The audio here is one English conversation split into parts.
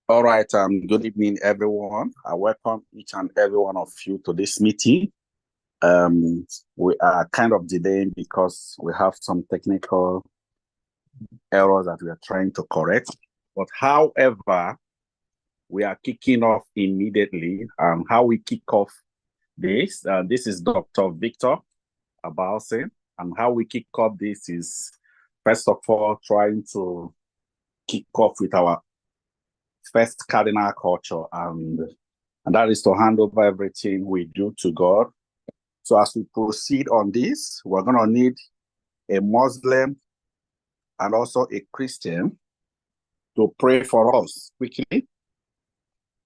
All right, good evening, everyone. I welcome each and every one of you to this meeting. We are kind of delaying because we have some technical errors that we are trying to correct. But however, we are kicking off immediately. How we kick off this is Dr. Victor Abalsin. And how we kick off this is, first of all, trying to kick off with our first cardinal culture, and that is to hand over everything we do to God. So as we proceed on this, we're going to need a Muslim and also a Christian to pray for us quickly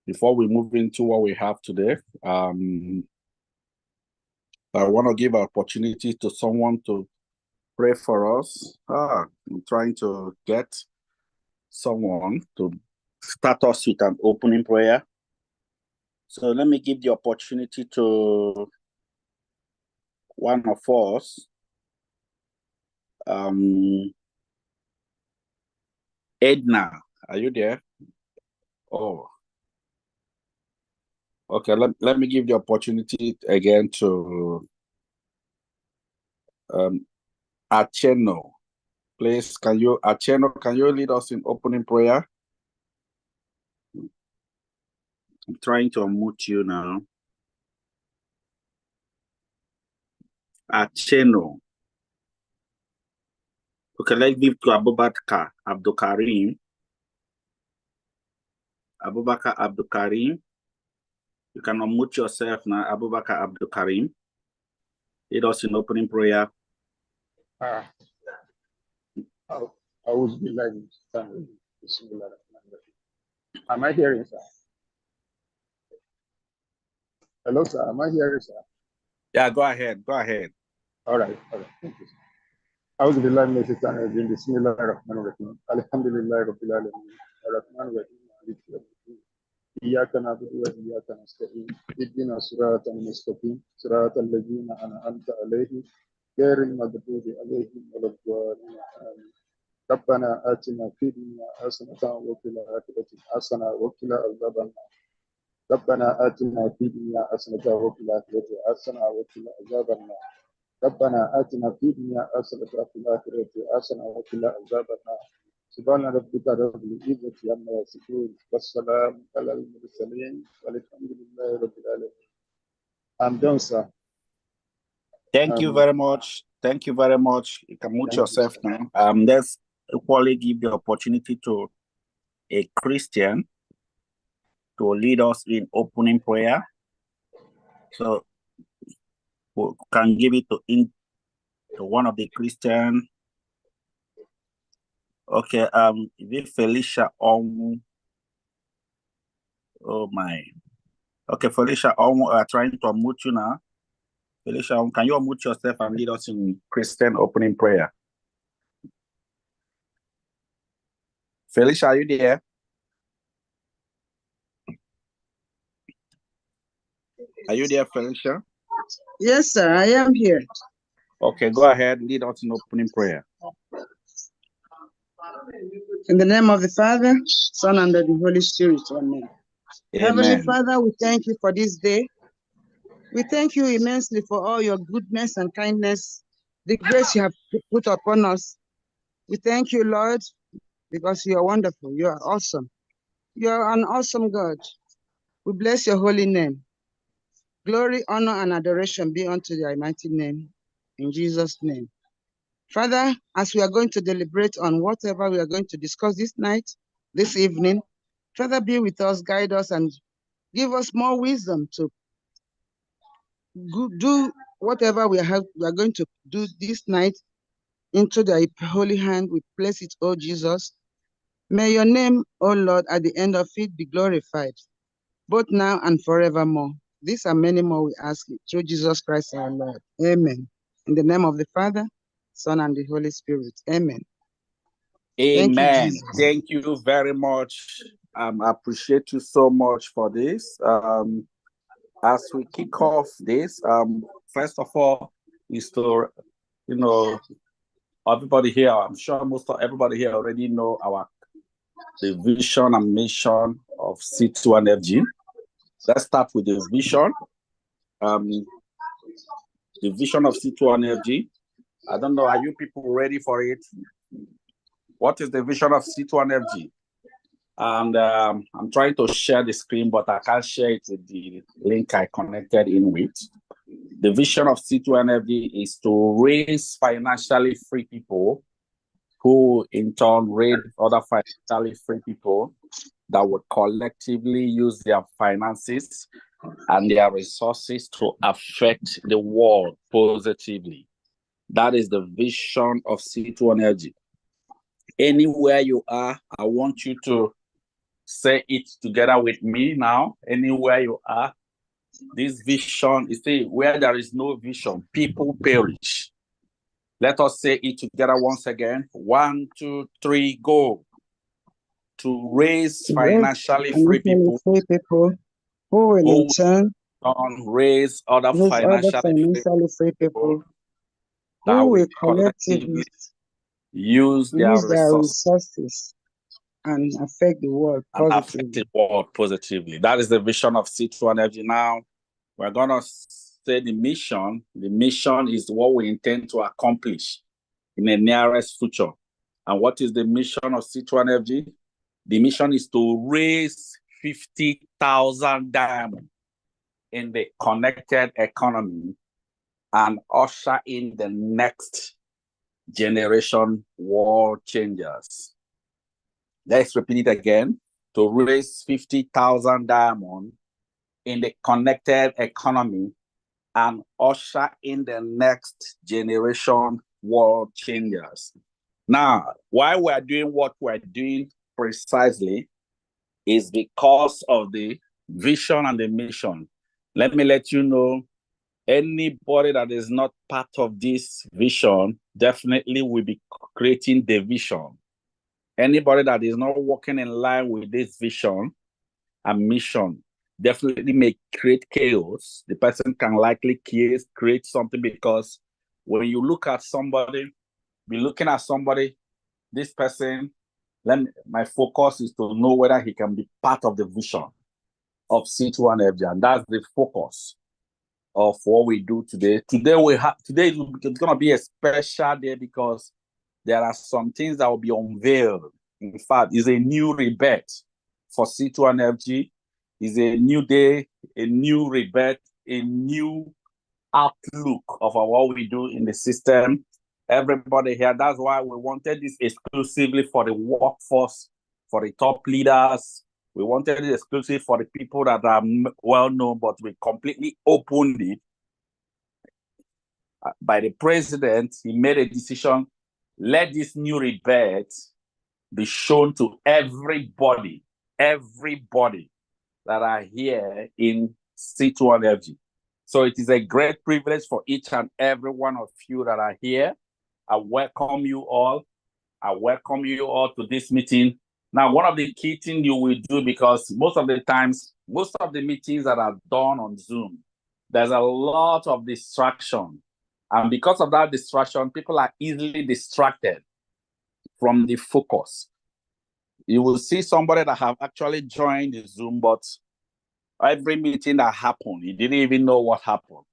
before we move into what we have today. I want to give an opportunity to someone to pray for us. I'm trying to get someone to start us with an opening prayer. So let me give the opportunity to one of us. Edna, are you there? Oh, okay. Let me give the opportunity again to Acheno. Please, Acheno, can you lead us in opening prayer? I'm trying to unmute you now. Acheno. Okay, let's give to Abubakar Abdul Karim. Abubakar Abdul Karim. You can unmute yourself now, Abubakar Abdul Karim. Lead us in opening prayer. Am I hearing, sir? Hello, sir. Am I hearing, sir? Yeah, go ahead. Go ahead. All right. Thank you, sir. أعوذ بالله من الشيطان الرجيم بسم الله الرحمن الرحيم الحمد لله رب العالمين الرحمن الرحيم مالك يوم الدين إياك نعبد وإياك نستعين اهدنا الصراط المستقيم صراط الذين أنعمت عليهم غير المغضوب عليهم ولا الضالين آمين ربنا آتنا في الدنيا حسنة وفي الآخرة حسنة وقنا عذاب النار ربنا آتنا في الدنيا حسنة وفي الآخرة حسنة وقنا عذاب النار ربنا آتنا في الدنيا حسنة وفي الآخرة حسنة وقنا عذاب النار سبحان ربك رب العزة عما يصفون والسلام على المرسلين والحمد لله رب العالمين. I'm done, sir. Thank you very much. Thank you very much. You can mute yourself now. Let's equally give the opportunity to a Christian to lead us in opening prayer. So we can give it to one of the Christian. Okay, is it Felicia Omu? Oh my. Okay, Felicia Omu, trying to unmute you now. Felicia, can you unmute yourself and lead us in Christian opening prayer? Felicia, are you there? Are you there, Felicia? Yes, sir, I am here. Okay, go ahead, lead us in opening prayer. In the name of the Father, Son, and of the Holy Spirit, amen. Heavenly Father, we thank you for this day. We thank you immensely for all your goodness and kindness, the grace you have put upon us. We thank you, Lord, because you are wonderful. You are awesome. You are an awesome God. We bless your holy name. Glory, honor, and adoration be unto thy mighty name. In Jesus' name. Father, as we are going to deliberate on whatever we are going to discuss this night, this evening, Father, be with us, guide us, and give us more wisdom to do whatever we are going to do this night into thy holy hand. We place it, O Jesus. May your name, O Lord, at the end of it be glorified, both now and forevermore. These and many more we ask you through Jesus Christ our Lord. Amen. In the name of the Father, Son, and the Holy Spirit. Amen. Amen. Thank you very much. I appreciate you so much for this. As we kick off this, first of all, is to, everybody here, I'm sure most of everybody here already know the vision and mission of C2NFG. Let's start with the vision. The vision of C2NFG. I don't know, are you people ready for it? What is the vision of C2NFG? And I'm trying to share the screen, but I can't share it with the link I connected in with. The vision of C2NFG is to raise financially free people who in turn raise other financially free people that would collectively use their finances and their resources to affect the world positively. That is the vision of C2NFG. Anywhere you are, I want you to say it together with me now. Anywhere you are, this vision, you see, where there is no vision, people perish. Let us say it together once again. 1, 2, 3, go. To raise financially free people who will in turn raise other financially free people who will collectively use their resources and affect the world positively. That is the vision of C2NFG. Now, we're going to say the mission. The mission is what we intend to accomplish in the nearest future. And what is the mission of C2NFG? The mission is to raise 50,000 diamonds in the connected economy and usher in the next generation world changers. Let's repeat it again. To raise 50,000 diamonds in the connected economy and usher in the next generation world changers. Now, why we're doing what we're doing precisely is because of the vision and the mission. Let me let you know, anybody that is not part of this vision definitely will be creating the vision. Anybody that is not working in line with this vision and mission definitely may create chaos. The person can likely create something, because when you look at somebody, be looking at somebody, this person, my focus is to know whether he can be part of the vision of C2NFG, and that's the focus of what we do today. Today it's going to be a special day because there are some things that will be unveiled. In fact, it's a new rebirth for C2NFG. It's a new day, a new rebirth, a new outlook of what we do in the system. Everybody here, that's why we wanted this exclusively for the workforce, for the top leaders. We wanted it exclusive for the people that are well known, but we completely opened it. By the president, he made a decision, let this new rebirth be shown to everybody that are here in C2NFG. So it is a great privilege for each and every one of you that are here. I welcome you all. I welcome you all to this meeting. Now, one of the key things you will do, because most of the times, most of the meetings that are done on Zoom, there's a lot of distraction. And because of that distraction, people are easily distracted from the focus. You will see somebody that have actually joined the Zoom, but every meeting that happened, you didn't even know what happened.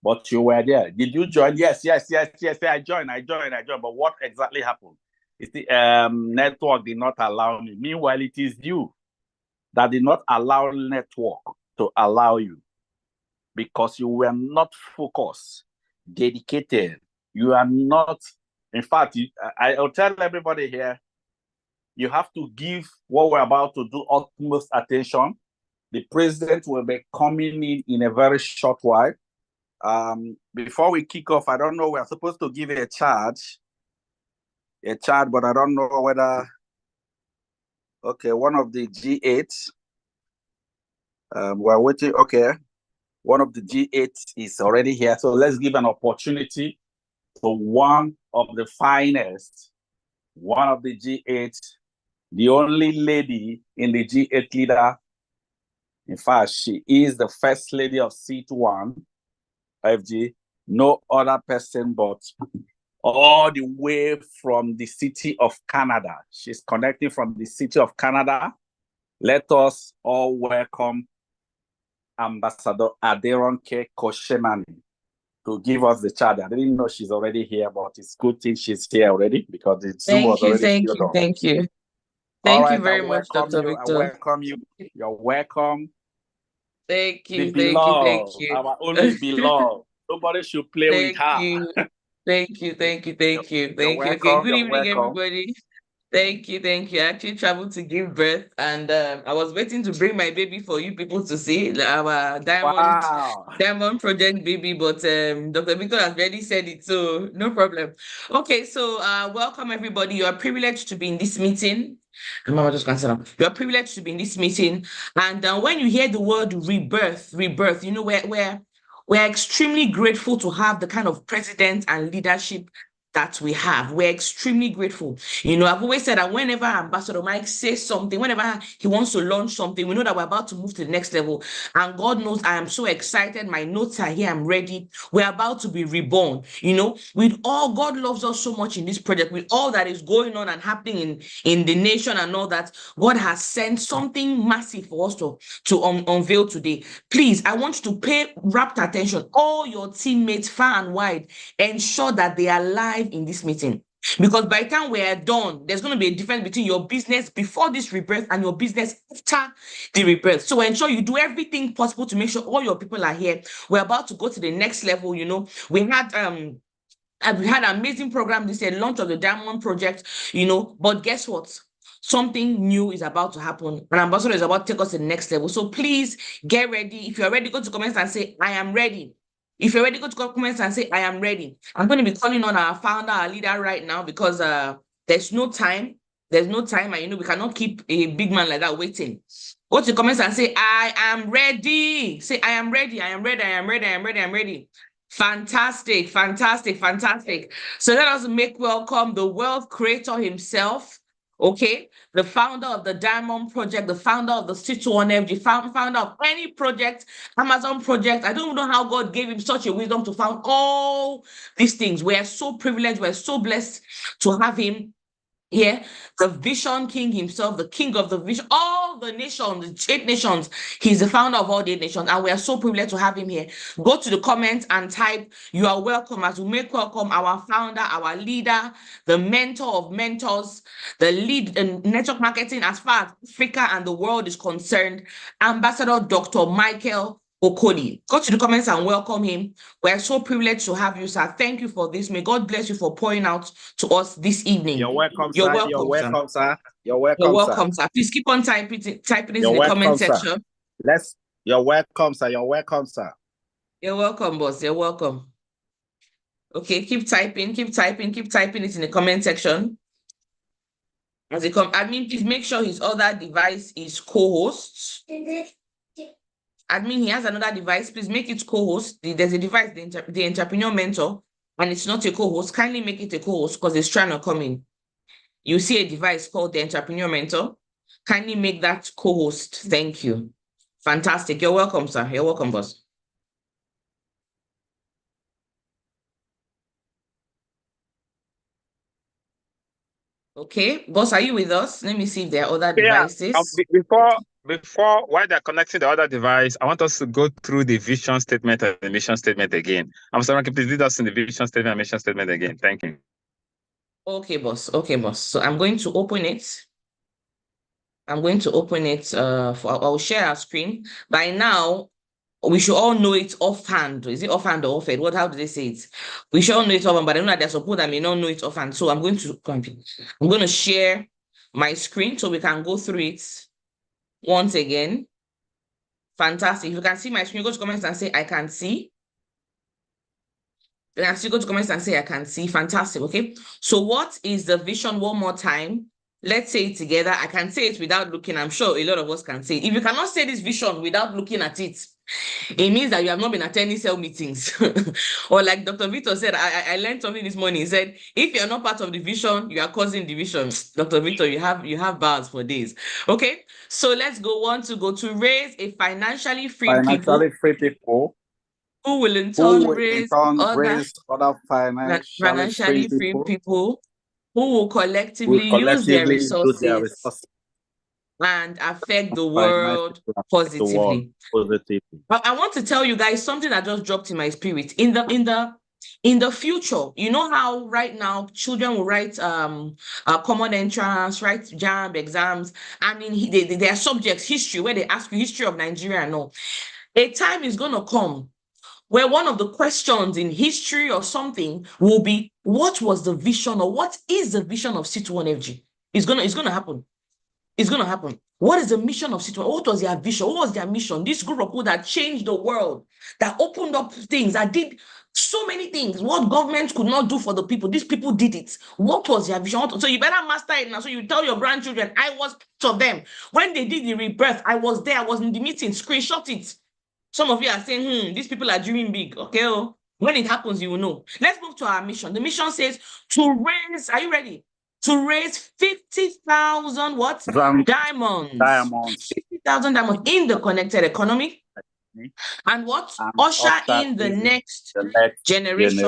But you were there. Did you join? Yes, I joined. But what exactly happened? It's the network did not allow me. Meanwhile, it is you that did not allow network to allow you, because you were not focused, dedicated. You are not, in fact, I'll tell everybody here, you have to give what we're about to do utmost attention. The president will be coming in a very short while. Before we kick off, I don't know, we're supposed to give a charge, but I don't know whether, okay, one of the G8, we're waiting, okay, one of the G8 is already here, so let's give an opportunity to one of the finest, one of the G8, the only lady in the G8 leader. In fact, she is the first lady of C2NFG, no other person but all the way from the city of Canada. She's connecting from the city of Canada. Let us all welcome Ambassador Aderonke Koshemani to give us the charge. I didn't know she's already here, but it's good thing she's here already because the Zoom was already filled up. Thank you. Thank you very much, Dr. Victor. I welcome you. You're welcome. Thank you. Thank you. Our only beloved. Nobody should play with her. Thank you. Okay, good evening, everybody. Thank you. I actually traveled to give birth, and I was waiting to bring my baby for you people to see, our diamond project baby. But Dr. Victor has already said it, so no problem. Okay, so welcome everybody. You are privileged to be in this meeting. Mama, just cancel. You are privileged to be in this meeting, and when you hear the word rebirth, you know, we're extremely grateful to have the kind of president and leadership that we have. We're extremely grateful. You know, I've always said that whenever Ambassador Mike says something, whenever he wants to launch something, we know that we're about to move to the next level. And God knows I am so excited. My notes are here. I'm ready. We're about to be reborn. You know, with all, God loves us so much in this project, with all that is going on and happening in the nation and all that, God has sent something massive for us to unveil today. Please, I want you to pay rapt attention. All your teammates far and wide, ensure that they are live in this meeting, because by the time we are done, there's going to be a difference between your business before this rebirth and your business after the rebirth. So ensure you do everything possible to make sure all your people are here. We're about to go to the next level. You know, we had an amazing program this year, launch of the Diamond Project, you know, but guess what? Something new is about to happen. An ambassador is about to take us to the next level. So please get ready. If you're ready, go to comments and say, I am ready. If you're ready, go to comments and say, I am ready. I'm going to be calling on our founder, our leader right now, because there's no time. There's no time. And, you know, we cannot keep a big man like that waiting. Go to comments and say, I am ready. Say, I am ready. I am ready. I am ready. I am ready. I am ready. Fantastic. So let us make welcome the wealth creator himself. Okay, the founder of the Diamond Project, the founder of the C2ONE, founder of any project, Amazon project. I don't know how God gave him such a wisdom to found all these things. We are so privileged, we're so blessed to have him here, the Vision King himself, the King of the Vision, all the nations, 8 nations. He's the founder of all the 8 nations, and we are so privileged to have him here. Go to the comments and type, you are welcome, as we make welcome our founder, our leader, the mentor of mentors, the lead in network marketing as far as Africa and the world is concerned, Ambassador Dr. Michael Okoli. Go to the comments and welcome him. We're so privileged to have you, sir. Thank you for this. May God bless you for pouring out to us this evening. You're welcome, sir. You're welcome, sir. You're welcome, sir. Please keep on typing it in the comment section. You're welcome, sir. You're welcome, sir. You're welcome, boss. You're welcome. Okay, keep typing it in the comment section. As it comes, admin, please make sure his other device is co-host. Admin, he has another device. Please make it co-host. There's a device, the Entrepreneur Mentor, and it's not a co-host. Kindly make it a co-host because it's trying to come in. You see a device called the Entrepreneur Mentor. Kindly make that co-host. Thank you. Fantastic. You're welcome, sir. You're welcome, boss. Okay, boss, are you with us? Let me see if there are other devices. Before, while they're connecting the other device, I want us to go through the vision statement and the mission statement again. I'm sorry, please lead us in the vision statement and mission statement again. Thank you. Okay, boss. So I'm going to open it. I'll share our screen. By now, we should all know it offhand. Is it offhand or offhand? How do they say it? We should all know it offhand, but I know that there's some people that may not know it offhand. So I'm going to share my screen so we can go through it once again. Fantastic. If you can see my screen, go to comments and say, I can see. Then I still go to comments and say, I can see. Fantastic. Okay. So what is the vision one more time? Let's say it together. I can say it without looking. I'm sure a lot of us can say it. If you cannot say this vision without looking at it, it means that you have not been attending cell meetings. Or like Dr. Victor said, I learned something this morning. He said, if you're not part of the vision, you are causing division. Dr. Victor, you have bars for days. Okay, so let's go to raise a financially free people who will in turn raise other financially free people who will collectively use their resources and affect the world positively. But I want to tell you guys something that just dropped in my spirit. In the future, you know how right now children will write common entrance, write JAMB exams, and in their subjects, history, where they ask you history of Nigeria and all. A time is gonna come where one of the questions in history or something will be, what was the vision, or what is the vision of C21FG? It's gonna happen. It's going to happen. What is the mission of City1? What was their vision? What was their mission? This group of people that changed the world, that opened up things, that did so many things. What government could not do for the people, these people did it. What was their vision? So you better master it now. So you tell your grandchildren, I was part of them. When they did the rebirth, I was there. I was in the meeting. Screenshot it. Some of you are saying, these people are dreaming big. Okay. When it happens, you will know. Let's move to our mission. The mission says to raise, are you ready? To raise 50,000 what? Diamonds. 50,000 diamonds in the connected economy. And what? Usher in the next generation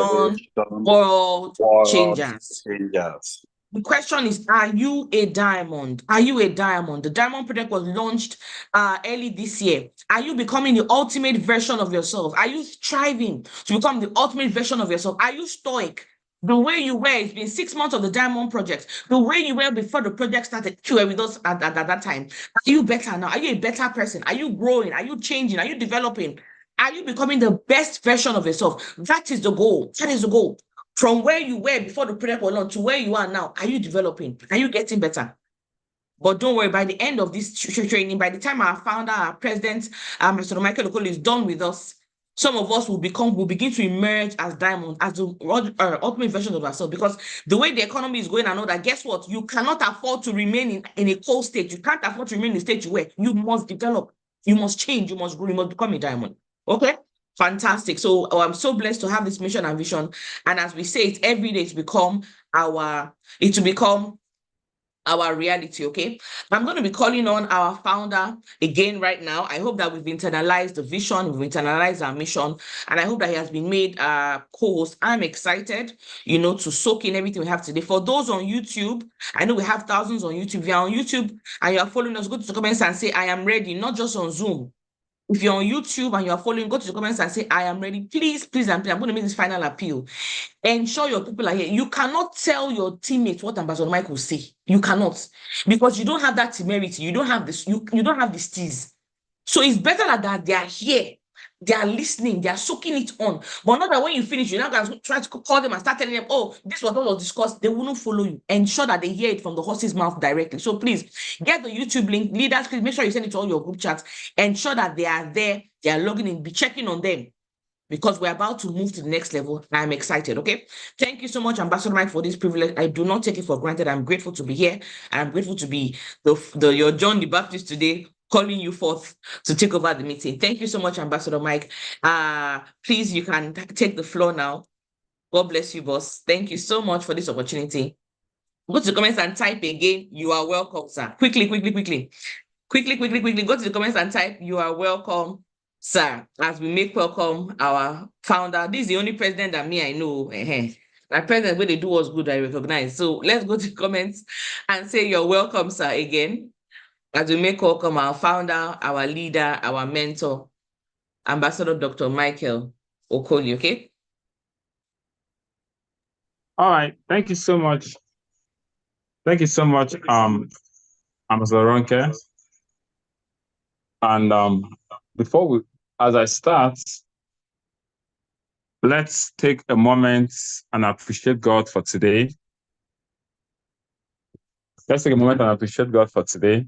world changers. The question is, are you a diamond? Are you a diamond? The Diamond Project was launched early this year. Are you becoming the ultimate version of yourself? Are you striving to become the ultimate version of yourself? Are you stoic? The way you were, it's been 6 months of the Diamond Project. The way you were before the project started, you were with us at that time. Are you better now? Are you a better person? Are you growing? Are you changing? Are you developing? Are you becoming the best version of yourself? That is the goal. That is the goal. From where you were before the project was launched to where you are now, are you developing? Are you getting better? But don't worry, by the end of this training, by the time our founder, our president, Mr. Michael Okolo is done with us, some of us will begin to emerge as diamonds, as the ultimate version of ourselves. Because the way the economy is going, I know that, guess what? You cannot afford to remain in a cold state. You can't afford to remain in a state where you must develop, you must change, you must grow, you must become a diamond. Okay? Fantastic. So I'm so blessed to have this mission and vision. And as we say it every day, to become our reality. Okay, I'm going to be calling on our founder again right now. I hope that we've internalized the vision, we've internalized our mission, and I hope that he has been made co-host. I'm excited, to soak in everything we have today. For those on YouTube, I know we have thousands on YouTube. If you're on YouTube and you're following us, go to the comments and say, I am ready, not just on Zoom. If you're on YouTube and you're following, go to the comments and say, I am ready. Please, please, and please, I'm going to make this final appeal. Ensure your people are here. You cannot tell your teammates what Ambassador Mike will say. You cannot. Because you don't have that temerity. You don't have this. You don't have this tease. So it's better that they are here. They are listening. They are soaking it on. But not that when you finish, you're not going to try to call them and start telling them, oh, this was what was discussed. They will not follow you. Ensure that they hear it from the horse's mouth directly. So please, get the YouTube link. Leaders, please make sure you send it to all your group chats. Ensure that they are there. They are logging in. Be checking on them. Because we're about to move to the next level. I'm excited, okay? Thank you so much, Ambassador Mike, for this privilege. I do not take it for granted. I'm grateful to be here. And I'm grateful to be your John the Baptist today, calling you forth to take over the meeting. Thank you so much, Ambassador Mike. Please, you can take the floor now. God bless you, boss. Thank you so much for this opportunity. Go to the comments and type again. You are welcome, sir. Quickly. Go to the comments and type, you are welcome, sir, as we make welcome our founder. This is the only president that I know. My president, when they do what's good, I recognize. So let's go to the comments and say you're welcome, sir, again, as we make welcome our founder, our leader, our mentor, Ambassador Dr. Michael Okoli, okay? All right. Thank you so much. Ambassador Ronke. And as I start, let's take a moment and appreciate God for today. Let's take a moment and appreciate God for today.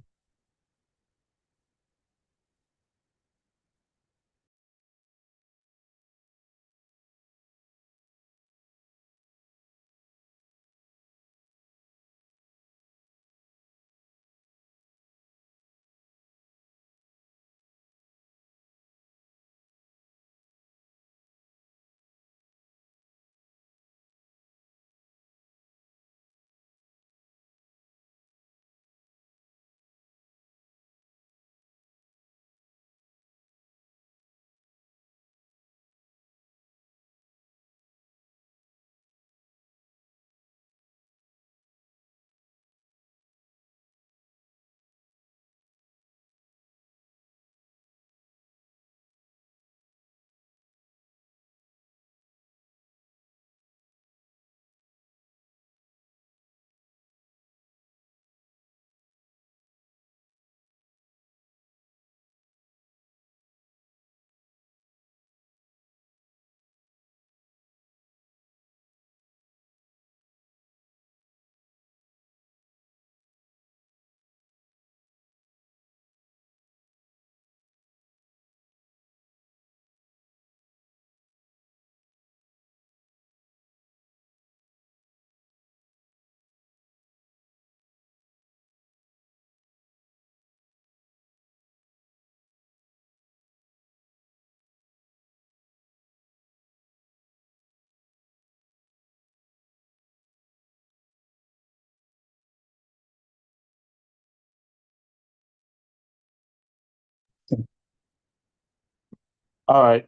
All right.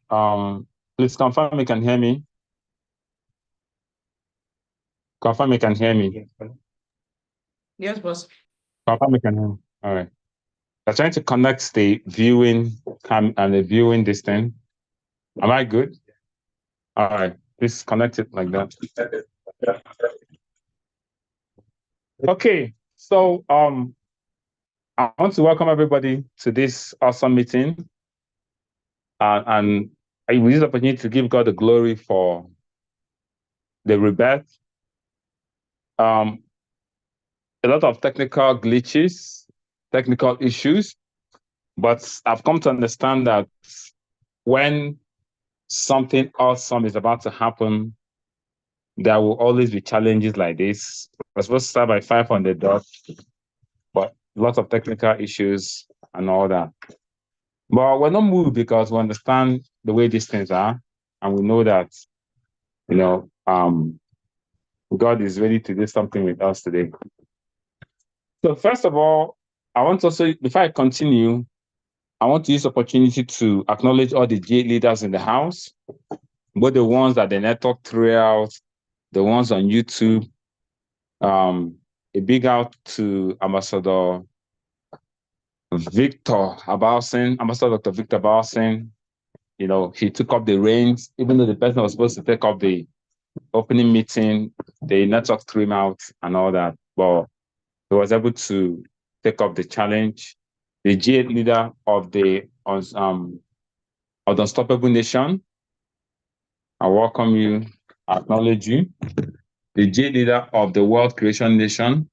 Please confirm you can hear me. Confirm you can hear me. Yes, boss. Confirm you can hear me. All right. I'm trying to connect the viewing cam and the viewing distance. Am I good? All right. Please connect it like that. Okay. So I want to welcome everybody to this awesome meeting. And I will use the opportunity to give God the glory for the rebirth. A lot of technical glitches, technical issues, but I've come to understand that when something awesome is about to happen, there will always be challenges like this. We're supposed to start by 500 dots, but lots of technical issues and all that. But we're not moved because we understand the way these things are, and we know that, God is ready to do something with us today. So first of all, I want to also, before I continue, I want to use the opportunity to acknowledge all the G leaders in the house, both the ones that the network throughout, the ones on YouTube. A big out to Ambassador Victor Abalsin, Ambassador Dr. Victor Abalsin. He took up the reins, even though the person was supposed to take up the opening meeting, the network threw him out and all that. But he was able to take up the challenge. The G8 leader of the Unstoppable Nation, I welcome you, I acknowledge you. The G leader of the World Creation Nation,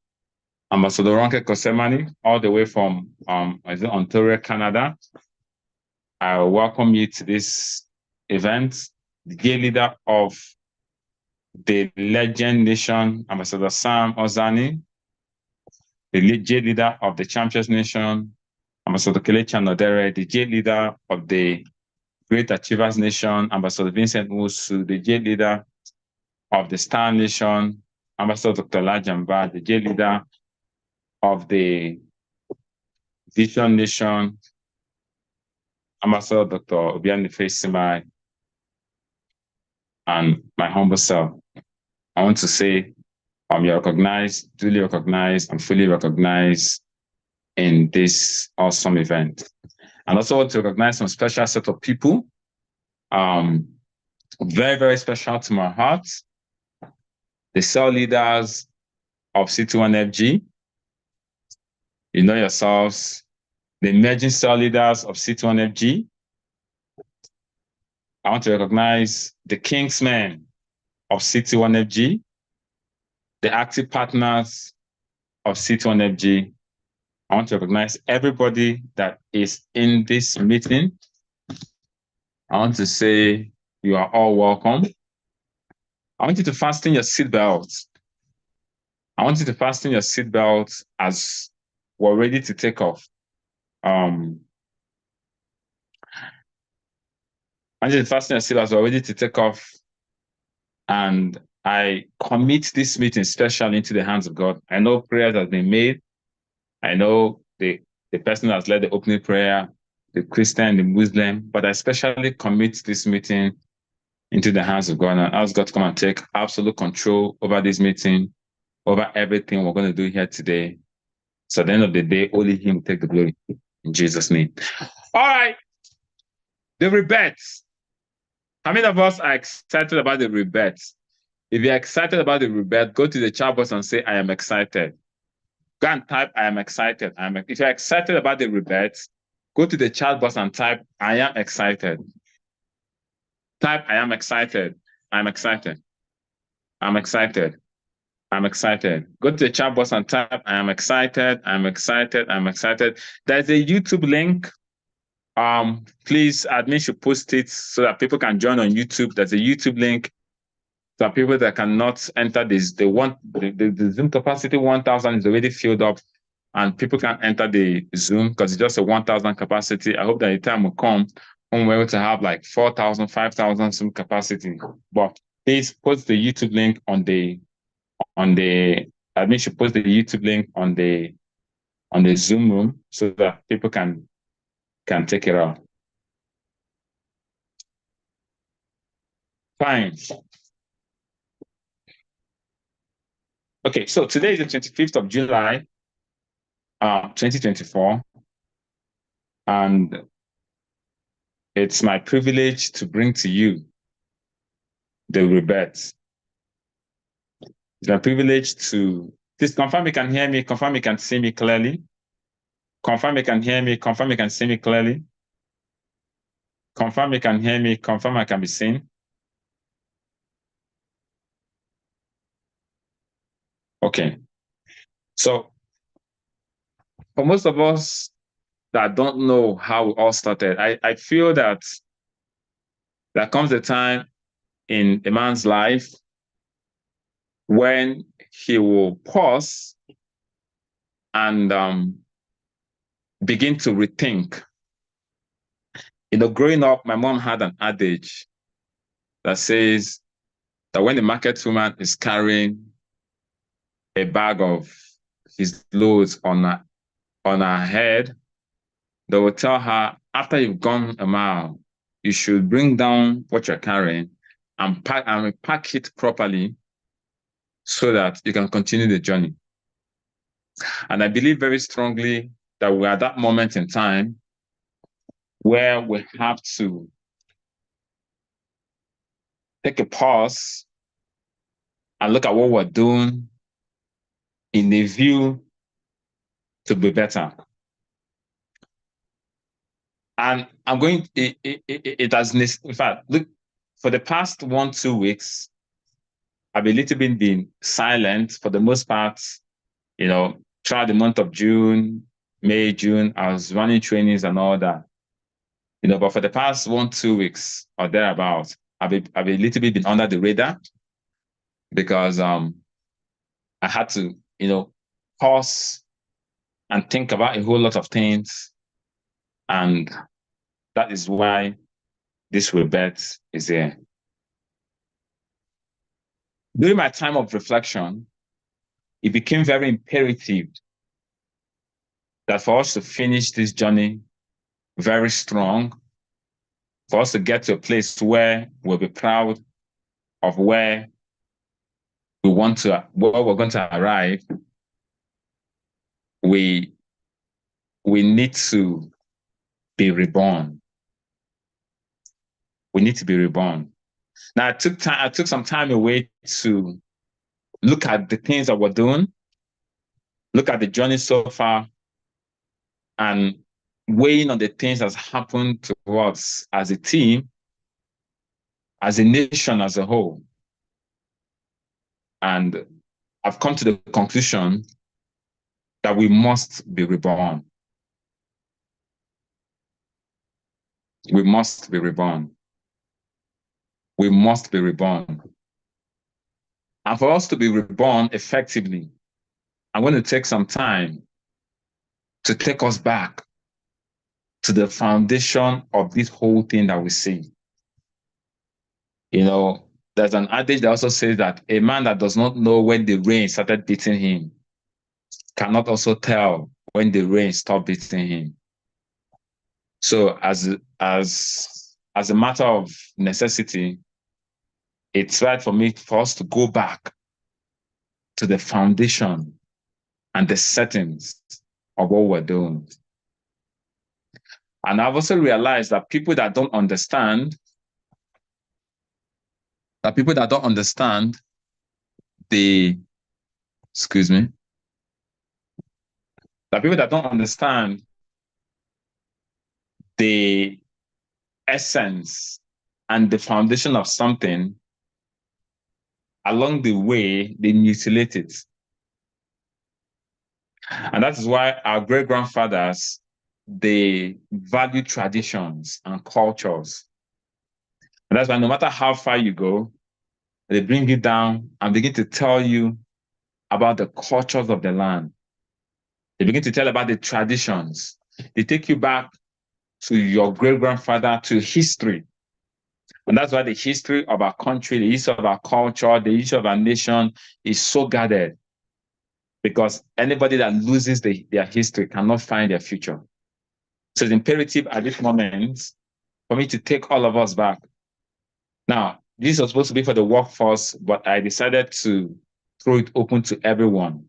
Ambassador Ronke Kosemani, all the way from Ontario, Canada. I welcome you to this event. The G leader of the Legend Nation, Ambassador Sam Ozani. The G leader of the Champions Nation, Ambassador Kelechi Nodere. The G leader of the Great Achievers Nation, Ambassador Vincent Musu. The G leader of the Star Nation, Ambassador Dr. Lajamba. The G leader of the Vision Nation, Ambassador Dr. Obiani Simai, and my humble self. I want to say you're recognized, duly recognized, and fully recognized in this awesome event. And also want to recognize some special set of people, very, very special to my heart, the cell leaders of C21FG. You know yourselves, the emerging cell leaders of C21FG. I want to recognize the Kingsmen of C21FG, the active partners of C21FG. I want to recognize everybody that is in this meeting. I want to say you are all welcome. I want you to fasten your seatbelts. I want you to fasten your seatbelts as we're ready to take off. I want you to fasten your seatbelts as we're ready to take off. And I commit this meeting especially into the hands of God. I know prayers have been made. I know the person has led the opening prayer, the Christian, the Muslim, but I especially commit this meeting into the hands of God and ask God to come and take absolute control over this meeting, over everything we're going to do here today. So at the end of the day, only Him will take the glory. In Jesus' name. All right. The rebirth. How many of us are excited about the rebirth? If you're excited about the rebirth, go to the chat box and say, I am excited. Go and type, I am excited. If you're excited about the rebirth, go to the chat box and type, I am excited. Type, I am excited. I'm excited. I'm excited. I'm excited. Go to the chat box and type, I am excited. I'm excited. I'm excited. There's a YouTube link. Please, admin should post it so that people can join on YouTube. There's a YouTube link. So people that cannot enter this, the Zoom capacity 1,000 is already filled up, and people can enter the Zoom because it's just a 1,000 capacity. I hope that the time will come when we're able to have like 4,000, 5,000 Zoom capacity. But please post the YouTube link on the admin should post the YouTube link on the Zoom room so that people can take it out. Fine. Okay, so today is the 25th of July, 2024, and it's my privilege to bring to you the Rebirth. It's my privilege to, please confirm you can hear me, confirm you can see me clearly. Confirm you can hear me, confirm you can see me clearly. Confirm you can hear me, confirm I can be seen. Okay. So for most of us that don't know how it all started, I feel that there comes a time in a man's life when he will pause and begin to rethink. You know, growing up, my mom had an adage that says that when the market woman is carrying a bag of his loads on her head, they will tell her, after you've gone a mile, you should bring down what you're carrying and pack it properly so that you can continue the journey. And I believe very strongly that we're at that moment in time where we have to take a pause and look at what we're doing in a view to be better. And I'm going, it has, in fact, look, for the past 1-2 weeks, I've a little bit been silent for the most part, you know, throughout the month of June, May, June, I was running trainings and all that. You know, but for the past 1-2 weeks or thereabouts, I've a little bit been under the radar because I had to, you know, pause and think about a whole lot of things. And that is why this Rebirth is here. During my time of reflection, it became very imperative that for us to finish this journey very strong, for us to get to a place where we'll be proud of where we're going to arrive, we need to be reborn. We need to be reborn. Now, I took some time away to look at the things that we're doing, look at the journey so far, and weighing on the things that's happened to us as a team, as a nation as a whole. And I've come to the conclusion that we must be reborn. We must be reborn. We must be reborn. And for us to be reborn effectively, I'm going to take some time to take us back to the foundation of this whole thing that we see. You know, there's an adage that also says that a man that does not know when the rain started beating him cannot also tell when the rain stopped beating him. So as a matter of necessity, it's right for us to go back to the foundation and the settings of what we're doing. And I've also realized that people that don't understand the essence and the foundation of something, along the way, they mutilate it. And that is why our great-grandfathers, they value traditions and cultures. And that's why no matter how far you go, they bring you down and begin to tell you about the cultures of the land. They begin to tell about the traditions. They take you back to your great-grandfather, to history. And that's why the history of our country, the history of our culture, the history of our nation is so guarded. Because anybody that loses their history cannot find their future. So it's imperative at this moment for me to take all of us back. Now, this was supposed to be for the workforce, but I decided to throw it open to everyone.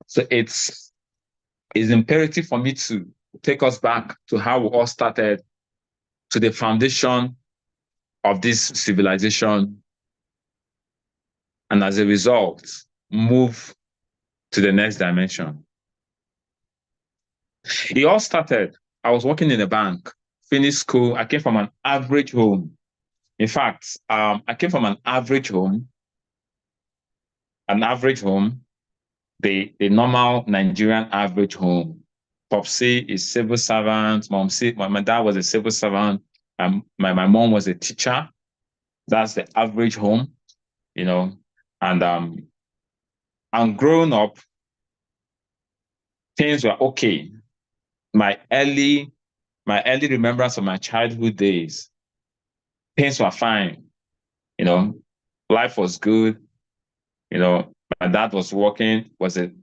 So it's imperative for me to take us back to how we all started, to the foundation of this civilization, and as a result, move to the next dimension. It all started, I was working in a bank, finished school. I came from an average home. In fact, I came from an average home, the normal Nigerian average home. Popsy is civil servant. My dad was a civil servant. My mom was a teacher. That's the average home, you know. And growing up, things were okay. My early remembrance of my childhood days, things were fine. You know, life was good. You know, my dad was working.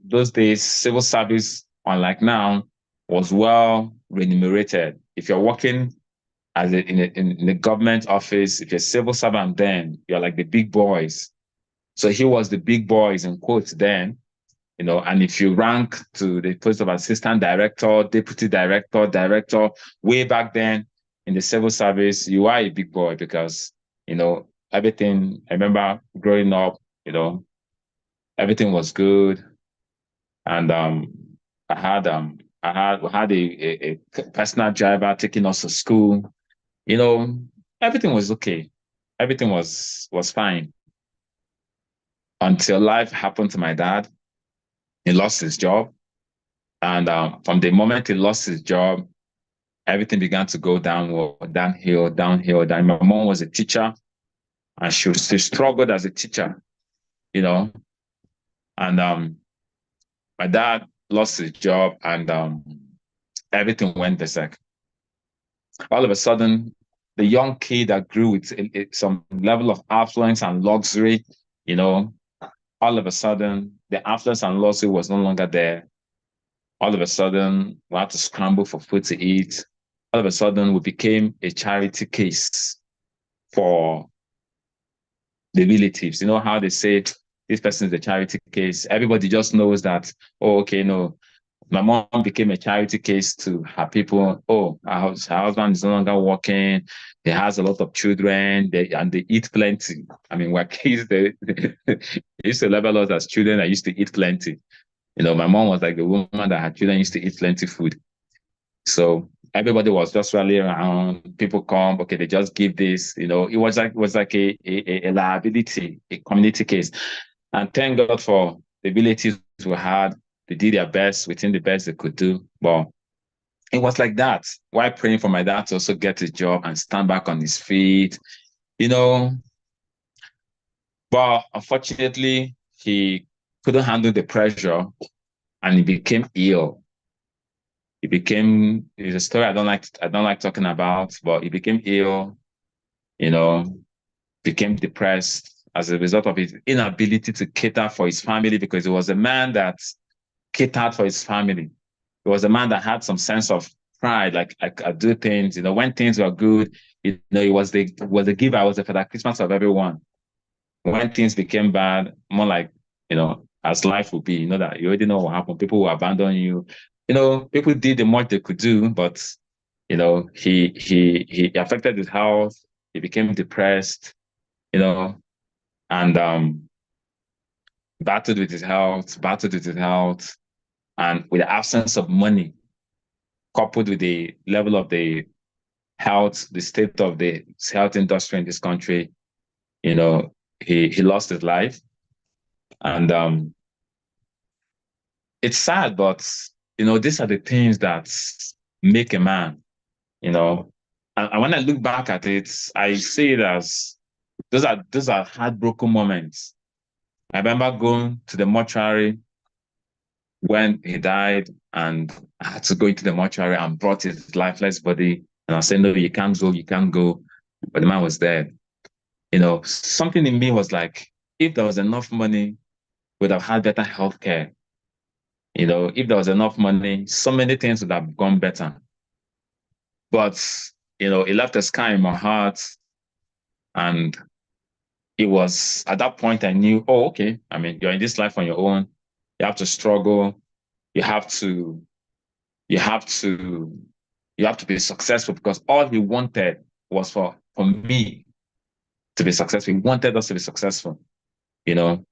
Those days, civil service, unlike now, was well remunerated. If you're working in a government office, if you're a civil servant, then you're like the big boys. So he was the big boys in quotes then, you know, and if you rank to the post of assistant director, deputy director, director, way back then in the civil service, you are a big boy because, you know, everything, I remember growing up, you know, everything was good. And we had a personal driver taking us to school. You know, everything was okay. Everything was fine until life happened to my dad. He lost his job. And from the moment he lost his job, everything began to go downhill. My mom was a teacher and she struggled as a teacher, you know. And my dad lost his job and everything went berserk. All of a sudden, the young kid that grew with some level of affluence and luxury, you know, all of a sudden, the affluence and luxury was no longer there. All of a sudden, we had to scramble for food to eat. All of a sudden, we became a charity case for the relatives. You know how they say this person is a charity case. Everybody just knows that, oh, okay, no, my mom became a charity case to her people. Oh, her husband is no longer working. He has a lot of children, and they eat plenty. I mean, we're kids, they used to label us as children that used to eat plenty. You know, my mom was like the woman that her children used to eat plenty food. So everybody was just rallying around. People come, okay, they just give this. You know, it was like a liability, a community case. And thank God for the abilities we had. They did their best within the best they could do. But it was like that. While praying for my dad to also get a job and stand back on his feet, you know. But unfortunately, he couldn't handle the pressure and he became ill. It's a story I don't like talking about, but he became ill, you know, became depressed as a result of his inability to cater for his family, because he was a man that catered for his family. He was a man that had some sense of pride, like I do things, you know, when things were good, you know, he was the giver, was the Father Christmas of everyone. When things became bad, more like, you know, as life would be, you know, that you already know what happened. People will abandon you. You know, people did the much they could do, but you know, he affected his health. He became depressed, you know, and battled with his health, and with the absence of money, coupled with the level of the health, the state of the health industry in this country, you know, he lost his life. And it's sad, but you know, these are the things that make a man, you know. And when I look back at it, I see it as those are heartbroken moments. I remember going to the mortuary when he died, and I had to go into the mortuary and brought his lifeless body. And I said, no, you can't go. But the man was dead. You know, something in me was like, if there was enough money, we'd have had better healthcare. You know, if there was enough money, so many things would have gone better. But, you know, it left a scar in my heart. And it was at that point I knew, oh, okay. I mean, you're in this life on your own. You have to struggle. You have to be successful, because all he wanted was for me to be successful. He wanted us to be successful, you know.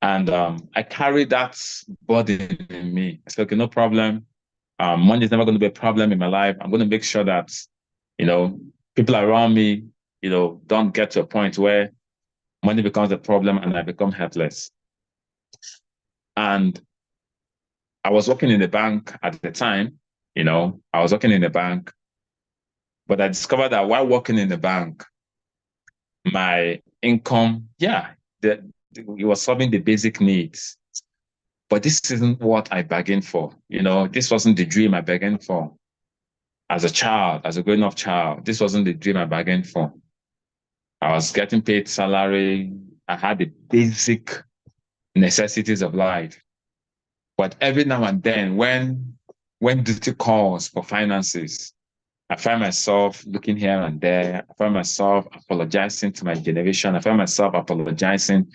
And I carried that burden in me. I said, okay, no problem. Money is never going to be a problem in my life. I'm going to make sure that, you know, people around me, you know, don't get to a point where money becomes a problem and I become helpless. And I was working in the bank at the time, you know, I was working in the bank, but I discovered that while working in the bank, my income, it was solving the basic needs. But this isn't what I bargained for. You know, this wasn't the dream I bargained for. As a child, as a grown-up child, this wasn't the dream I bargained for. I was getting paid salary. I had the basic necessities of life. But every now and then, when duty calls for finances, I find myself looking here and there. I find myself apologizing to my generation. I find myself apologizing.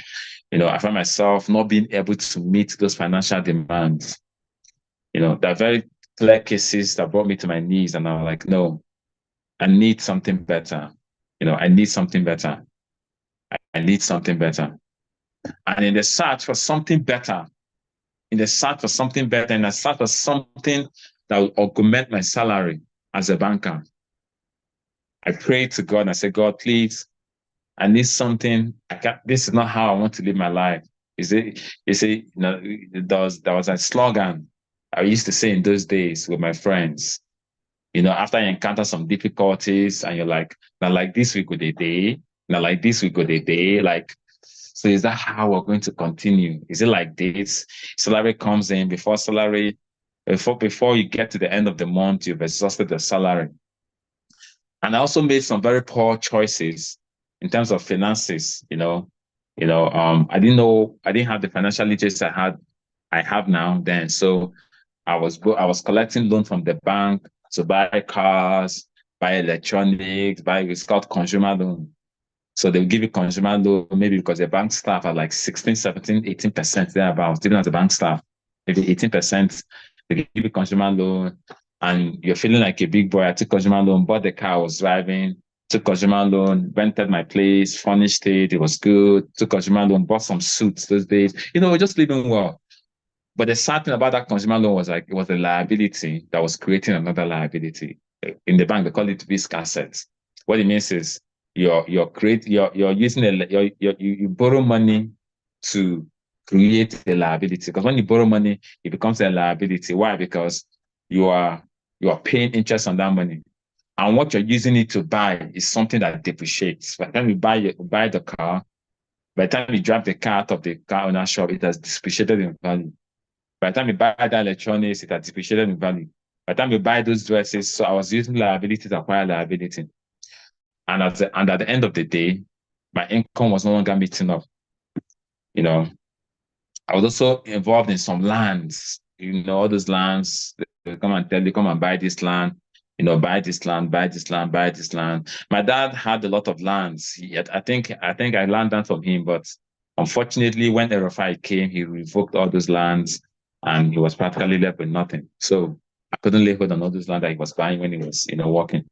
You know, I find myself not being able to meet those financial demands. You know, there are very clear cases that brought me to my knees, and I was like, no, I need something better. You know, I need something better. I need something better. And in the search for something better, and I search for something that will augment my salary as a banker, I prayed to God and I said, God, please, I need something. This is not how I want to live my life. You know, there was a slogan I used to say in those days with my friends. You know, after you encounter some difficulties and you're like, now like this we go a day, now like this we go a day, like, so is that how we're going to continue? Is it like this? Salary comes in before you get to the end of the month, you've exhausted the salary. And I also made some very poor choices in terms of finances, I didn't have the financial literacy I have now then. So I was collecting loan from the bank to buy cars, buy electronics, it's called consumer loan. So they'll give you consumer loan, maybe because the bank staff are like 16, 17, 18% thereabouts, even as a bank staff, maybe 18%, they give you consumer loan and you're feeling like a big boy. I took consumer loan, bought the car I was driving, took consumer loan, rented my place, furnished it was good, took consumer loan, bought some suits those days. We're just living well. But the sad thing about that consumer loan was like, it was a liability that was creating another liability. In the bank, they call it risk assets. What it means is you borrow money to create a liability. Because when you borrow money, it becomes a liability. Why? Because you are paying interest on that money. And what you're using it to buy is something that depreciates. By the time you buy the car, by the time you drive the car out of the car owner shop, it has depreciated in value. By the time you buy that electronics, it has depreciated in value. By the time you buy those dresses, so I was using liability to acquire liability. And at the end of the day, my income was no longer meeting up. I was also involved in some lands. All those lands, they come and tell you, come and buy this land, buy this land, buy this land, buy this land. My dad had a lot of lands. I think I learned that from him, but unfortunately, when RFI came, he revoked all those lands and he was practically left with nothing. So I couldn't live with on all those land that he was buying when he was, working.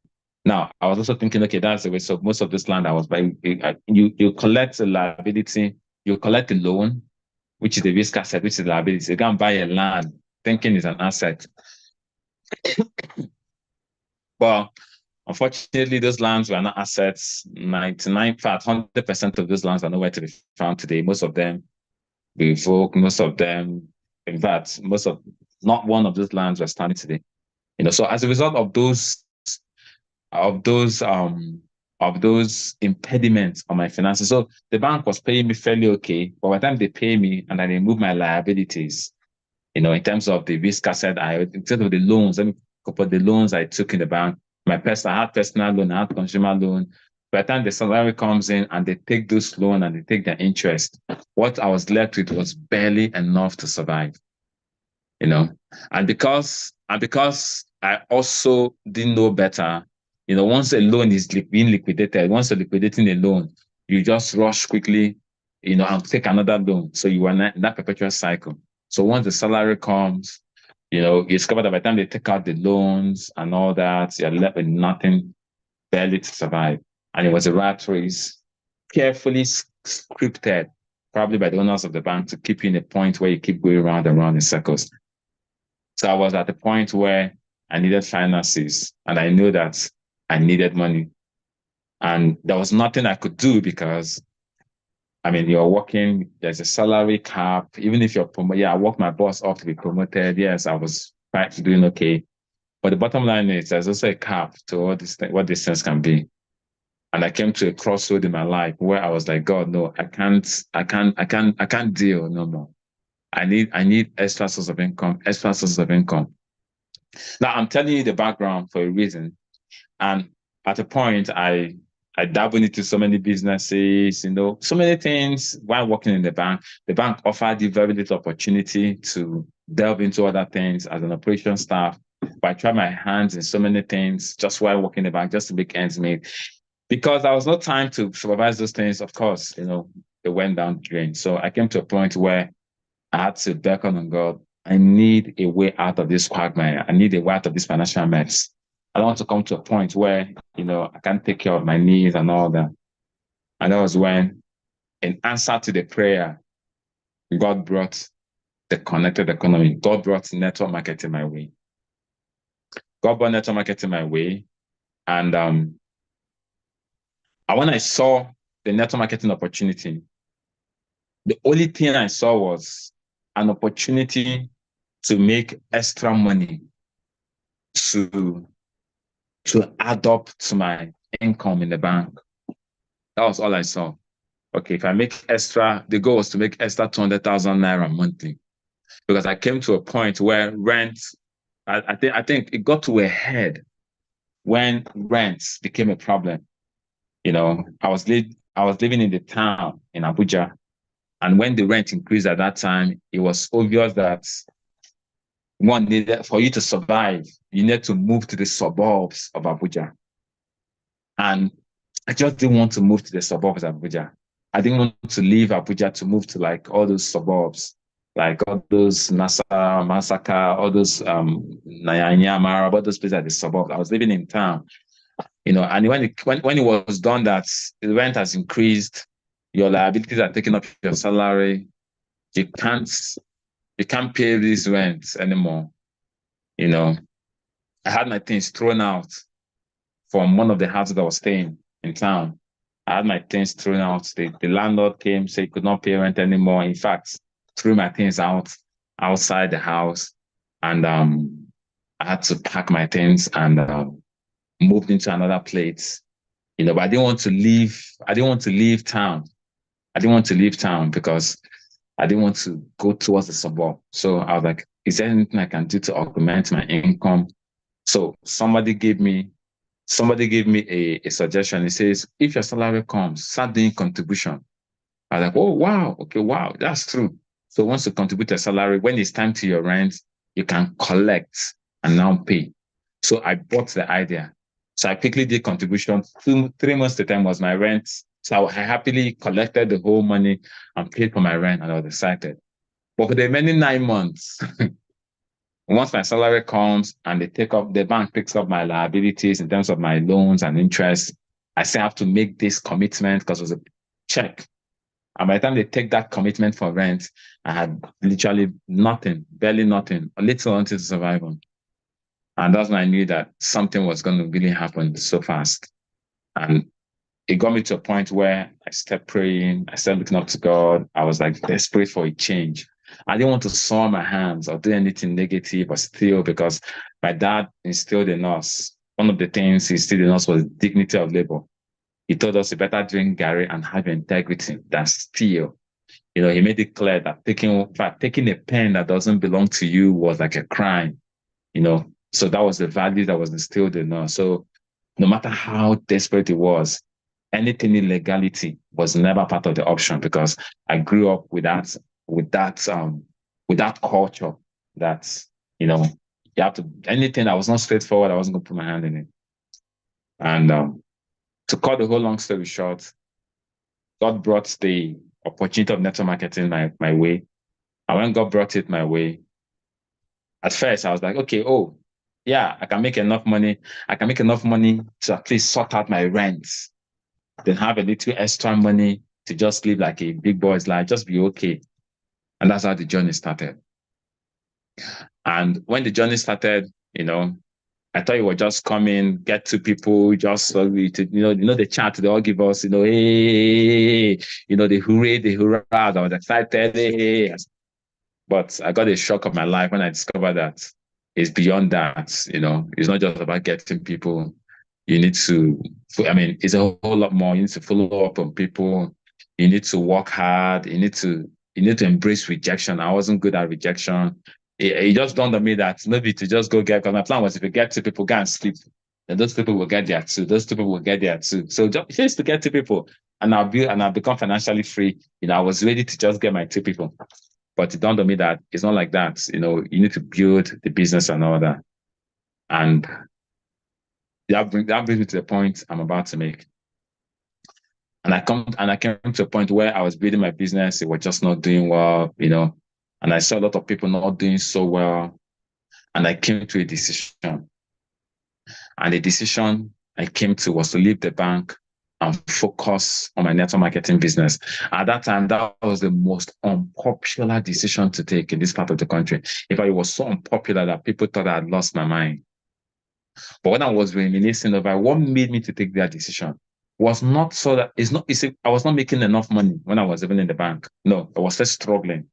Now, I was also thinking, okay, that's the way. So most of this land I was buying, you collect a liability, you collect a loan, which is the risk asset, which is liability. You can't buy a land thinking it's an asset. But unfortunately, those lands were not assets. 100% of those lands are nowhere to be found today. Most of them revoked, most of them, in fact, not one of those lands were standing today. So as a result of those impediments on my finances. So the bank was paying me fairly okay, but by the time they pay me and I remove my liabilities, in terms of the risk asset, in terms of the loans, let me couple the loans I took in the bank. I had personal loan, I had consumer loan. By the time the salary comes in and they take those loans and they take their interest, what I was left with was barely enough to survive. And because I also didn't know better, once a loan is being liquidated, once you're liquidating a loan, you just rush quickly, and take another loan. So you are in that perpetual cycle. So once the salary comes, you discover that by the time they take out the loans and all that, you're left with nothing, barely to survive. And it was a rat race, carefully scripted, probably by the owners of the bank, to keep you in a point where you keep going round and round in circles. So I was at the point where I needed finances, and I knew that I needed money. And there was nothing I could do because, you're working, there's a salary cap. Even if you're promoted, I worked my boss off to be promoted. Yes, I was doing okay. But the bottom line is there's also a cap to what these things can be. And I came to a crossroad in my life where I was like, God, no, I can't deal no more. I need extra source of income. Now I'm telling you the background for a reason. And at a point, I dabbled into so many businesses, so many things while working in the bank. The bank offered you very little opportunity to delve into other things as an operations staff. But I tried my hands in so many things just while working in the bank, just to make ends meet. Because there was no time to supervise those things, of course, they went down the drain. So I came to a point where I had to beckon on God. I need a way out of this quagmire. I need a way out of this financial mess. I don't want to come to a point where, I can't take care of my needs and all that. And that was when, in answer to the prayer, God brought the connected economy. God brought network marketing my way. And when I saw the network marketing opportunity, the only thing I saw was an opportunity to make extra money to add up to my income in the bank. That was all I saw. Okay, if I make extra, the goal was to make extra 200,000 naira monthly, because I came to a point where rent, I think it got to a head when rents became a problem. I was living in the town in Abuja, and when the rent increased at that time, it was obvious that one needed, for you to survive, you need to move to the suburbs of Abuja. And I just didn't want to move to the suburbs of Abuja. I didn't want to leave Abuja to move to like all those suburbs, like all those Masaka, all those Nayanyama, all those places at the suburbs. I was living in town, and when it was done that the rent has increased, your liabilities are taking up your salary, you can't pay this rent anymore. I had my things thrown out from one of the houses that I was staying in town. I had my things thrown out. The landlord came, said he could not pay rent anymore. In fact, threw my things outside the house. And I had to pack my things and moved into another place. But I didn't want to leave. I didn't want to leave town. Because I didn't want to go towards the suburb. So I was like, is there anything I can do to augment my income? So somebody gave me a suggestion. He says, if your salary comes, start doing contribution. I was like, oh, wow. Okay, wow, that's true. So once you contribute a salary, when it's time to your rent, you can collect and now pay. So I bought the idea. So I quickly did contribution. 3 months the time was my rent. So I happily collected the whole money and paid for my rent, and I was excited. But for the remaining 9 months, once my salary comes and the bank picks up my liabilities in terms of my loans and interest, I still have to make this commitment because it was a check. And by the time they take that commitment for rent, I had literally nothing, barely nothing, a little until to survive on. And that's when I knew that something was going to really happen so fast. And it got me to a point where I started praying, I started looking up to God. I was like desperate for a change. I didn't want to soil my hands or do anything negative, but still, because my dad instilled in us, one of the things he instilled in us was dignity of labor. He told us you better drink Gary and have integrity than steal. He made it clear that taking a pen that doesn't belong to you was like a crime. So that was the value that was instilled in us. So no matter how desperate it was, anything illegality was never part of the option, because I grew up with that culture that, you have to, anything that was not straightforward, I wasn't going to put my hand in it. And to cut the whole long story short, God brought the opportunity of network marketing my way. And when God brought it my way, at first I was like, okay, oh, yeah, I can make enough money. I can make enough money to at least sort out my rent, then have a little extra money to just live like a big boy's life, just be okay. And that's how the journey started. And when the journey started, I thought it would just come in, get to people, just the chat they all give us, hey, the hooray, the hurrah. I was excited, hey. But I got a shock of my life when I discovered that it's beyond that. It's not just about getting people. You need to, it's a whole lot more. You need to follow up on people. You need to work hard. You need to embrace rejection. I wasn't good at rejection. It just dawned on me that maybe to just go get, because my plan was if you get to people, go and sleep. Then those people will get there too. Those people will get there too. So just to get to people, and I'll become financially free. I was ready to just get my 2 people. But it dawned on me that it's not like that. You need to build the business and all that. And that brings me to the point I'm about to make. And I came to a point where I was building my business. It was just not doing well, and I saw a lot of people not doing so well. And I came to a decision. And the decision I came to was to leave the bank and focus on my network marketing business. At that time, that was the most unpopular decision to take in this part of the country. In fact, it was so unpopular that people thought I had lost my mind. But when I was reminiscing about what made me to take that decision was not so that I was not making enough money when I was even in the bank. No, I was just struggling.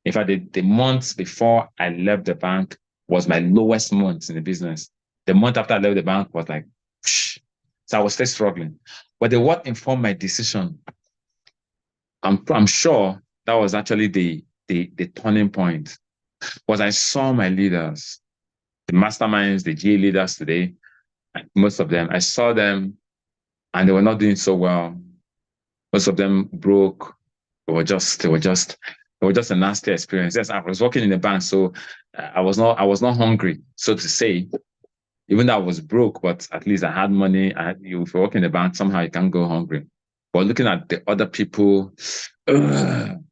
In fact, the months before I left the bank was my lowest month in the business. The month after I left the bank was like, psh. So I was still struggling. But what informed my decision, I'm sure that was actually the turning point, was I saw my leaders, the masterminds, the GA leaders today, most of them, I saw them and they were not doing so well. Most of them broke. They were just a nasty experience. Yes, I was working in the bank, so I was not hungry, so to say. Even though I was broke, but at least I had money. If you work in the bank, somehow you can't go hungry. But looking at the other people, it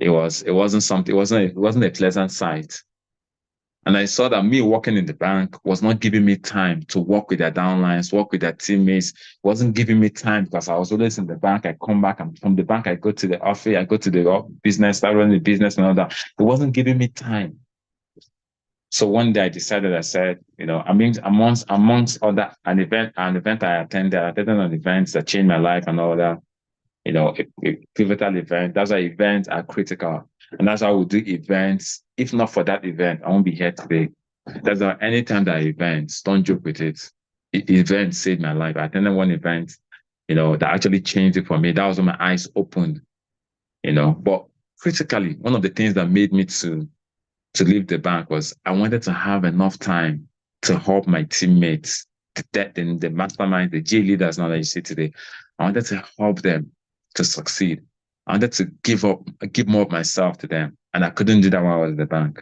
wasn't a pleasant sight. And I saw that me working in the bank was not giving me time to work with their downlines, work with their teammates. It wasn't giving me time because I was always in the bank. I come back, and from the bank, I go to the office, I go to the business, start running the business and all that. It wasn't giving me time. So one day I said, amongst other an event I attended on events that changed my life and all that, a pivotal event. That's why events are critical. And that's how we do events. If not for that event, I won't be here today. That's why anytime there are events, don't joke with it. Events saved my life. I attended one event, that actually changed it for me. That was when my eyes opened, But critically, one of the things that made me to leave the bank was I wanted to have enough time to help my teammates, the mastermind, the G leaders now that you see today. I wanted to help them to succeed. I wanted to give more of myself to them. And I couldn't do that while I was in the bank.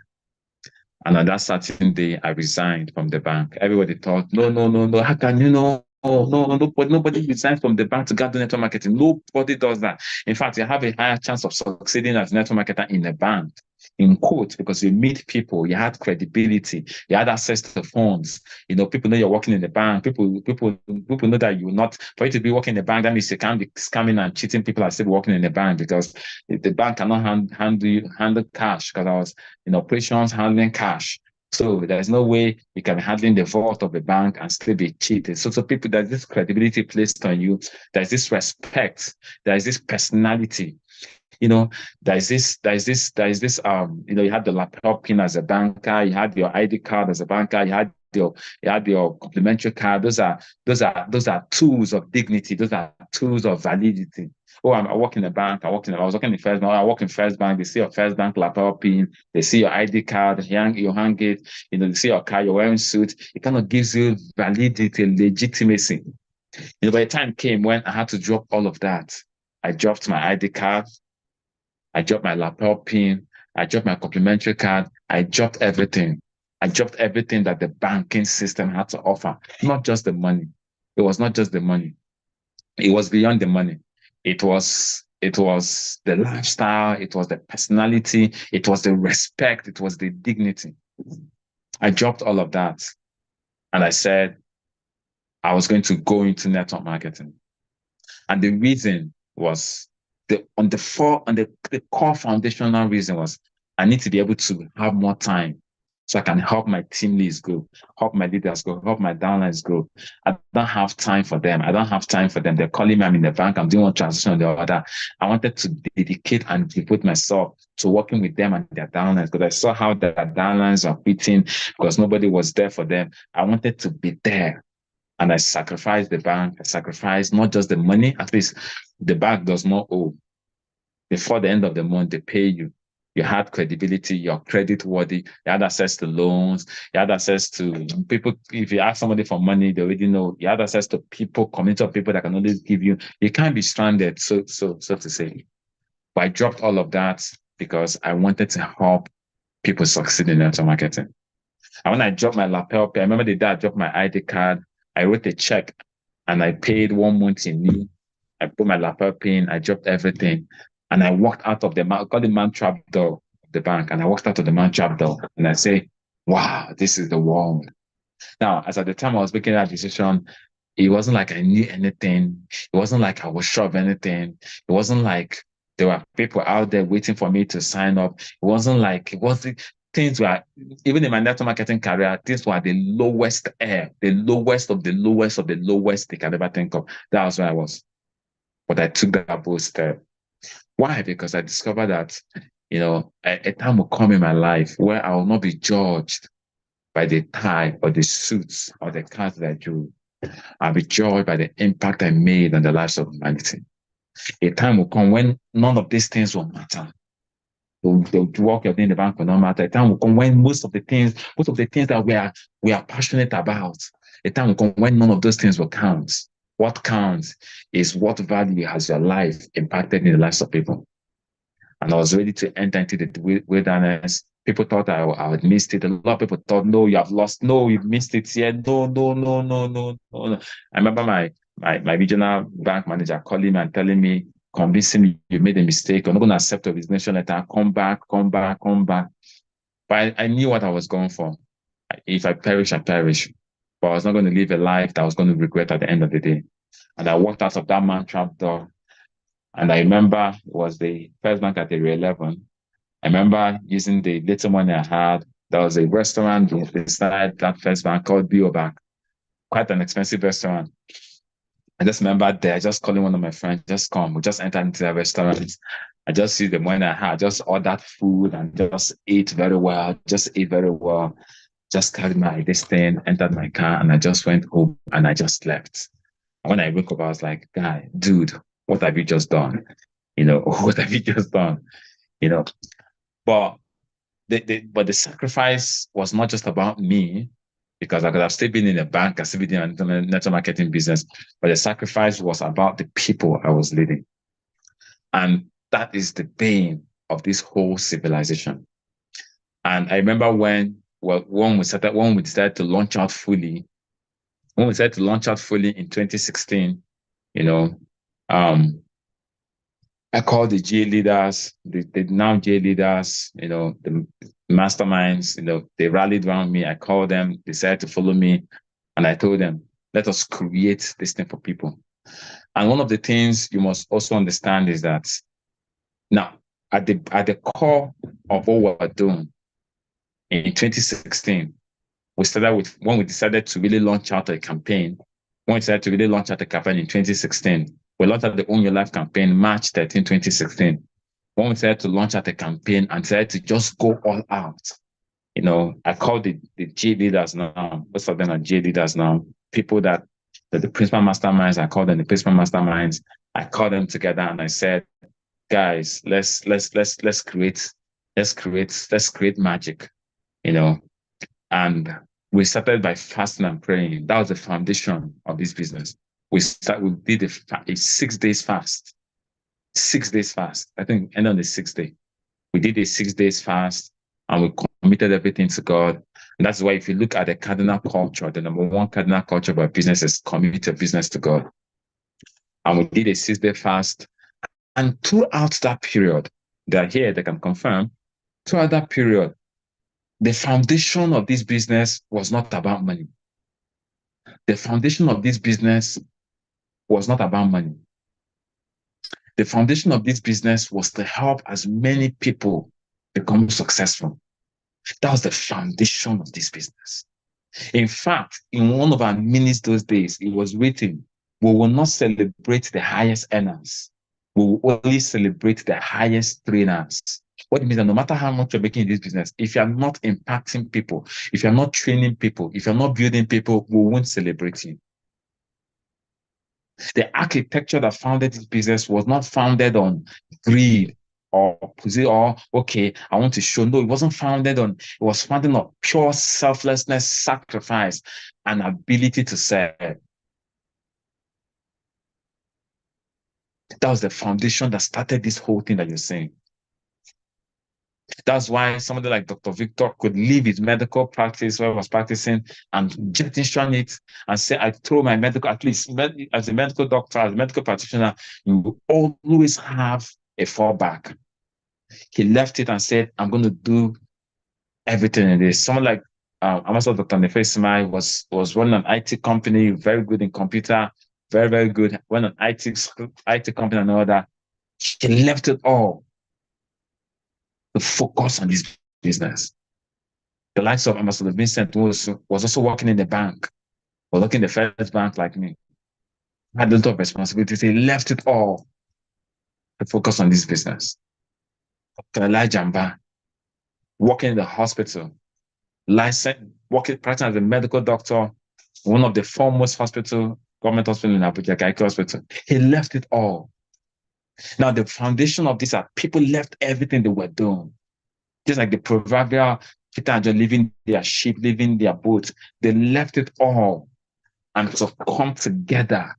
And on that certain day, I resigned from the bank. Everybody thought, no, how can you know? No, nobody resigns from the bank to get the network marketing. Nobody does that. In fact, you have a higher chance of succeeding as a network marketer in the bank, in quotes, because you meet people, you had credibility, you had access to the funds. People know you're working in the bank. People know that you're not, for you to be working in the bank, that means you can't be scamming and cheating people and still working in the bank, because the bank cannot handle cash, because I was in operations handling cash. So there's no way you can be handling the vault of the bank and still be cheated. So people, there's this credibility placed on you. There's this respect. There's this personality. There's this, you had the laptop pin as a banker, you had your ID card as a banker, you had your complimentary card. Those are tools of dignity. Those are tools of validity. Oh, I work in the bank. I was working in First Bank. I work in First Bank. They see your First Bank laptop pin. They see your ID card. You hang it. They see your car. You're wearing suit. It kind of gives you validity, legitimacy. By the time came when I had to drop all of that, I dropped my ID card. I dropped my laptop pin. I dropped my complimentary card. I dropped everything. I dropped everything that the banking system had to offer. Not just the money. It was not just the money. It was beyond the money. It was the lifestyle, it was the personality, it was the respect, it was the dignity. I dropped all of that and I said I was going to go into network marketing. And the reason was the core foundational reason was I need to be able to have more time so I can help my team leads grow, help my leaders grow, help my downlines grow. I don't have time for them. They're calling me, I'm in the bank, I'm doing one transition or the other. I wanted to dedicate and devote myself to working with them and their downlines because I saw how their downlines are quitting because nobody was there for them. I wanted to be there. And I sacrificed the bank. I sacrificed not just the money, at least the bank does not owe. Before the end of the month, they pay you. You had credibility, you're credit worthy, you had access to loans, you had access to people. If you ask somebody for money, they already know. You had access to people, community of people that can always give you. You can't be stranded, so to say. But I dropped all of that because I wanted to help people succeed in network marketing. And when I dropped my lapel pay, I remember the day I dropped my ID card, I wrote a check and I paid 1 month in lieu. I put my lapel pin, I dropped everything. And I walked out of the man trap door of the bank. And I walked out of the man trap door and I say, wow, this is the world. Now, as at the time I was making that decision, it wasn't like I knew anything. It wasn't like I was sure of anything. It wasn't like there were people out there waiting for me to sign up. Things were, even in my network marketing career, things were the lowest the lowest of the lowest of the lowest they can ever think of. That was where I was. But I took that bold step. Why? Because I discovered that, a time will come in my life where I will not be judged by the tie or the suits or the cars that I drew. I'll be judged by the impact I made on the lives of humanity. A time will come when none of these things will matter. The work you're doing in the bank will not matter. A time will come when most of the things that we are passionate about, a time will come when none of those things will count. What counts is what value has your life impacted in the lives of people. And I was ready to enter into the wilderness. People thought I had missed it. A lot of people thought, no, you have lost. No, you've missed it here. No. I remember my regional bank manager calling me and telling me, convincing me you made a mistake. You're not going to accept a resignation letter. Come back. But I knew what I was going for. If I perish, I perish. But I was not going to live a life that I was going to regret at the end of the day. And I walked out of that man trap door. And I remember it was the first bank at Area 11. I remember using the little money I had. There was a restaurant beside that first bank called Bio Bank. Quite an expensive restaurant. I just remember there, just calling one of my friends, just come. We just entered into the restaurant. I just see the money I had, just ordered food and just ate very well. Just carried this thing, entered my car, and I just went home and I just slept. And when I woke up, I was like, dude, what have you just done? What have you just done? But the sacrifice was not just about me, because I could have still been in a bank, I still been in a network marketing business, but the sacrifice was about the people I was leading. And that is the bane of this whole civilization. And I remember when we decided to launch out fully, in 2016, I called the GA leaders, the now GA leaders, the masterminds, they rallied around me. I called them, decided to follow me. And I told them, let us create this thing for people. And one of the things you must also understand is that now at the core of what we're doing in 2016, we started with when we decided to really launch out a campaign. When we decided to really launch out a campaign in 2016, we launched out the Own Your Life campaign, March 13, 2016. When we decided to launch out a campaign and decided to just go all out, I called the G leaders now. Most of them are G leaders now. People that the principal masterminds, I called them the principal masterminds. I called them together and I said, guys, let's create magic, And we started by fasting and praying. That was the foundation of this business. We did a 6 days fast. 6 days fast. I think end on the 6th day. We did a 6 days fast and we committed everything to God. And that's why if you look at the cardinal culture, the number one cardinal culture of our business is commit your business to God. And we did a 6 day fast And throughout that period, they're here, they can confirm, throughout that period, the foundation of this business was not about money. The foundation of this business was not about money. The foundation of this business was to help as many people become successful. That was the foundation of this business. In fact, in one of our minutes those days, it was written, we will not celebrate the highest earners. We will only celebrate the highest trainers. What it means that no matter how much you're making in this business, if you're not impacting people, if you're not training people, if you're not building people, we won't celebrate you. The architecture that founded this business was not founded on greed or okay, I want to show. No, it wasn't founded on, it was founded on pure selflessness, sacrifice, and ability to serve. That was the foundation that started this whole thing that you're saying. That's why somebody like Dr. Victor could leave his medical practice where he was practicing and jettison it and say, I throw my medical, at least as a medical doctor, as a medical practitioner, you will always have a fallback. He left it and said, I'm going to do everything in this. Someone like Ambassador Dr. Nefesima was running an IT company, very good in computer, very, very good, running an IT company and all that. He left it all to focus on this business. The likes of Ambassador Vincent was also working in the bank, or working in the first bank like me. Had a lot of responsibilities. He left it all to focus on this business. Dr. Elijah Mba, working in the hospital, practicing as a medical doctor, one of the foremost government hospital in Abuja, Gaiki Hospital. He left it all. Now, the foundation of this are people left everything they were doing. Just like the proverbial Peter and John leaving their ship, leaving their boat, they left it all and sort of come together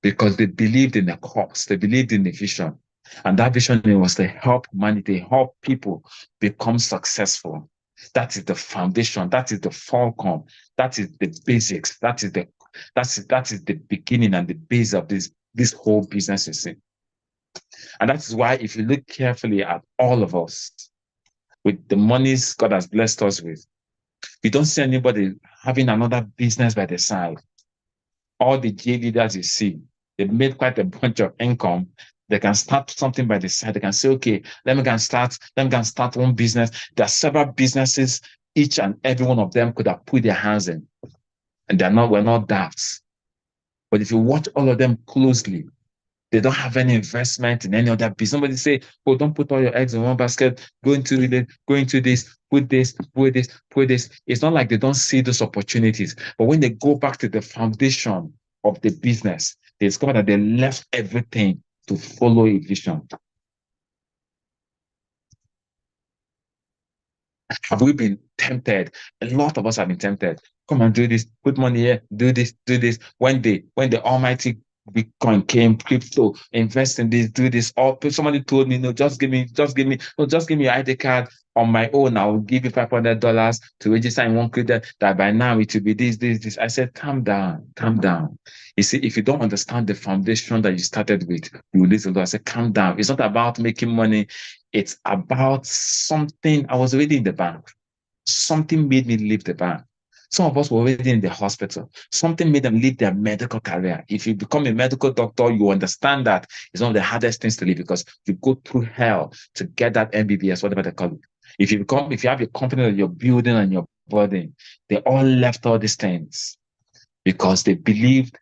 because they believed in the cause, they believed in the vision. And that vision was to help humanity, help people become successful. That is the foundation, that is the fulcrum, that is the basics, that is the beginning and the base of this whole business, you see. And that is why if you look carefully at all of us, with the monies God has blessed us with, you don't see anybody having another business by the side. All the J leaders you see, they've made quite a bunch of income. They can start something by the side. They can say, okay, let me go and start one business. There are several businesses, each and every one of them could have put their hands in. And we're not doubts. But if you watch all of them closely, they don't have any investment in any other business. Somebody say, oh, don't put all your eggs in one basket. Go into this, put this. It's not like they don't see those opportunities. But when they go back to the foundation of the business, they discover that they left everything to follow a vision. Have we been tempted? A lot of us have been tempted. Come and do this, put money here, do this. When the almighty Bitcoin came, crypto, invest in this, do this. Or somebody told me, no, just give me your ID card on my own. I will give you $500 to register in one credit that by now it will be this. I said, calm down. You see, if you don't understand the foundation that you started with, you will lose a lot. I said, calm down. It's not about making money. It's about something. I was already in the bank. Something made me leave the bank. Some of us were already in the hospital. Something made them leave their medical career. If you become a medical doctor, you understand that it's one of the hardest things to leave because you go through hell to get that MBBS, whatever they call it. If you have a company that you're building and you're building, they all left all these things because they believed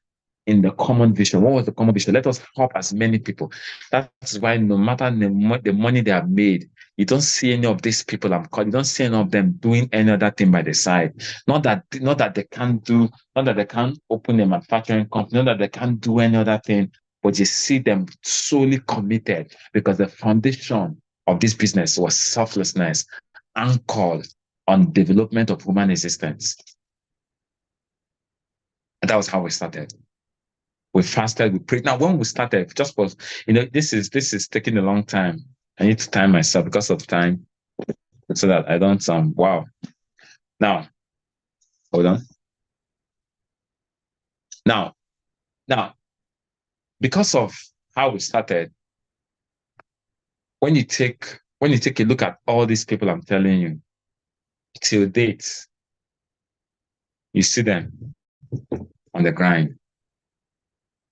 in the common vision. What was the common vision? Let us help as many people. That's why no matter the money they have made, you don't see any of these people you don't see any of them doing any other thing by the side. Not that they can't open a manufacturing company, not that they can't do any other thing, but you see them solely committed because the foundation of this business was selflessness, anchored on development of human existence. And that was how we started. We fasted, we prayed. Now, when we started, just was, this is taking a long time. I need to time myself because of time so that I don't wow. Now, hold on. Now, because of how we started, when you take a look at all these people I'm telling you, till date, you see them on the grind.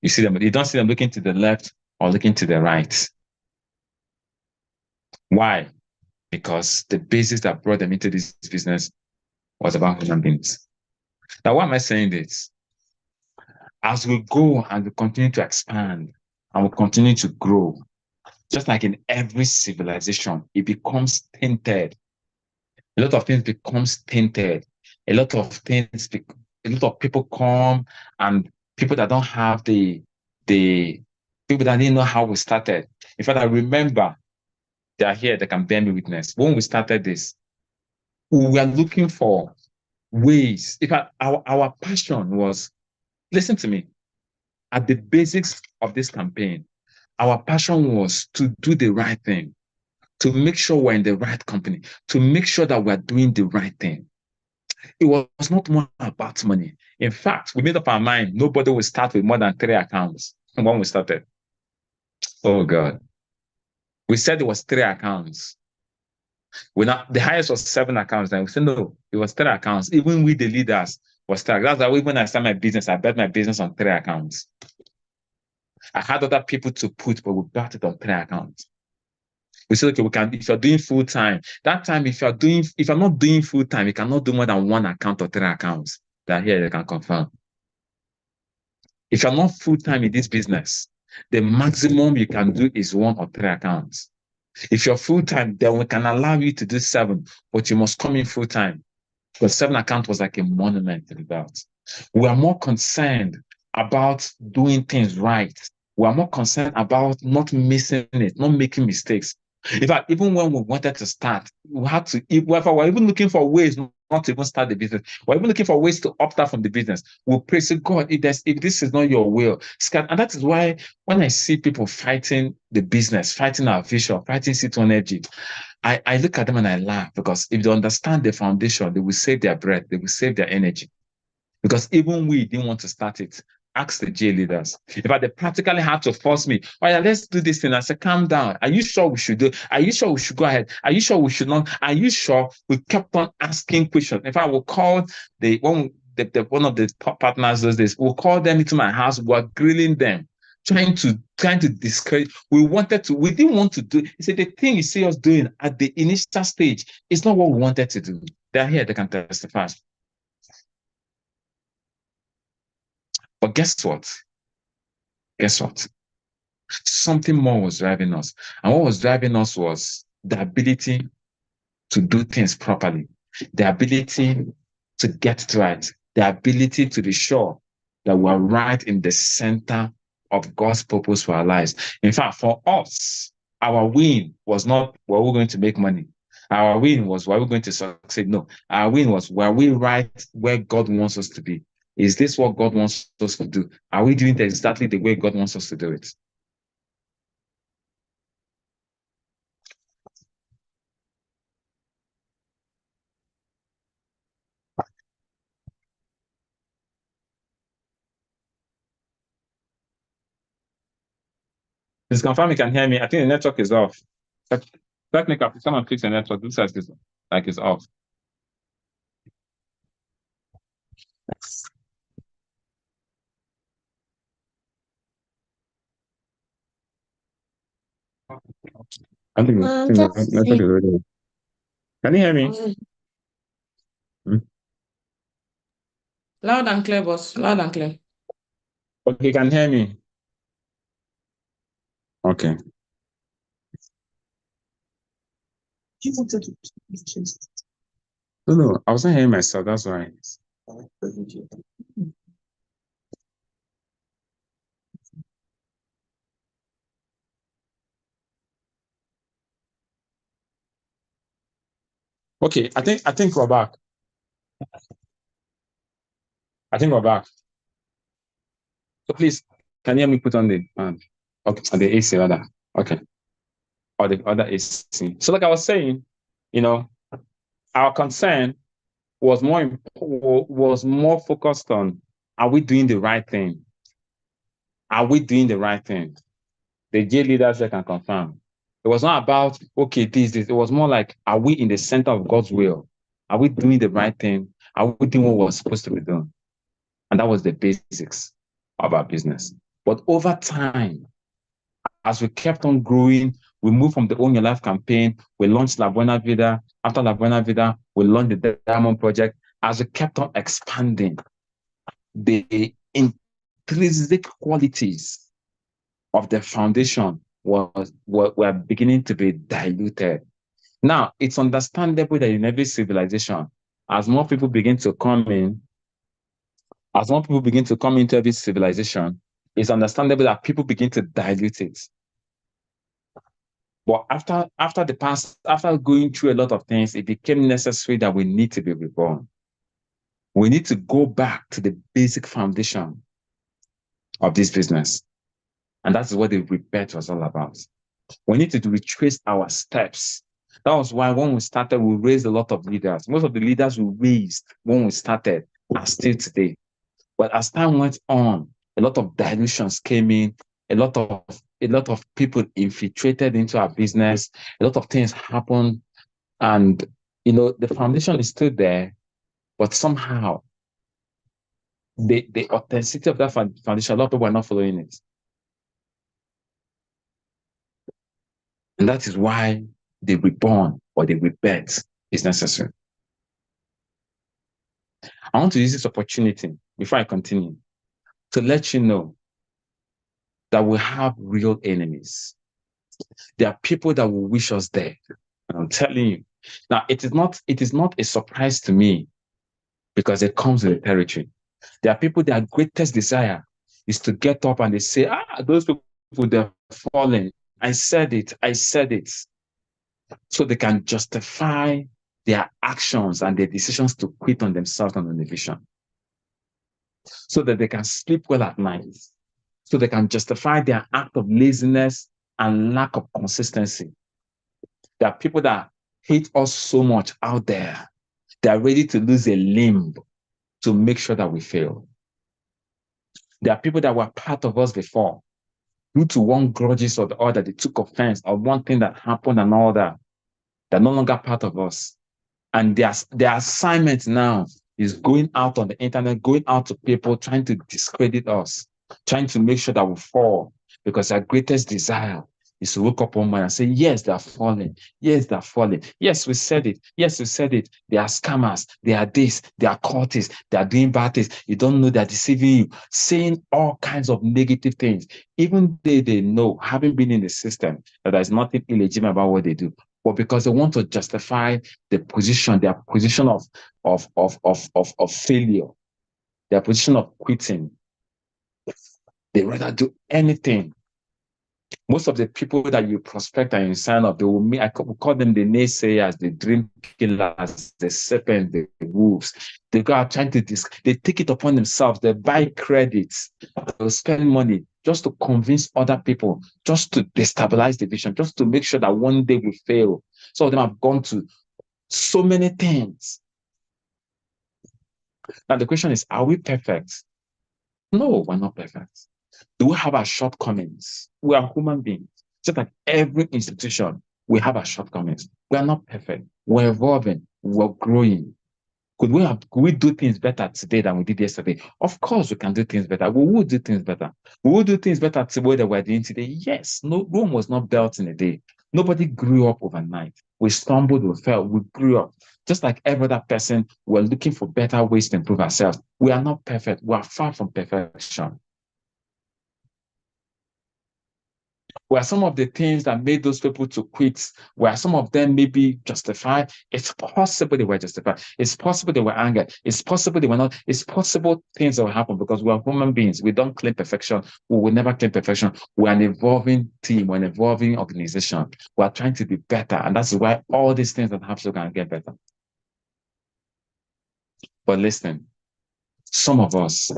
You see them, you don't see them looking to the left or looking to the right. Why? Because the basis that brought them into this business was about human beings. Now, why am I saying this? As we go and we continue to expand and we continue to grow, just like in every civilization, it becomes tainted. A lot of things becomes tainted. A lot of people come, and people that don't have the people that didn't know how we started. In fact, I remember they are here, they can bear me witness. When we started this, we were looking for ways. In fact, our passion was, listen to me, at the basics of this campaign, our passion was to do the right thing, to make sure we're in the right company, to make sure that we're doing the right thing. It was not more about money. In fact, we made up our mind, nobody will start with more than 3 accounts when we started. Oh God. We said it was 3 accounts. The highest was 7 accounts. Then we said, no, it was 3 accounts. Even with the leaders was 3. That's why when I started my business, I bet my business on 3 accounts. I had other people to put, but we bet it on 3 accounts. We said, okay, we can, if you're doing full time, that time, if you're not doing full time, you cannot do more than 1 account or 3 accounts. That here they can confirm. If you're not full time in this business, the maximum you can do is 1 or 3 accounts. If you're full time, then we can allow you to do 7, but you must come in full time. Because 7 account was like a monument to the belt. We are more concerned about doing things right. We are more concerned about not missing it, not making mistakes. In fact, even when we wanted to start, we had to, we're even looking for ways not to even start the business. We're even looking for ways to opt out from the business. We'll pray, say, God, if this is not your will, and that is why when I see people fighting the business, fighting our vision, fighting C2 energy, I look at them and I laugh, because if they understand the foundation, they will save their breath, they will save their energy. Because even we didn't want to start it. Ask the J leaders. In fact, they practically had to force me. Oh yeah, let's do this thing. I said, calm down. Are you sure we should do? Are you sure we should go ahead? Are you sure we should not? Are you sure? We kept on asking questions. In fact, we called one of the top partners those days. We called them into my house. We were grilling them, trying to discourage. We didn't want to do. He said, the thing you see us doing at the initial stage is not what we wanted to do. They're here, they can testify. But guess what? Something more was driving us. And what was driving us was the ability to do things properly, the ability to get it right, the ability to be sure that we're right in the center of God's purpose for our lives. In fact, for us, our win was not, were we going to make money? Our win was, were we going to succeed? No, our win was, were we right where God wants us to be? Is this what God wants us to do? Are we doing it exactly the way God wants us to do it? Please confirm you can hear me. I think the network is off. Technical, someone fix the network. Looks like it's off. I think the network is already. Can you hear me? Loud and clear, boss. Loud and clear. Okay, you can hear me. Okay. No, I wasn't hearing myself. That's why. Okay, I think we're back. I think we're back. So please, can you hear me put on the okay, the AC rather? Okay. Or the other AC. So like I was saying, our concern was more focused on, are we doing the right thing? Are we doing the right thing? The J leaders can confirm. It was not about, okay, this. It was more like, are we in the center of God's will? Are we doing the right thing? Are we doing what we're supposed to be doing? And that was the basics of our business. But over time, as we kept on growing, we moved from the Own Your Life campaign. We launched La Buena Vida. After La Buena Vida, we launched the Diamond Project. As we kept on expanding, the intrinsic qualities of the foundation were beginning to be diluted. Now, it's understandable that in every civilization, as more people begin to come in, as more people begin to come into every civilization, it's understandable that people begin to dilute it. But after going through a lot of things, it became necessary that we need to be reborn. We need to go back to the basic foundation of this business. And that's what the rebirth was all about. We need to retrace our steps. That was why when we started, we raised a lot of leaders. Most of the leaders we raised when we started are still today. But as time went on, a lot of dilutions came in, a lot of people infiltrated into our business, a lot of things happened, and the foundation is still there, but somehow the authenticity of that foundation, a lot of people are not following it. And that is why the reborn or the rebirth is necessary. I want to use this opportunity before I continue to let you know that we have real enemies. There are people that will wish us dead. And I'm telling you. Now, it is not a surprise to me because it comes with the territory. There are people, their greatest desire is to get up and they say, those people, they're fallen. I said it. So they can justify their actions and their decisions to quit on themselves and on the vision. So that they can sleep well at night. So they can justify their act of laziness and lack of consistency. There are people that hate us so much out there. They are ready to lose a limb to make sure that we fail. There are people that were part of us before. Due to one grudges or the other, they took offense of one thing that happened and all that. They're no longer part of us. And their assignment now is going out on the internet, going out to people, trying to discredit us, trying to make sure that we fall, because their greatest desire is to wake up one morning and say, yes, they're falling. Yes, they're falling. Yes, we said it. Yes, we said it. They are scammers. They are this. They are cultists. They are doing bad things. You don't know they're deceiving you, saying all kinds of negative things. Even they know, having been in the system, that there's nothing illegitimate about what they do. But because they want to justify their position of failure, their position of quitting, they rather do anything. Most of the people that you prospect and you sign up, I call them the naysayers, the dream killers, the serpents, the wolves. They go out trying to they take it upon themselves. They buy credits. They'll spend money just to convince other people, just to destabilize the vision, just to make sure that one day we fail. Some of them have gone to so many things. Now the question is, are we perfect? No, we're not perfect. Do we have our shortcomings? We are human beings. Just like every institution, we have our shortcomings. We are not perfect. We're evolving. We're growing. Could we do things better today than we did yesterday? Of course, we can do things better. We will do things better. We will do things better today than we're doing today. Yes, no, Rome was not built in a day. Nobody grew up overnight. We stumbled, we fell, we grew up. Just like every other person, we're looking for better ways to improve ourselves. We are not perfect. We are far from perfection. Were some of the things that made those people to quit, were some of them maybe justified? It's possible they were justified. It's possible they were angered. It's possible they were not. It's possible things that will happen because we are human beings. We don't claim perfection. We will never claim perfection. We're an evolving team. We're an evolving organization. We're trying to be better. And that's why all these things that happen can get better. But listen, some of us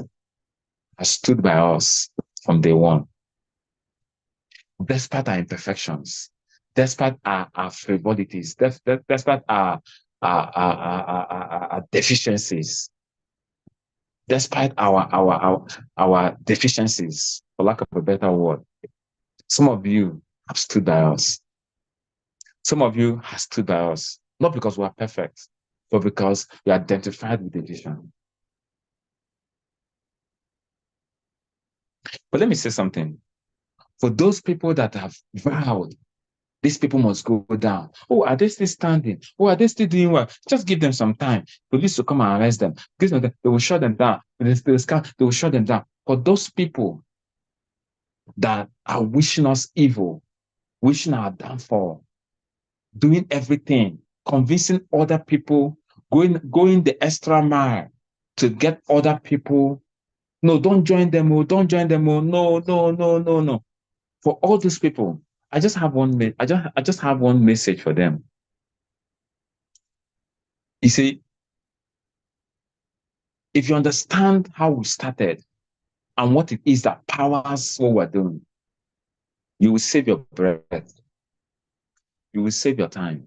have stood by us from day one. Despite our imperfections, despite our frivolities, despite our deficiencies, despite our deficiencies, for lack of a better word, some of you have stood by us. Some of you have stood by us, not because we are perfect, but because we identified with the vision. But let me say something. For those people that have vowed, these people must go down. Oh, are they still standing? Oh, are they still doing well? Just give them some time. Police will come and arrest them. They will shut them down. They will shut them down. For those people that are wishing us evil, wishing our downfall, doing everything, convincing other people, going the extra mile to get other people. No, don't join them. Oh, don't join them. Oh, no, no, no, no, no. For all these people, I just have one message for them. You see, if you understand how we started and what it is that powers what we're doing, you will save your breath. You will save your time.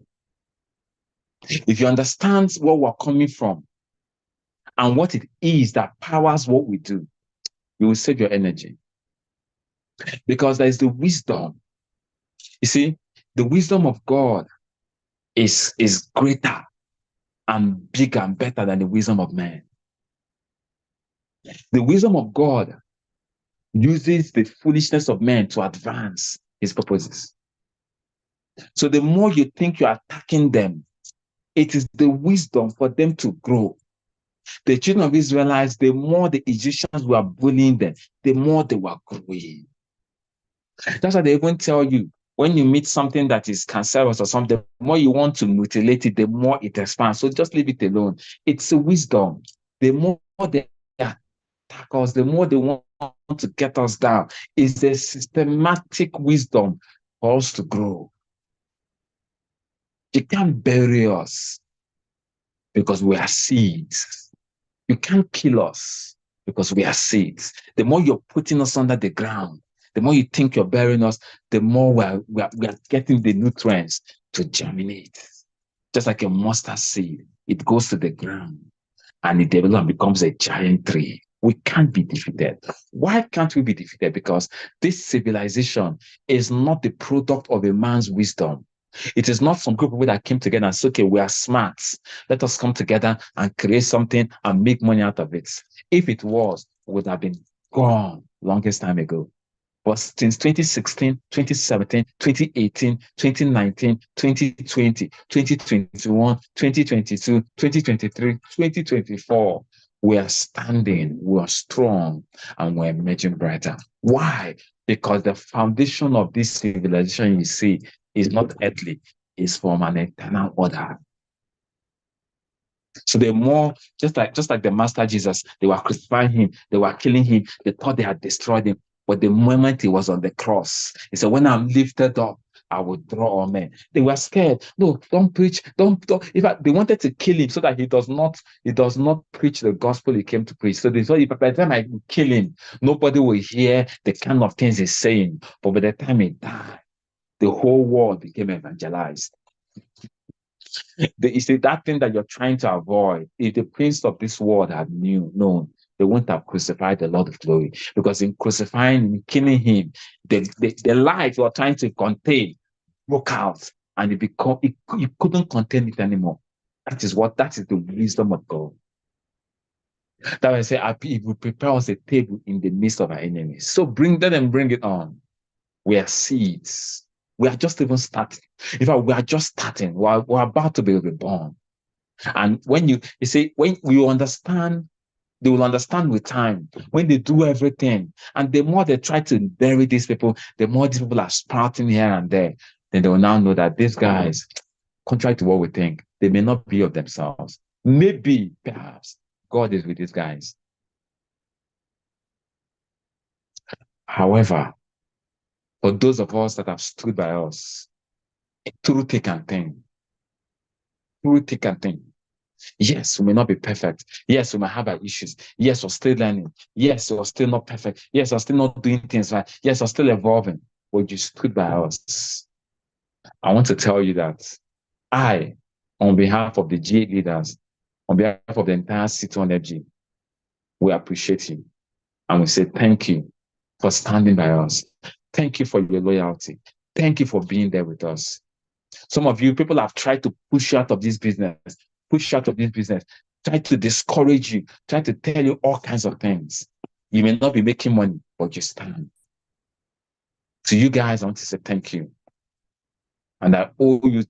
If you understand where we're coming from and what it is that powers what we do, you will save your energy. Because there is the wisdom. You see, the wisdom of God is greater and bigger and better than the wisdom of man. The wisdom of God uses the foolishness of men to advance his purposes. So the more you think you're attacking them, it is the wisdom for them to grow. The children of Israelites, the more the Egyptians were bullying them, the more they were growing. That's why they even tell you, when you meet something that is cancerous or something, the more you want to mutilate it, the more it expands. So just leave it alone. It's a wisdom. The more they attack us, the more they want to get us down. It's a systematic wisdom for us to grow. You can't bury us because we are seeds. You can't kill us because we are seeds. The more you're putting us under the ground, the more you think you're burying us, the more we are getting the nutrients to germinate. Just like a mustard seed, it goes to the ground and it develops and becomes a giant tree. We can't be defeated. Why can't we be defeated? Because this civilization is not the product of a man's wisdom. It is not some group of people that came together and said, okay, we are smart. Let us come together and create something and make money out of it. If it was, it would have been gone longest time ago. But since 2016, 2017, 2018, 2019, 2020, 2021, 2022, 2023, 2024, we are standing, we are strong, and we're emerging brighter. Why? Because the foundation of this civilization you see is not earthly, it's from an eternal order. So the more, just like the Master Jesus, they were crucifying him, they were killing him, they thought they had destroyed him. But the moment he was on the cross, he said, when I'm lifted up, I will draw all men. They were scared. No, don't preach. Don't. In fact, they wanted to kill him so that he does not preach the gospel he came to preach. So they thought, if by the time I kill him, nobody will hear the kind of things he's saying. But by the time he died, the whole world became evangelized. You see, that thing that you're trying to avoid, if the prince of this world had known, they wouldn't have crucified the Lord of glory. Because in crucifying him, killing him, the life you're trying to contain broke out and you couldn't contain it anymore. That is the wisdom of God. That I say, he will prepare us a table in the midst of our enemies. So bring it on. We are seeds. We are just even starting. In fact, we are just starting. We're about to be reborn. And when you see, when you understand, they will understand with time. When they do everything, and the more they try to bury these people, the more these people are sprouting here and there. Then they will now know that these guys, contrary to what we think, they may not be of themselves. Maybe, perhaps, God is with these guys. However, for those of us that have stood by us, through thick and thin, yes, we may not be perfect. Yes, we might have our issues. Yes, we're still learning. Yes, we're still not perfect. Yes, we're still not doing things right. Yes, we're still evolving. But you stood by us. I want to tell you that I, on behalf of the G8 leaders, on behalf of the entire City Energy, we appreciate you. And we say thank you for standing by us. Thank you for your loyalty. Thank you for being there with us. Some of you, people have tried to push you out of this business, try to discourage you, try to tell you all kinds of things. You may not be making money, but you stand. To you guys, I want to say thank you. And I owe you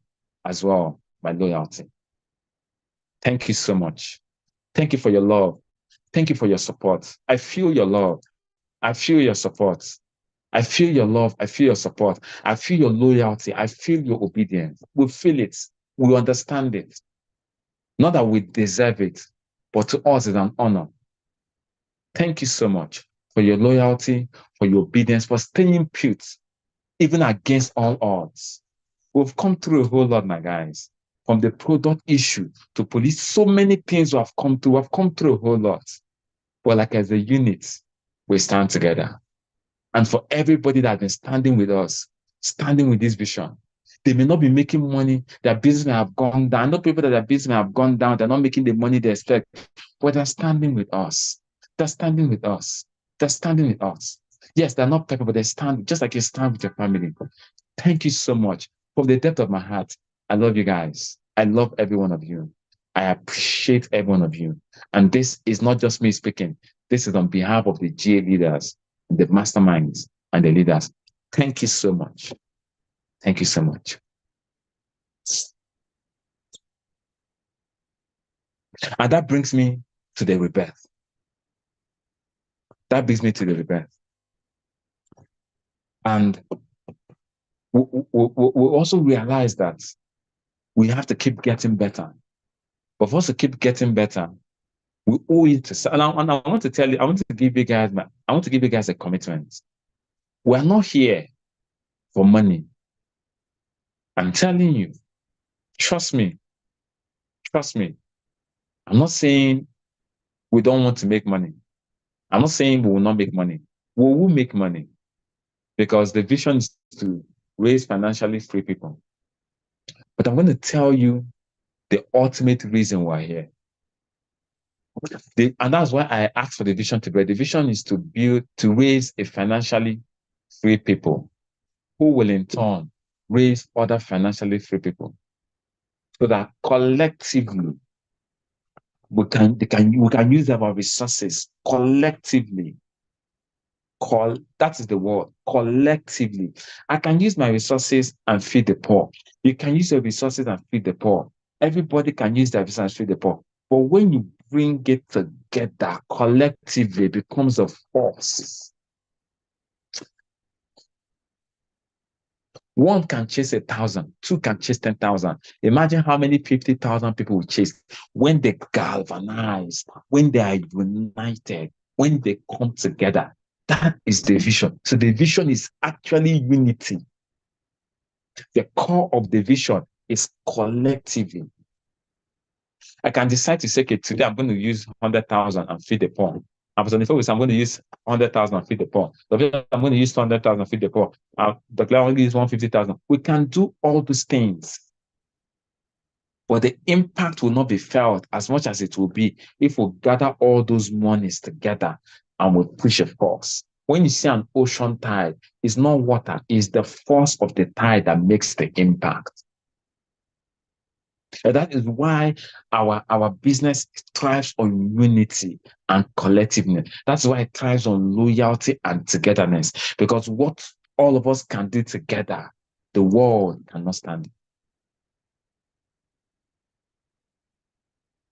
as well my loyalty. Thank you so much. Thank you for your love. Thank you for your support. I feel your love. I feel your support. I feel your love. I feel your support. I feel your loyalty. I feel your obedience. We feel it. We understand it. Not that we deserve it, but to us it's an honor. Thank you so much for your loyalty, for your obedience, for staying put, even against all odds. We've come through a whole lot, my guys. From the product issue to police, so many things we have come through. We've come through a whole lot. But like as a unit, we stand together. And for everybody that has been standing with us, standing with this vision, they may not be making money, their business may have gone down. I know people that their business may have gone down, they're not making the money they expect, but they're standing with us. They're standing with us. They're standing with us. Yes, they're not people, but they stand just like you stand with your family. Thank you so much. From the depth of my heart, I love you guys. I love every one of you. I appreciate every one of you. And this is not just me speaking. This is on behalf of the GA leaders, the masterminds, and the leaders. Thank you so much. Thank you so much. And that brings me to the rebirth. That brings me to the rebirth. And we also realize that we have to keep getting better. But for us to keep getting better, we owe it to. And I want to tell you, I want to give you guys a commitment. We're not here for money. I'm telling you, trust me. I'm not saying we don't want to make money. I'm not saying we will not make money. We will make money because the vision is to raise financially free people. But I'm going to tell you the ultimate reason we're here. And that's why I asked for the vision to be. The vision is to raise a financially free people who will in turn raise other financially free people so that collectively we can use our resources collectively. That is the word, collectively. I can use my resources and feed the poor. You can use your resources and feed the poor. Everybody can use their resources and feed the poor. But when you bring it together collectively, it becomes a force. One can chase 1,000, two can chase 10,000. Imagine how many 50,000 people will chase when they galvanize, when they are united, when they come together. That is the vision. So the vision is actually unity. The core of the vision is collectively. I can decide to say, okay, today I'm going to use 100,000 and feed the poor. I'm going to use 100,000 and feed the poor. I'm going to use 200,000 and feed the poor. The client only use 150,000. We can do all those things. But the impact will not be felt as much as it will be if we gather all those monies together and we push a force. When you see an ocean tide, it's not water, it's the force of the tide that makes the impact. And that is why our business thrives on unity and collectiveness. That's why it thrives on loyalty and togetherness. Because what all of us can do together, the world cannot stand it.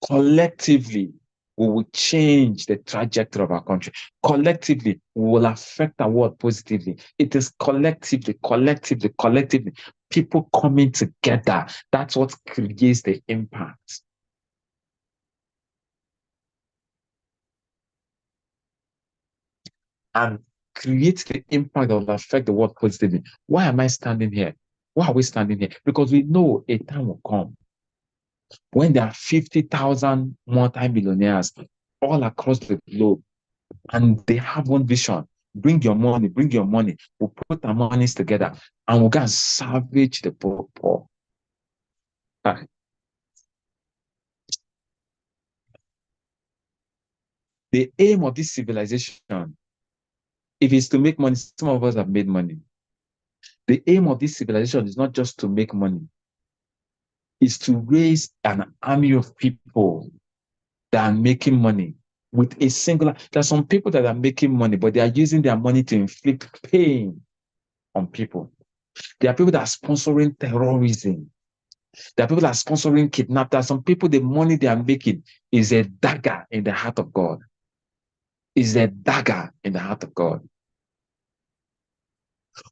Collectively, we will change the trajectory of our country. Collectively, we will affect our world positively. It is collectively, people coming together. That's what creates the impact. And create the impact that will affect the world positively. Why am I standing here? Why are we standing here? Because we know a time will come when there are 50,000 multi-millionaires all across the globe, and they have one vision. Bring your money. We'll put our monies together and we'll go and salvage the poor. Right. The aim of this civilization, if it's to make money, some of us have made money. The aim of this civilization is not just to make money. is to raise an army of people that are making money with a singular. There are some people that are making money, but they are using their money to inflict pain on people. There are people that are sponsoring terrorism. There are people that are sponsoring kidnapping. There are some people, the money they are making is a dagger in the heart of God. Is a dagger in the heart of God.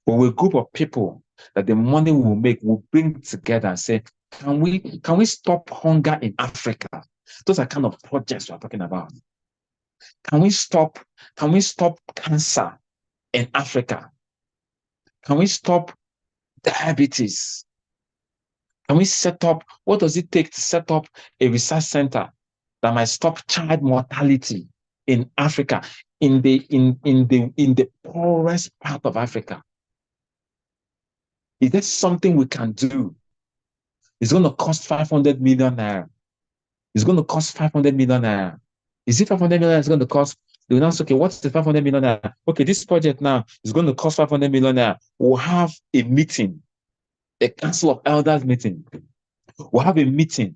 But we're a group of people that the money we will make will bring together and say, can we stop hunger in Africa? Those are kind of projects we're talking about. Can we stop cancer in Africa? Can we stop diabetes? Can we set up, what does it take to set up a research center that might stop child mortality in Africa, in the poorest part of Africa? Is there something we can do? It's going to cost 500 million naira. It's going to cost 500 million naira. Is it 500 million naira? It's going to cost? They will now say, okay, what's the 500 million naira? Okay, this project now is going to cost 500 million naira. We'll have a meeting, a council of elders meeting. We'll have a meeting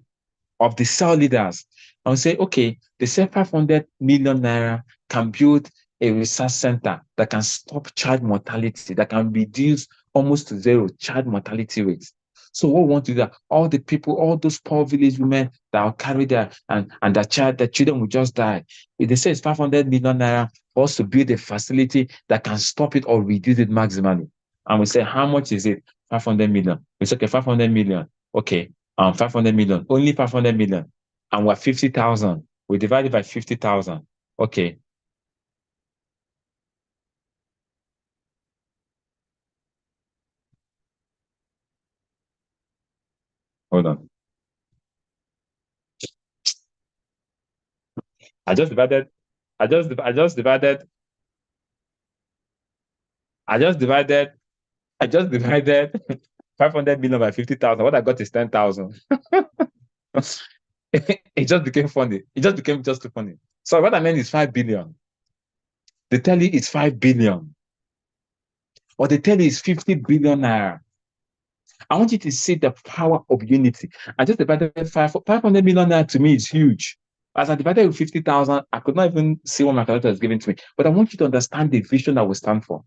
of the cell leaders and say, okay, they say 500 million naira can build a research center that can stop child mortality, that can reduce almost to zero child mortality rates. So what we want to do that all the people, all those poor village women that are carried there and their children will just die. If they say it's 500 million naira for us to build a facility that can stop it or reduce it maximally. And we say, how much is it? 500 million. We say, okay, 500 million. Okay, 500 million, only 500 million. And we're 50,000. We divide it by 50,000. Okay. Hold on. I just divided 500 million by 50,000. What I got is 10,000. It just became funny. It just became just too funny. So what I meant is 5 billion. They tell you it's 5 billion. Or they tell you it's 50 billion naira. I want you to see the power of unity. I just divided 500 million naira to me is huge. As I divided with 50,000, I could not even see what my calculator is giving to me. But I want you to understand the vision that we stand for.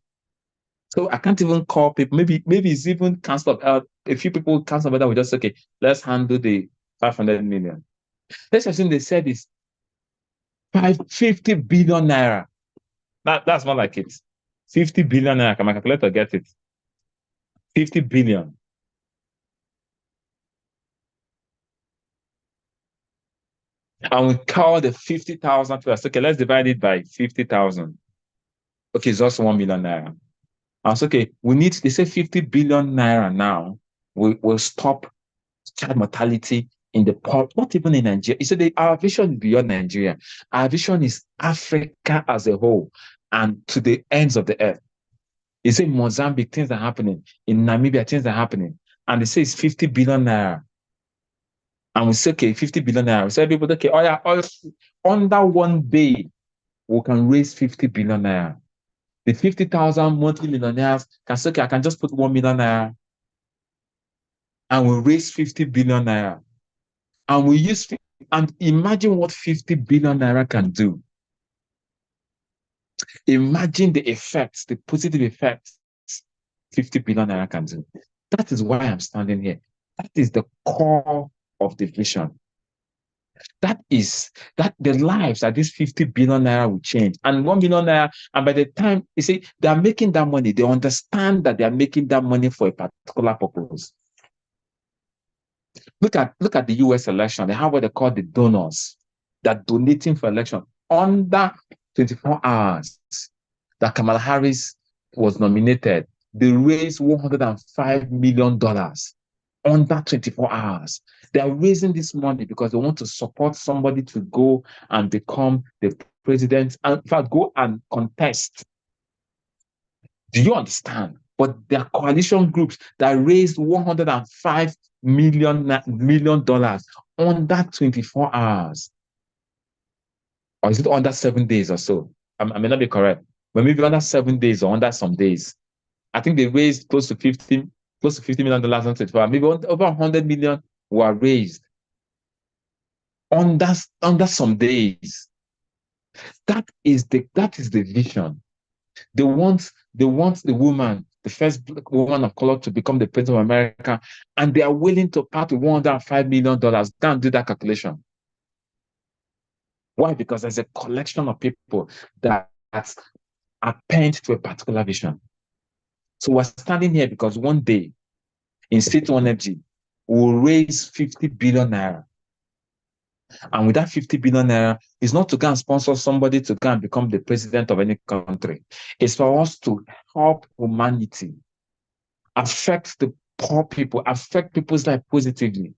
So I can't even call people. Maybe it's even cancel out. A few people cancel, but we just okay. Let's handle the 500 million. Let's assume they said it's 50 billion naira. That's not like it. 50 billion naira. Can my calculator get it? 50 billion. And we call the 50,000 plus. Okay, let's divide it by 50,000. Okay, it's just 1 million naira. And so, okay, they say 50 billion naira now will stop child mortality in the poor, not even in Nigeria. You see, our vision is beyond Nigeria. Our vision is Africa as a whole and to the ends of the earth. You say Mozambique, things are happening. In Namibia, things are happening. And they say it's 50 billion naira. And we say, okay, 50 billion naira. We say, people, okay, under one day, we can raise 50 billion naira. The 50,000 monthly millionaires can say, okay, I can just put 1 million naira and we raise 50 billion naira. And we use, and imagine what 50 billion naira can do. Imagine the effects, the positive effects 50 billion naira can do. That is why I'm standing here. That is the core of the vision. That is that the lives that this 50 billion naira will change. And 1 million naira, and by the time you see they are making that money, they understand that they are making that money for a particular purpose. Look at the US election. They have what they call the donors that donating for election under 24 hours that Kamala Harris was nominated. They raised $105 million under 24 hours. They are raising this money because they want to support somebody to go and become the president and in fact go and contest. Do you understand? But there are coalition groups that raised $105 million under 24 hours. Or is it under 7 days or so? I may not be correct, but maybe under 7 days or under some days. I think they raised close to $50 million on 24 hours, maybe over 100 million were raised under some days. That is the vision. They want the woman, the first black woman of color, to become the president of America, and they are willing to part with $105 million. Don't do that calculation. Why? Because there's a collection of people that are penned to a particular vision. So we're standing here because one day in State One Energy, we'll raise 50 billion naira. And with that 50 billion naira, it's not to go and sponsor somebody to go and become the president of any country. It's for us to help humanity, affect the poor people, affect people's life positively,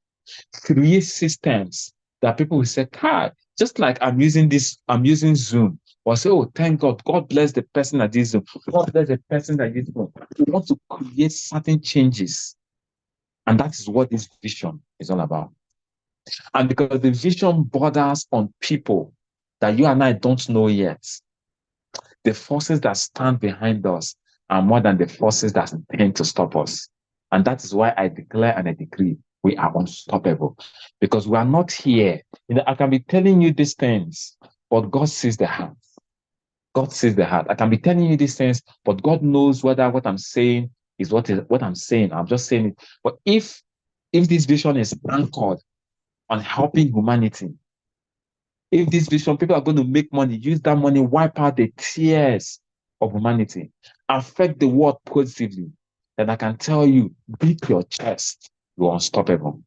create systems that people will say, "Hi, just like I'm using Zoom." Or say, "Oh, thank God, God bless the person that uses Zoom. God bless the person that uses Zoom." We want to create certain changes. And that is what this vision is all about. And because the vision borders on people that you and I don't know yet, the forces that stand behind us are more than the forces that intend to stop us. And that is why I declare and I decree we are unstoppable. Because we are not here. I can be telling you these things, but God sees the heart. God sees the heart. I can be telling you these things, but God knows whether what I'm saying is what I'm saying. I'm just saying it. But if this vision is anchored on helping humanity, if this vision, people are going to make money, use that money, wipe out the tears of humanity, affect the world positively, then I can tell you, beat your chest, you're unstoppable.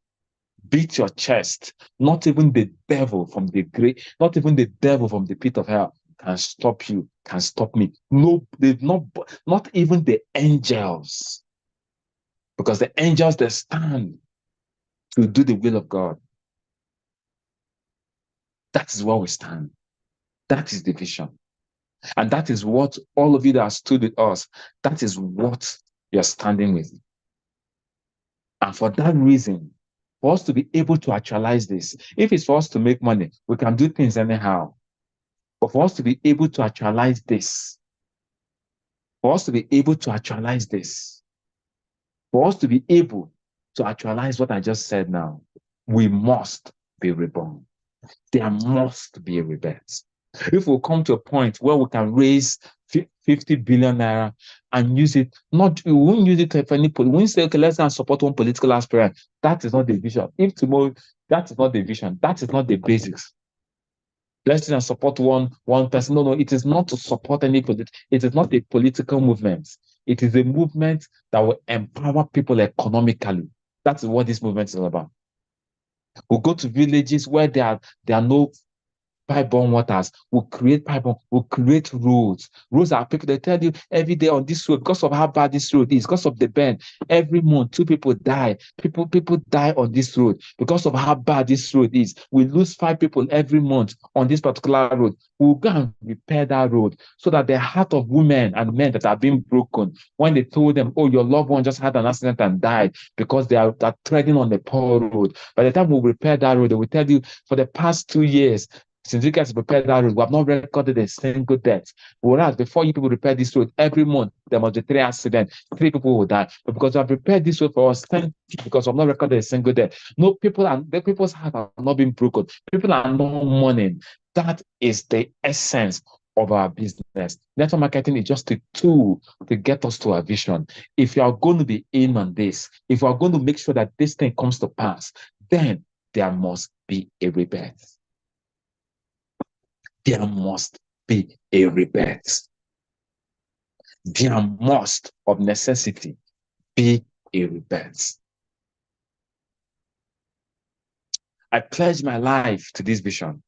Beat your chest. Not even the devil from the grave, not even the devil from the pit of hell can stop you, can stop me. No, not even the angels. Because the angels, they stand to do the will of God. That is where we stand. That is the vision. And that is what all of you that have stood with us, that is what you're standing with. And for that reason, for us to be able to actualize this, if it's for us to make money, we can do things anyhow. But for us to be able to actualize this, for us to be able to actualize this, for us to be able to actualize what I just said now, we must be reborn. There must be a rebirth. If we come to a point where we can raise 50 billion naira and use it, we won't use it for any, we won't say, okay, let's go and support one political aspirant. That is not the vision. If tomorrow, that is not the vision. That is not the basics. Let's just support one person. No, it is not to support any political. It is not a political movement. It is a movement that will empower people economically. That's what this movement is all about. We'll go to villages where there are no pipe-borne waters. We'll create pipe-borne, we'll create roads. Roads are people, they tell you every day on this road, because of how bad this road is, because of the bend, every month 2 people die. People die on this road because of how bad this road is. We lose 5 people every month on this particular road. We'll go and repair that road so that the heart of women and men that are being broken, when they told them, "Oh, your loved one just had an accident and died," because they are treading on the poor road. By the time we repair that road, they will tell you, for the past 2 years, since you guys prepared that road, we have not recorded a single death. Whereas before you people repair this road, every month there must be 3 accidents, 3 people will die. But because we have prepared this road for us, because we have not recorded a single death. No, people's heart have not been broken. People are not mourning. That is the essence of our business. Network marketing is just a tool to get us to our vision. If you are going to be in on this, if you are going to make sure that this thing comes to pass, then there must be a rebirth. There must be a rebirth. There must, of necessity, be a rebirth. I pledge my life to this vision.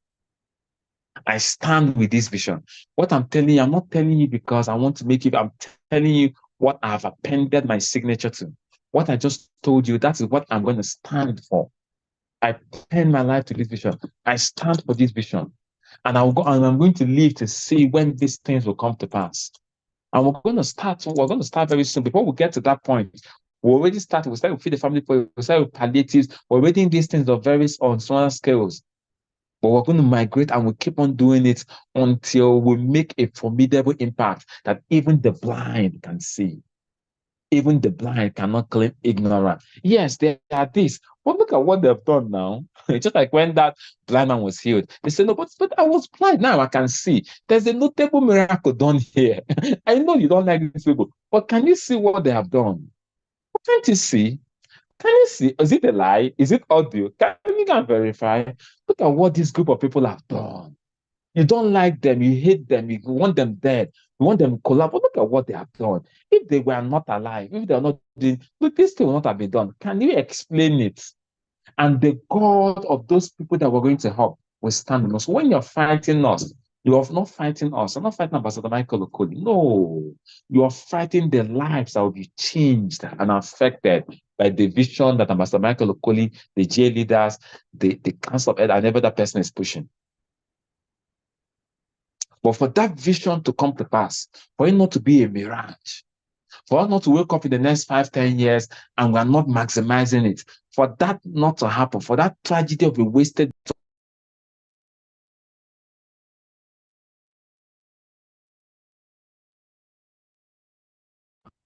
I stand with this vision. What I'm telling you, I'm not telling you because I want to make you, I'm telling you what I have appended my signature to. What I just told you, that is what I'm going to stand for. I pen my life to this vision. I stand for this vision. And I'm going to live to see when these things will come to pass. And we're going to start very soon. Before we get to that point, we already started. We started to feed the family, we started with palliatives. We're already doing these things on smaller scales. But we're going to migrate and we'll keep on doing it until we make a formidable impact that even the blind can see. Even the blind cannot claim ignorance. Yes, they are this, but look at what they've done now. Just like when that blind man was healed, they said, no, but I was blind, now I can see. There's a notable miracle done here. I know you don't like these people, but can you see what they have done? Can't you see? Can you see? Is it a lie? Is it audio? Can you verify? Look at what this group of people have done. You don't like them, you hate them, you want them dead, you want them to collapse. But look at what they have done. If they were not alive, if they are not doing, look, this thing will not have been done. Can you explain it? And the God of those people that were going to help will stand in us. When you're fighting us, you are not fighting us. You're not fighting Ambassador Michael Okoli. No, you are fighting the lives that will be changed and affected by the vision that Ambassador Michael Okoli, the GA leaders, the council of ed, and every other person is pushing. But for that vision to come to pass, for it not to be a mirage, for us not to wake up in the next 5, 10 years and we are not maximizing it, for that not to happen, for that tragedy of a wasted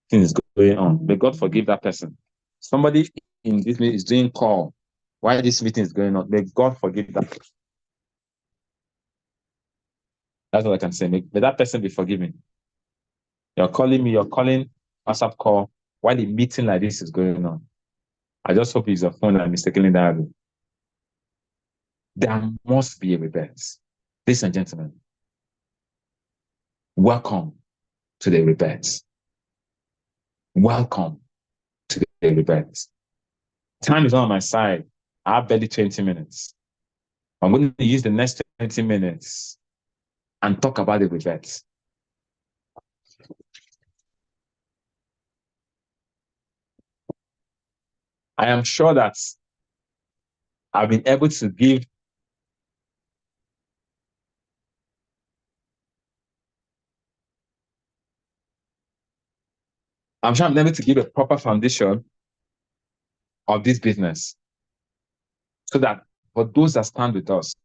things going on. May God forgive that person. Somebody in this meeting is doing call. Why this meeting is going on? May God forgive that person. That's all I can say. May that person be forgiven. You're calling me, you're calling WhatsApp call while a meeting like this is going on. I just hope it's a phone and mistakenly dialed. There must be a rebirth. Ladies and gentlemen, welcome to the rebirth. Welcome to the rebirth. Time is not on my side. I have barely 20 minutes. I'm going to use the next 20 minutes and talk about the rebirth. I am sure that I've been able to give I'm able to give a proper foundation of this business so that for those that stand with us,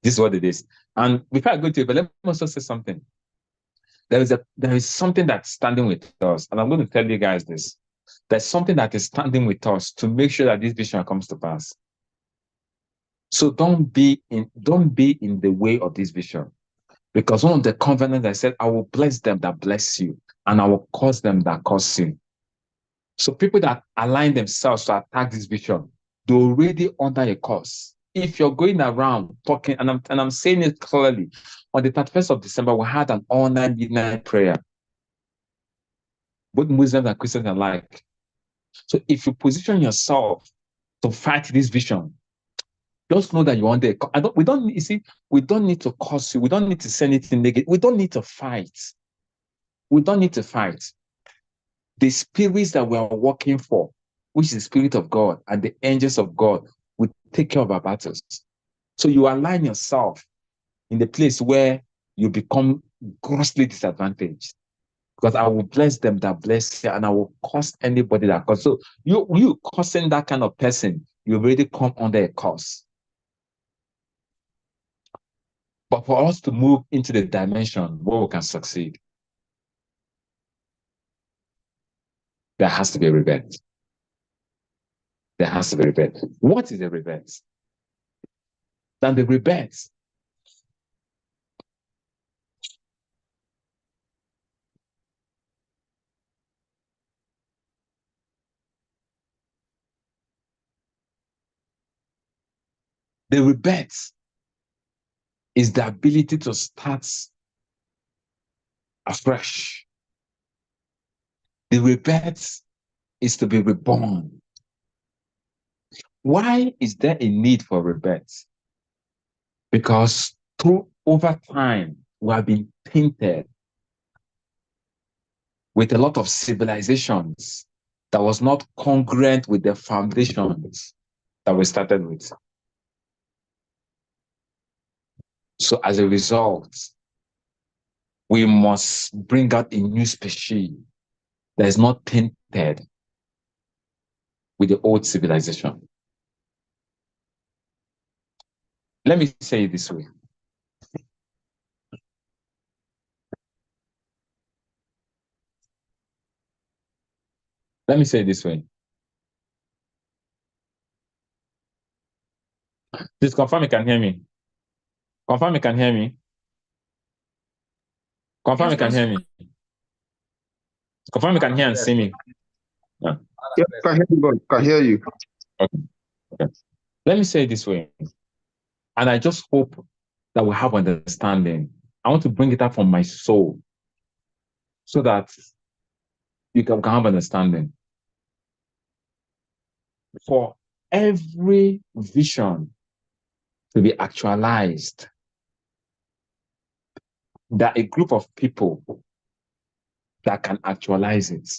this is what it is. And before I go to it, but let me also say something. There is something that's standing with us, and I'm going to tell you guys this. There's something that is standing with us to make sure that this vision comes to pass. So don't be in the way of this vision. Because one of the covenants I said, I will bless them that bless you, and I will curse them that curse you. So people that align themselves to attack this vision, they're already under a curse. If you're going around talking, and I'm saying it clearly, on the 31st of December, we had an all-night midnight prayer. Both Muslims and Christians alike. So if you position yourself to fight this vision, just know that you're under a, we don't need to curse you. We don't need to say anything negative. We don't need to fight. We don't need to fight. The spirits that we are working for, which is the Spirit of God and the angels of God, will take care of our battles. So you align yourself in the place where you become grossly disadvantaged. Because I will bless them that bless you, and I will curse anybody that curse. So you cursing that kind of person, you already come under a curse. But for us to move into the dimension where we can succeed, there has to be a rebirth. There has to be a rebirth. What is a rebirth? Then the rebirth is the ability to start afresh. The rebirth is to be reborn. Why is there a need for rebirth? Because over time, we have been tainted with a lot of civilizations that was not congruent with the foundations that we started with. So as a result, we must bring out a new species that is not tainted with the old civilization. Let me say it this way. Let me say it this way. Please confirm you can hear me. Confirm you can hear me. Confirm you can hear me. Confirm you can hear and see me. Yeah, can hear you, God. Can hear you. Okay. Let me say it this way. And I just hope that we have understanding. I want to bring it up from my soul so that you can have understanding. For every vision to be actualized, there are a group of people that can actualize it.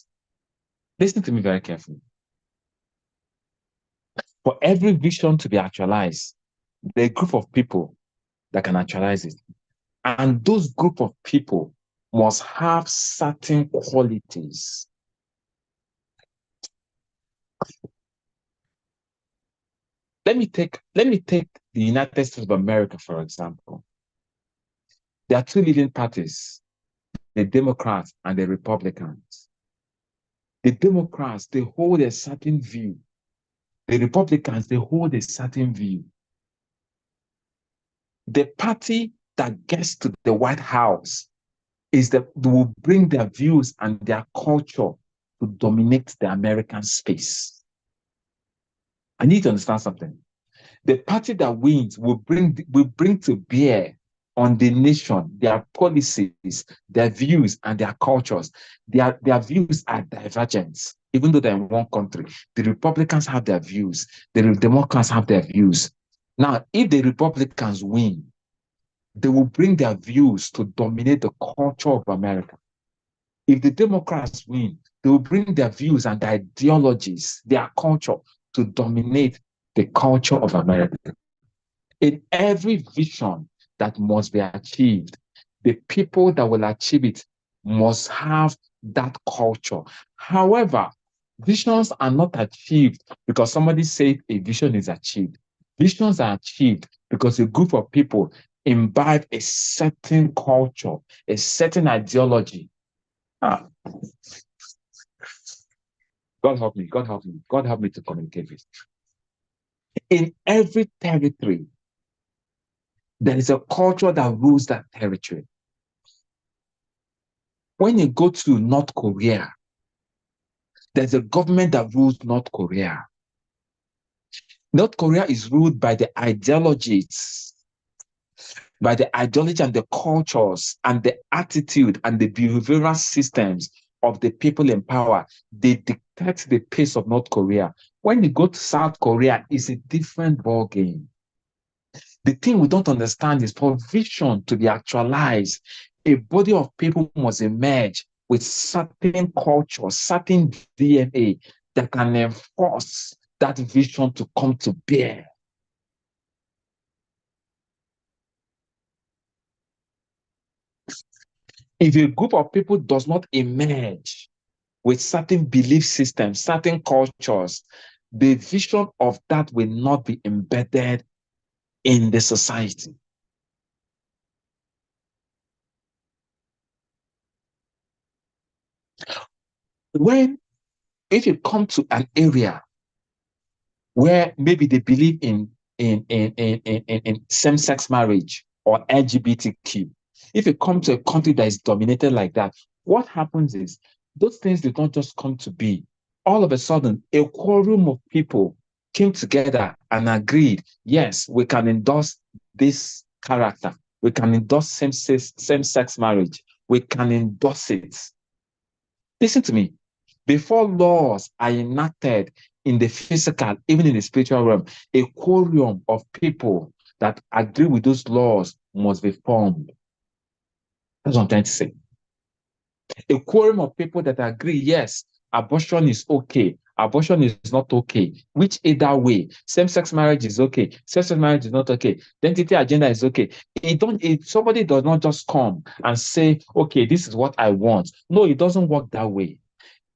Listen to me very carefully. For every vision to be actualized, there are a group of people that can actualize it. And those group of people must have certain qualities. Let me take the United States of America, for example. There are two leading parties, the Democrats and the Republicans. The Democrats, they hold a certain view. The Republicans, they hold a certain view. The party that gets to the White House is that they will bring their views and their culture to dominate the American space. I need to understand something. The party that wins will bring to bear on the nation their policies, their views, and their cultures. Their views are divergent, even though they're in one country. The Republicans have their views, the Democrats have their views. Now, if the Republicans win, they will bring their views to dominate the culture of America. If the Democrats win, they will bring their views and their ideologies, their culture to dominate the culture of America. In every vision that must be achieved, the people that will achieve it must have that culture. However, visions are not achieved because somebody said a vision is achieved. Visions are achieved because a group of people imbibe a certain culture, a certain ideology. God help me, God help me, God help me to communicate this. In every territory, there is a culture that rules that territory. When you go to North Korea, there's a government that rules North Korea. North Korea is ruled by the ideologies, by the ideology and the cultures and the attitude and the behavioral systems of the people in power. They dictate the pace of North Korea. When you go to South Korea, it's a different ball game. The thing we don't understand is for vision to be actualized, a body of people must emerge with certain culture, certain DNA that can enforce that vision to come to bear. If a group of people does not emerge with certain belief systems, certain cultures, the vision of that will not be embedded in the society. If you come to an area where maybe they believe in same-sex marriage or LGBTQ, if you come to a country that is dominated like that, what happens is those things did not just come to be. All of a sudden, a quorum of people came together and agreed, yes, we can endorse this character. We can endorse same-sex marriage. We can endorse it. Listen to me. Before laws are enacted in the physical, even in the spiritual realm, a quorum of people that agree with those laws must be formed. That's what I'm trying to say. A quorum of people that agree, yes, abortion is okay, abortion is not okay, which either way, same-sex marriage is okay, same-sex marriage is not okay, identity agenda is okay. Somebody does not just come and say, okay, this is what I want. No, it doesn't work that way.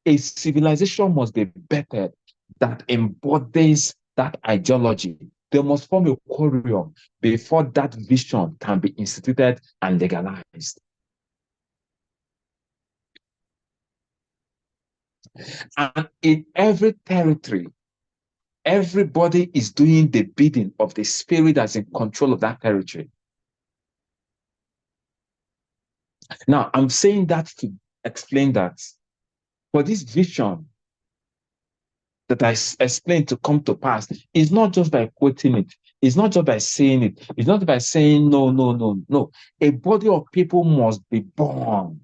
A civilization must be bettered that embodies that ideology. They must form a quorum before that vision can be instituted and legalized. And in every territory, everybody is doing the bidding of the spirit that's in control of that territory. Now, I'm saying that to explain that for this vision that I explained to come to pass, it's not just by quoting it. It's not just by saying it. It's not by saying, no, no, no, no. A body of people must be born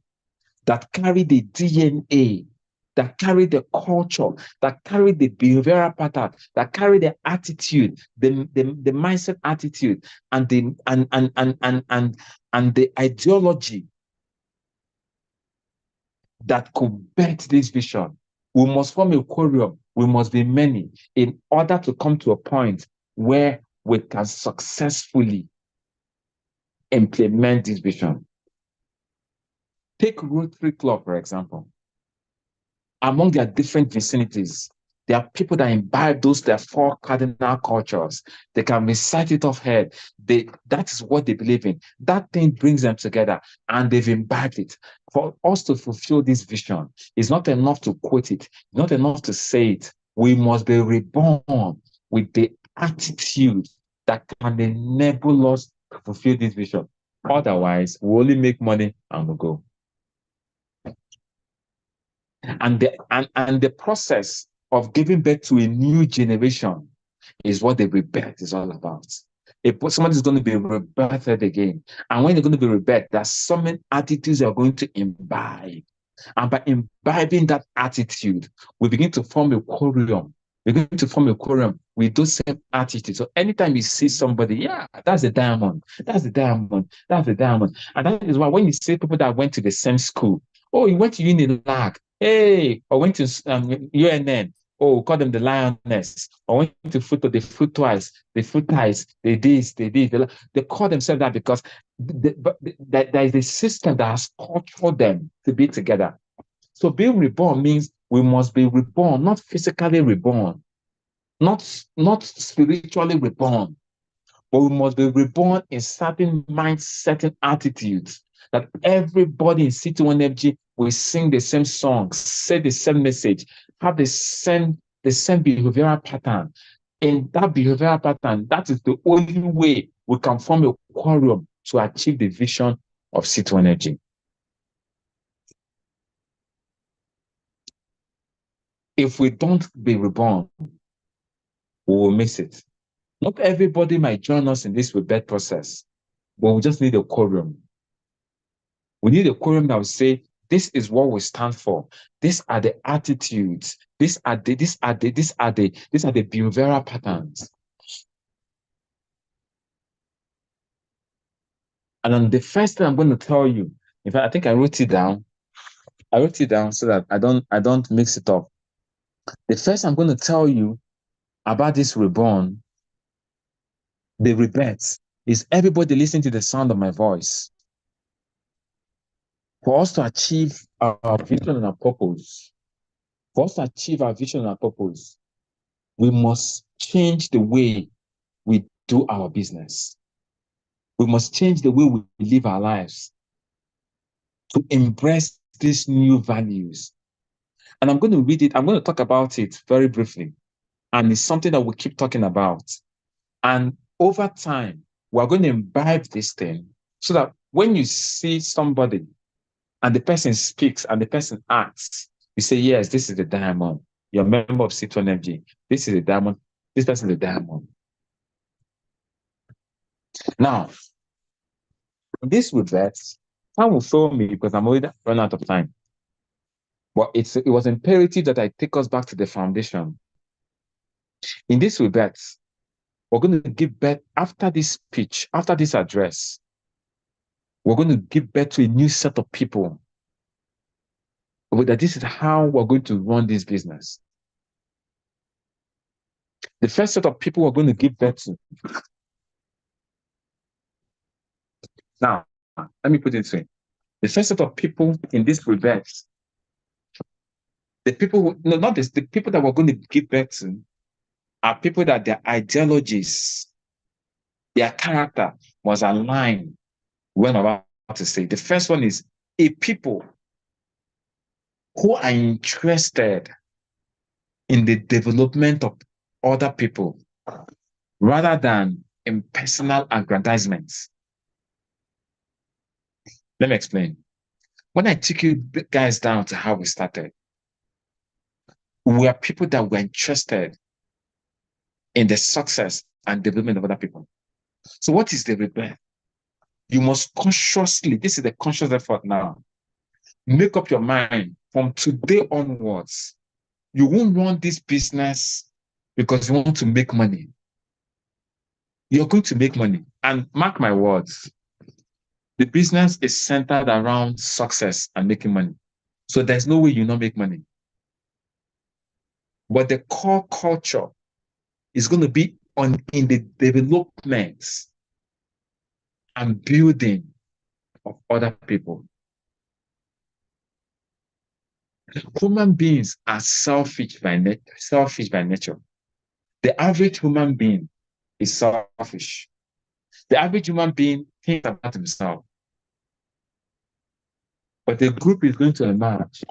that carry the DNA, that carry the culture, that carry the behavioral pattern, that carry the attitude, the mindset attitude, and the ideology that could birth this vision. We must form a quorum. We must be many in order to come to a point where we can successfully implement this vision. Take Rotary Club, for example. Among their different vicinities, there are people that imbibe their 4 cardinal cultures. They can recite it off head. That is what they believe in. That thing brings them together, and they've imbibed it. For us to fulfill this vision, it's not enough to quote it, not enough to say it. We must be reborn with the attitude that can enable us to fulfill this vision. Otherwise, we only make money and we'll go. And the process of giving birth to a new generation is what the rebirth is all about. If somebody is going to be rebirthed again, and when they're going to be rebirthed, there's so many attitudes they are going to imbibe. And by imbibing that attitude, we begin to form a quorum. We're going to form a quorum with those same attitudes. So anytime you see somebody, yeah, that's the diamond, that's the diamond, that's the diamond. And that is why when you see people that went to the same school, oh, you went to Unilag, hey, or went to UNN, oh, call them the lioness, or went to the foot twice, the foot ties, they this, they call themselves that because there is a system that has cultured them to be together. So being reborn means we must be reborn, not physically reborn, not spiritually reborn, but we must be reborn in certain minds, certain attitudes, that everybody in C21FG will sing the same songs, say the same message, have the same behavioral pattern. In that behavioral pattern, that is the only way we can form a quorum to achieve the vision of C21FG. If we don't be reborn, we will miss it. Not everybody might join us in this rebirth process, but we just need a quorum. We need a quorum that will say, this is what we stand for. These are the attitudes. These are the behavioral patterns. And then the first thing I'm going to tell you, in fact, I think I wrote it down. I wrote it down so that I don't mix it up. The first I'm going to tell you about this reborn, the rebirth, is everybody listening to the sound of my voice. For us to achieve our vision and our purpose, we must change the way we do our business. We must change the way we live our lives to embrace these new values. And I'm going to read it. I'm going to talk about it very briefly. And it's something that we keep talking about. And over time, we're going to imbibe this thing so that when you see somebody and the person speaks and the person acts, you say, yes, this is the diamond. You're a member of C21FG. This is a diamond. This person is a diamond. Now, this rebirth, time will fail me because I'm already run out of time. But it was imperative that I take us back to the foundation. In this rebirth, we're going to give birth after this speech, after this address. We're going to give birth to a new set of people. That this is how we're going to run this business. The first set of people we're going to give birth to. Now, let me put it this way. The first set of people in this rebirth, the people the people that we're going to give birth to are people that their ideologies, their character was aligned when I'm about to say. The first one is a people who are interested in the development of other people rather than in personal aggrandizements. Let me explain. When I took you guys down to how we started, we are people that were interested in the success and development of other people. So what is the rebirth? You must consciously, this is the conscious effort now, make up your mind from today onwards. You won't run this business because you want to make money. You're going to make money. And mark my words, the business is centered around success and making money. So there's no way you not make money. But the core culture is going to be in the development and building of other people. Human beings are selfish by nature. The average human being is selfish. The average human being thinks about himself. But the group is going to emerge.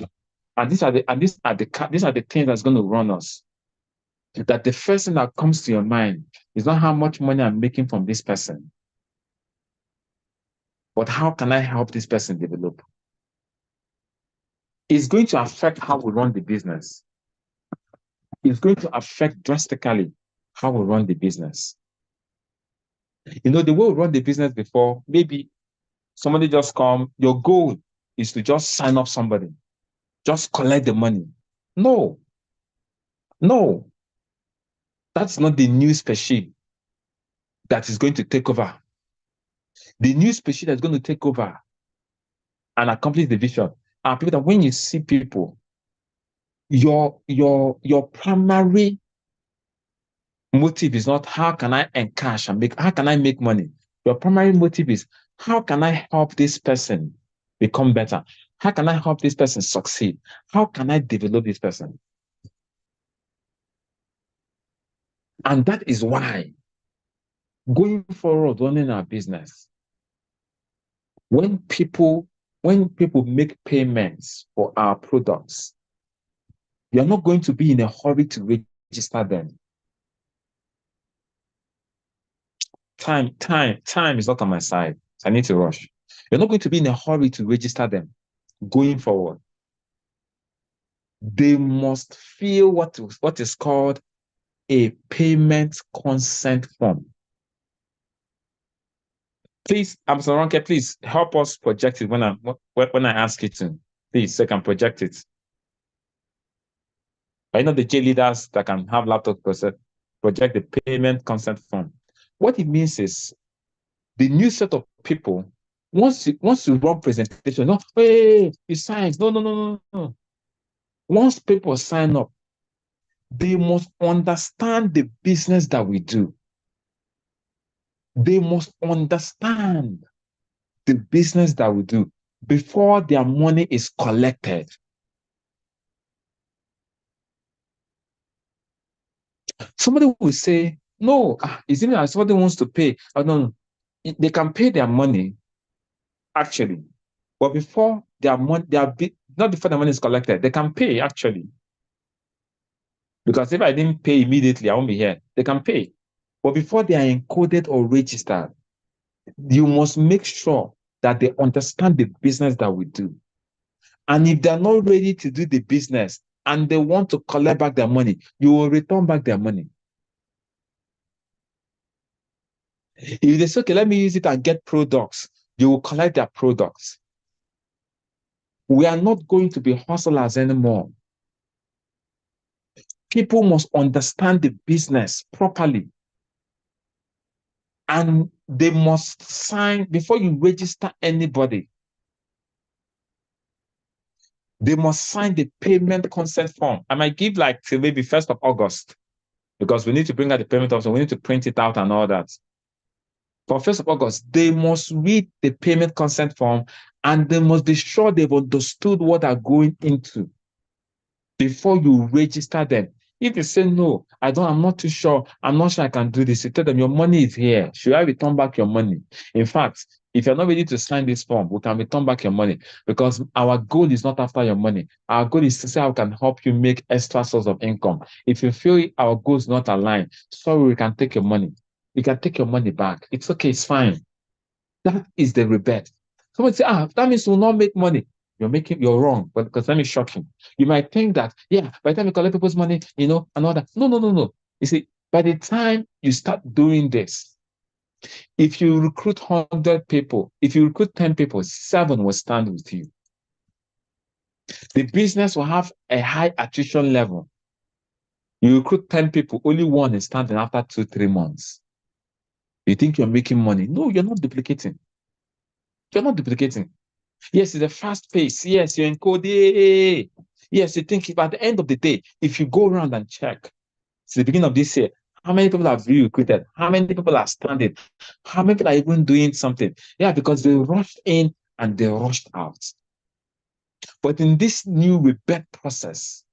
And these are the things that's going to run us. That the first thing that comes to your mind is not how much money I'm making from this person, but how can I help this person develop? It's going to affect how we run the business. It's going to affect drastically how we run the business. You know, the way we run the business before, maybe somebody just come, your goal is to just sign up somebody, just collect the money. No, that's not the new species that is going to take over. The new species that's going to take over and accomplish the vision are people that when you see people, your primary motive is not how can I encash and how can I make money? Your primary motive is how can I help this person become better? How can I help this person succeed? How can I develop this person? And that is why going forward, running our business, when people make payments for our products, you are not going to be in a hurry to register them. Time is not on my side. So I need to rush. You're not going to be in a hurry to register them going forward. They must fill what is called a payment consent form. Please, Amsaronke, please help us project it when I ask you to. Please, so I can project it. I know the J leaders that can have laptop project the payment consent form. What it means is the new set of people, once you run presentation, no, hey, you sign. No. Once people sign up, they must understand the business that we do. They must understand the business that we do before their money is collected. Somebody will say, no, is it that somebody wants to pay? Oh, no, they can pay their money, actually. But before their money, not before the money is collected, they can pay, actually. Because if I didn't pay immediately, I won't be here. They can pay. But before they are encoded or registered, you must make sure that they understand the business that we do. And if they're not ready to do the business and they want to collect back their money, you will return back their money. If they say, okay, let me use it and get products, you will collect their products. We are not going to be hustlers anymore. People must understand the business properly. And they must sign, before you register anybody, they must sign the payment consent form. I might give like till maybe 1st of August, because we need to bring out the payment option. We need to print it out and all that. For 1st of August, they must read the payment consent form and they must be sure they've understood what they're going into before you register them. If they say, no, I'm not too sure, I'm not sure I can do this, you tell them your money is here. Should I return back your money? In fact, if you're not ready to sign this form, we can return back your money, because our goal is not after your money. Our goal is to say how we can help you make extra source of income. If you feel our goals not aligned, sorry, we can take your money. We can take your money back. It's okay, it's fine. That is the rebirth. Someone say, that means we'll not make money. You're wrong, but because let me shock you. You might think that, yeah, by the time you collect people's money, and all that. No. You see, by the time you start doing this, if you recruit 100 people, if you recruit 10 people, 7 will stand with you. The business will have a high attrition level. You recruit 10 people, only 1 is standing after 2-3 months. You think you're making money. No, you're not duplicating. You're not duplicating. Yes, it's a fast pace. Yes, you're encoding. Yes, you think at the end of the day, if you go around and check, it's the beginning of this year, how many people have you recruited? How many people are standing? How many people are even doing something? Yeah, because they rushed in and they rushed out. But in this new rebirth process,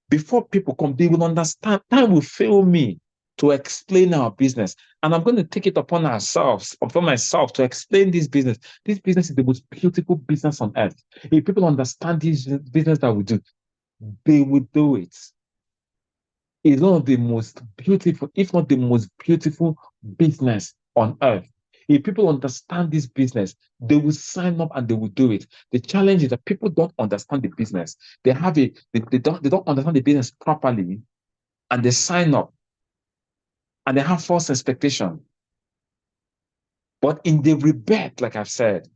before people come, they will understand. Time will fail me to explain our business. And I'm going to take it upon myself to explain this business. This business is the most beautiful business on earth. If people understand this business that we do, they will do it. It's one of the most beautiful, if not the most beautiful business on earth. If people understand this business, they will sign up and they will do it. The challenge is that people don't understand the business. They don't understand the business properly, and they sign up and they have false expectation. But in the rebirth, like I've said,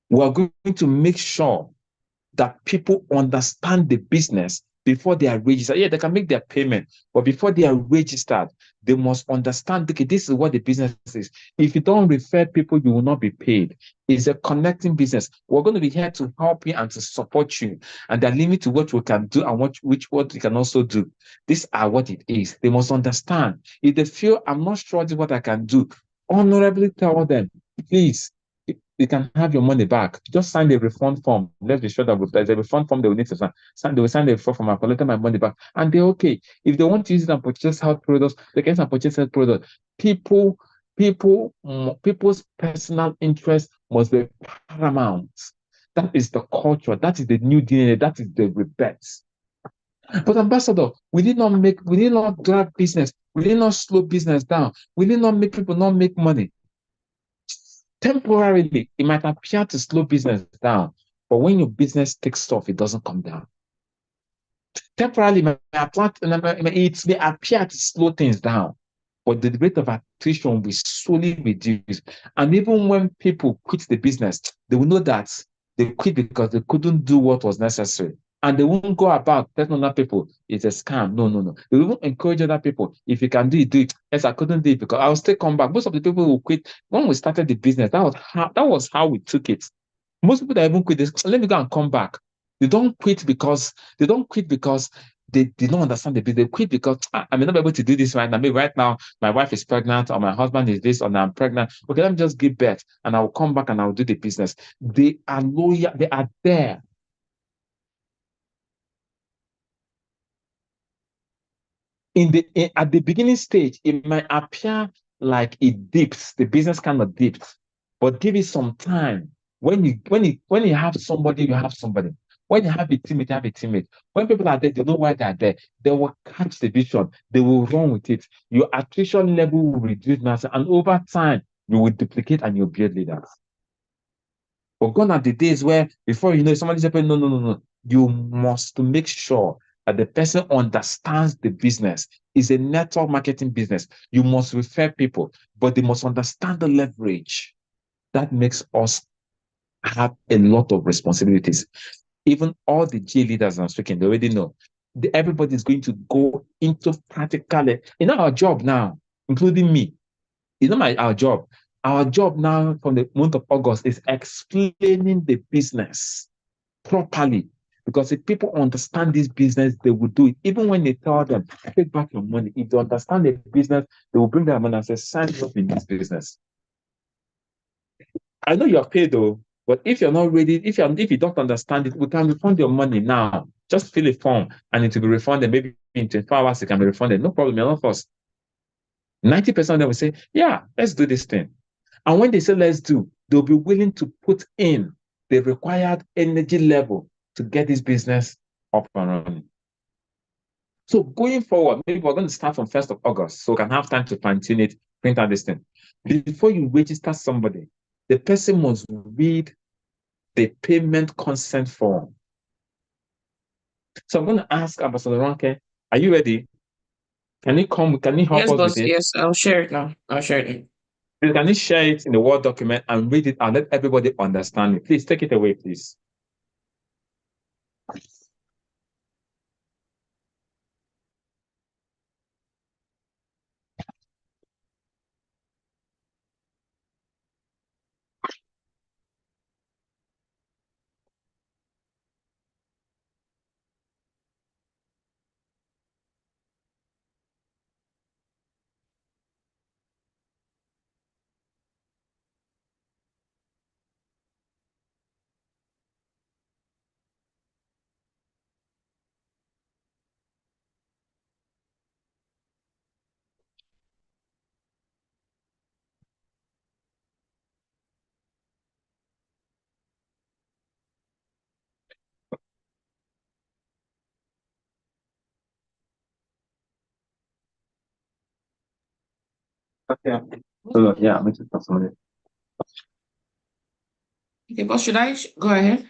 we are going to make sure that people understand the business before they are registered. Yeah, they can make their payment, but before they are registered, they must understand, okay, this is what the business is. If you don't refer people, you will not be paid. It's a connecting business. We're going to be here to help you and to support you. And there are limits to what we can do and what we can also do. These are what it is. They must understand. If they feel, I'm not sure this is what I can do, honorably tell them, please, you can have your money back. Just sign the refund form. Let's be sure that there's a refund form they will need to sign. They will sign the refund form. I've collected my money back. And they're okay. If they want to use it and purchase health products, they can purchase health products. People's personal interest must be paramount. That is the culture. That is the new DNA. That is the rebirth. But ambassador, we did not drive business. We did not slow business down. We did not make people not make money. Temporarily, it might appear to slow business down, but when your business takes off, it doesn't come down. Temporarily, it may appear to slow things down, but the rate of attrition will be slowly reduced. And even when people quit the business, they will know that they quit because they couldn't do what was necessary. And they won't go about telling other people it's a scam. No. They won't encourage other people. If you can do it, do it. Yes, I couldn't do it because I'll still come back. Most of the people who quit when we started the business, that was how we took it. Most people that even quit this, let me go and come back. They don't quit because they did not understand the business. They quit because I may not be able to do this right now. Maybe right now my wife is pregnant, or my husband is this, or I'm pregnant. Okay, let me just give birth and I'll come back and I'll do the business. They are loyal. They are there. At the beginning stage, it might appear like it dips. The business kind of dips, but give it some time. When you have somebody, you have somebody. When you have a teammate, you have a teammate. When people are there, they know why they are there. They will catch the vision. They will run with it. Your attrition level will reduce massive, and over time, you will duplicate and you'll build leaders. But gone are the days where before you know somebody's saying, no. You must make sure that the person understands the business. It's a network marketing business. You must refer people, but they must understand the leverage. That makes us have a lot of responsibilities. Even all the G leaders I'm speaking, they already know. Everybody is going to go into practically, our job now, including me. Our job. Our job now from the month of August is explaining the business properly. Because if people understand this business, they will do it. Even when they tell them, take back your money, if they understand the business, they will bring their money and say, sign up in this business. I know you're paid though. But if you're not ready, if you don't understand it, we can refund your money now. Just fill a form and it will be refunded. Maybe in 24 hours it can be refunded. No problem, you're not forced. 90% of them will say, yeah, let's do this thing. And when they say let's do, they'll be willing to put in the required energy level to get this business up and running. So going forward, maybe we're going to start from 1st of August, so we can have time to fine-tune it, print out this thing. Before you register somebody, the person must read the payment consent form. So I'm going to ask Ambassador Ronke, are you ready? Can you help yes, us boss, with it? Yes, I'll share it now. I'll share it. Can you share it in the Word document and read it and let everybody understand it? Please take it away, please. Okay. So yeah, make it personal. Okay, boss, should I go ahead?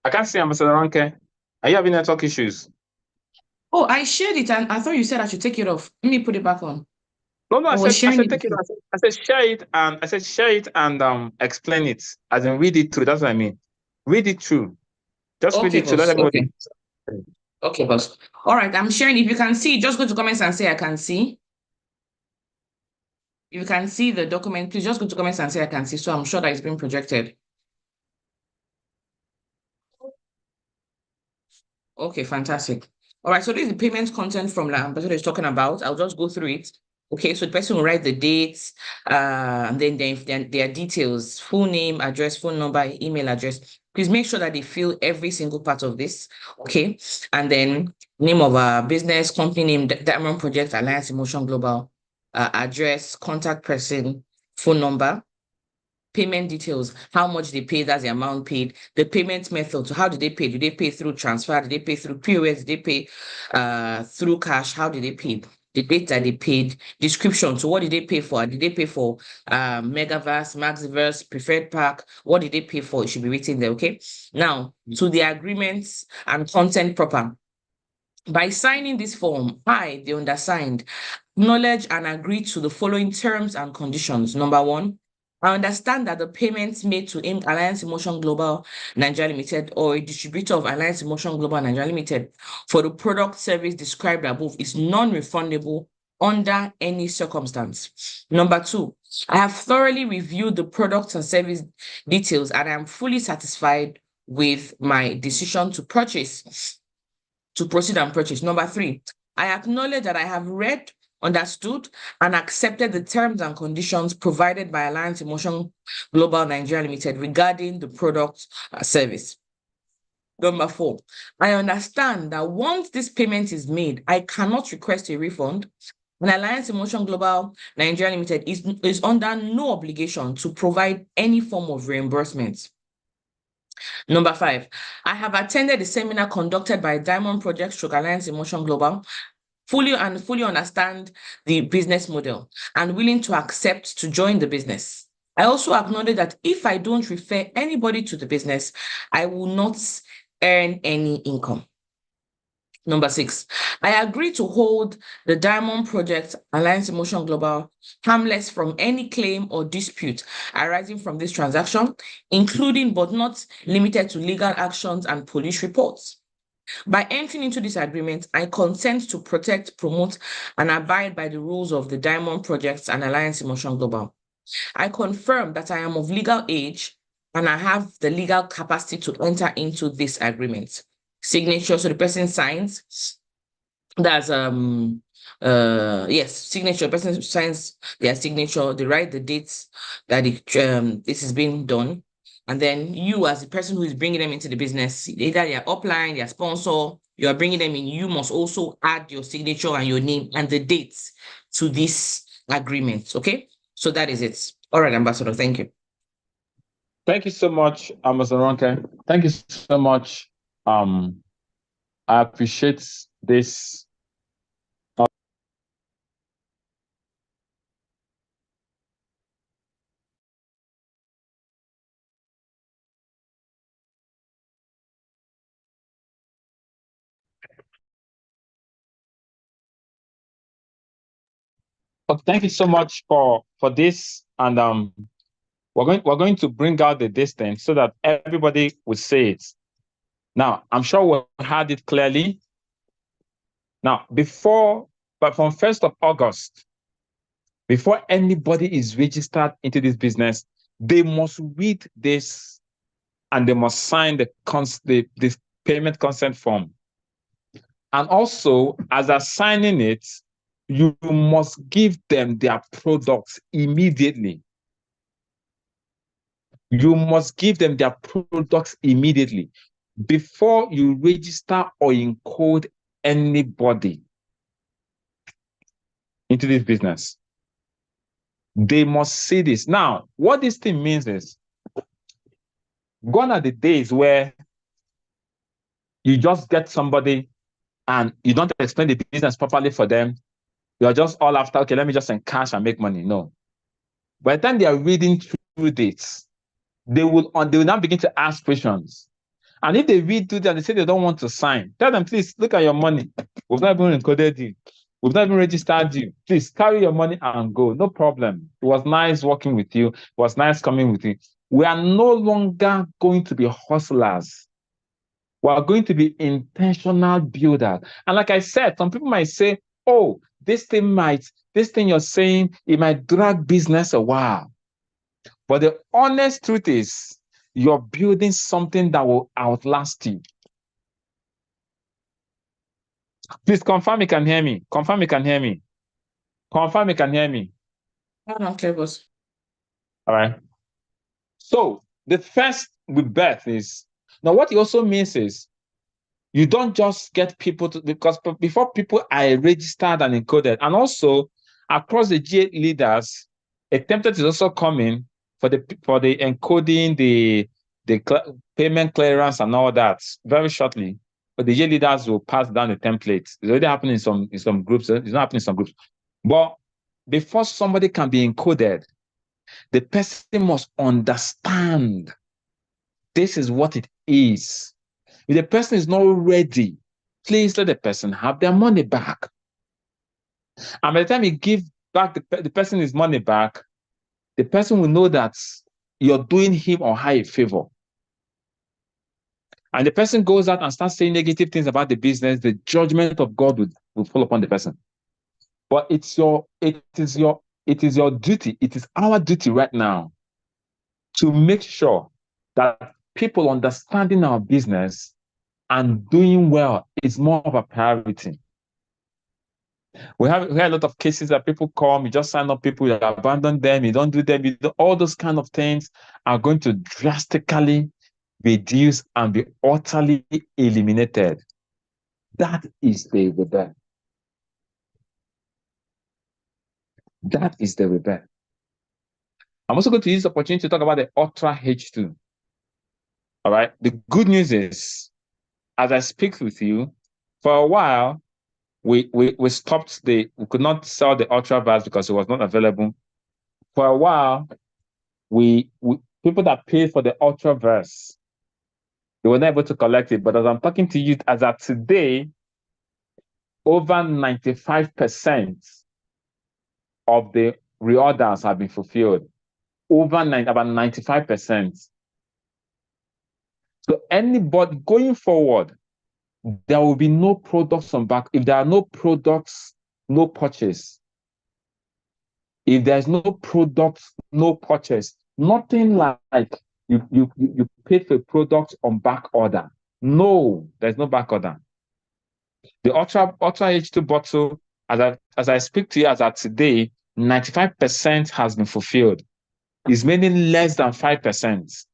I can't see Ambassador Ronke. Are you having network issues? Oh, I shared it and I thought you said I should take it off. Let me put it back on. No, I said take it. Before. I said share it and explain it. As in read it through. That's what I mean. Read it through. Just read it through. Let everybody. Okay, boss. All right, I'm sharing. If you can see, just go to comments and say I can see. If you can see the document, please just go to comments and say I can see. So I'm sure that it's being projected. Okay, fantastic. All right, so this is the payment content from the ambassador is talking about. I'll just go through it. Okay, so the person will write the dates, and then their details, full name, address, phone number, email address. Please make sure that they fill every single part of this. Okay, and then name of our business, company name, Diamond Project Alliance Emotion Global, address, contact person, phone number, payment details, how much they paid, that's the amount paid, the payment method. So how did they pay? Did they pay through transfer? Did they pay through POS? Did they pay through cash? How did they pay? The date that they paid, description. So what did they pay for? Did they pay for Megaverse, Maxiverse, Preferred Pack? What did they pay for? It should be written there, okay? Now, to the agreements and content proper. By signing this form, I, the undersigned, acknowledge and agree to the following terms and conditions. Number one, I understand that the payments made to Alliance Emotion Global Nigeria Limited or a distributor of Alliance Emotion Global Nigeria Limited for the product service described above is non-refundable under any circumstance. Number two, I have thoroughly reviewed the products and service details and I am fully satisfied with my decision to proceed and purchase. Number three, I acknowledge that I have read, understood, and accepted the terms and conditions provided by Alliance Emotion Global Nigeria Limited regarding the product service. Number four, I understand that once this payment is made, I cannot request a refund. And Alliance Emotion Global Nigeria Limited is under no obligation to provide any form of reimbursement. Number five, I have attended a seminar conducted by Diamond Project Alliance Emotion Global, fully understand the business model and willing to accept to join the business. I also acknowledge that if I don't refer anybody to the business, I will not earn any income. Number six, I agree to hold the Diamond Project Alliance Emotion Global harmless from any claim or dispute arising from this transaction, including but not limited to legal actions and police reports. By entering into this agreement, I consent to protect, promote, and abide by the rules of the Diamond Projects and Alliance in Motion Global. I confirm that I am of legal age and I have the legal capacity to enter into this agreement. Signature, so the person signs. That's yes, signature. Person signs their signature. They write the dates that this is being done, and then you, as the person who is bringing them into the business, either their upline, their sponsor, you are bringing them in. You must also add your signature and your name and the dates to this agreement. Okay, so that is it. All right, Ambassador. Thank you. Thank you so much, Mr. Ronke. Thank you so much. I appreciate this. Thank you so much for this, and we're going to bring out the distance so that everybody will see it. Now, I'm sure we had it clearly. Now, but from 1st of August, before anybody is registered into this business, they must read this and they must sign the payment consent form. And also, as they're signing it, you must give them their products immediately. You must give them their products immediately before you register or encode anybody into this business. They must see this. Now, what this thing means is, gone are the days where you just get somebody and you don't explain the business properly for them. You're just all after, okay, let me just encash and make money. No. By the time they are reading through this, they will now begin to ask questions. And if they read through that and they say they don't want to sign, tell them, please, look at your money. We've not even encoded you. We've not even registered you. Please carry your money and go. No problem. It was nice working with you. It was nice coming with you. We are no longer going to be hustlers. We are going to be intentional builders. And like I said, some people might say, oh, this thing you're saying, it might drag business a while. But the honest truth is, you're building something that will outlast you. Please confirm you can hear me. Confirm you can hear me. Confirm you can hear me. Okay, boss. All right. So the first Rebirth is, now what it also means is, you don't just get people to, because before people are registered and encoded, and also across the GA leaders, a template is also coming for the encoding, the payment clearance and all that very shortly. But the GA leaders will pass down the template. It's already happening in some groups. It's not happening in some groups. But before somebody can be encoded, the person must understand this is what it is. If the person is not ready, please let the person have their money back. And by the time you give back the person his money back, the person will know that you're doing him or her a favor. And the person goes out and starts saying negative things about the business, the judgment of God will fall upon the person. But it is your duty, it is our duty right now to make sure that people understanding our business and doing well is more of a priority. We have a lot of cases that people come, you just sign up people, you abandon them, you don't do them, all those kind of things are going to drastically reduce and be utterly eliminated. That is the Rebirth. That is the Rebirth. I'm also going to use the opportunity to talk about the Ultra H2. All right. The good news is, as I speak with you, for a while, we stopped we could not sell the Ultraverse because it was not available. For a while, people that paid for the Ultraverse, they were not able to collect it. But as I'm talking to you, as of today, over 95% of the reorders have been fulfilled. About 95%. So anybody going forward, there will be no products on back. If there are no products, no purchase. If there's no products, no purchase. Nothing like you paid for product on back order. No, there's no back order. The Ultra H2 bottle, as I speak to you as of today, 95% has been fulfilled. It's meaning less than 5%.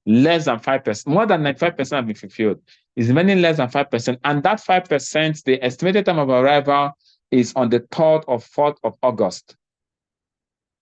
Less than 5%. More than 95% have been fulfilled. It's meaning less than 5%. And that 5%, the estimated time of arrival is on the 3rd or 4th of August.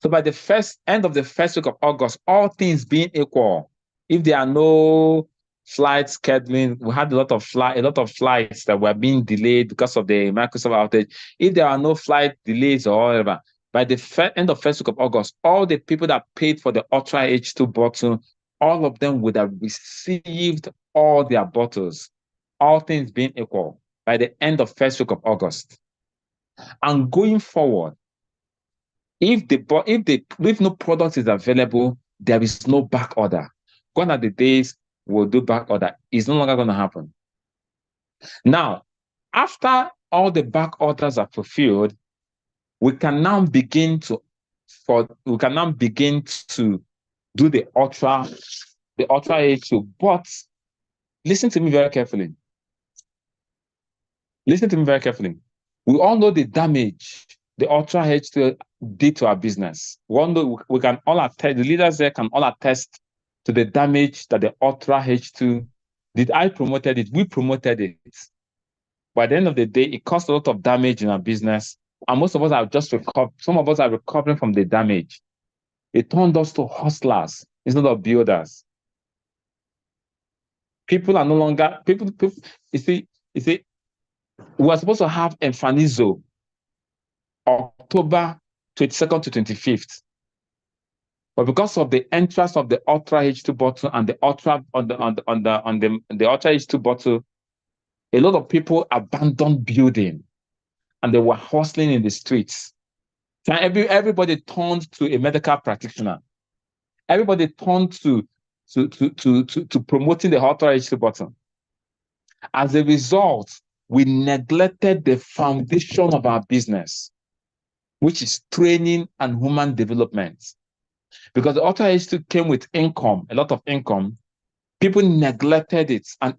So by the end of the first week of August, all things being equal, if there are no flight scheduling, we had a lot of flights that were being delayed because of the Microsoft outage. If there are no flight delays or whatever, by the end of first week of August, all the people that paid for the Ultra H2 bottle, all of them would have received all their bottles, all things being equal, by the end of first week of August. And going forward, if no product is available, there is no back order. Gone are the days we'll do back order. It's no longer going to happen. Now, after all the back orders are fulfilled, we can now begin to do the Ultra H2. But listen to me very carefully. Listen to me very carefully. We all know the damage the Ultra H2 did to our business. We can all attest, the leaders there can all attest to the damage that the Ultra H2 did. I promoted it, we promoted it. By the end of the day, it caused a lot of damage in our business. And most of us are just recovered. Some of us are recovering from the damage. It turned us to hustlers instead of builders. People are no longer, you see, we were supposed to have Enfanizo October 22nd to 25th. But because of the entrance of the Ultra H2 bottle and the Ultra H2 bottle, a lot of people abandoned building and they were hustling in the streets. So everybody turned to a medical practitioner. Everybody turned to promoting the Ultra H2 bottle. As a result, we neglected the foundation of our business, which is training and human development. Because the Ultra H2 came with income, a lot of income, people neglected it, and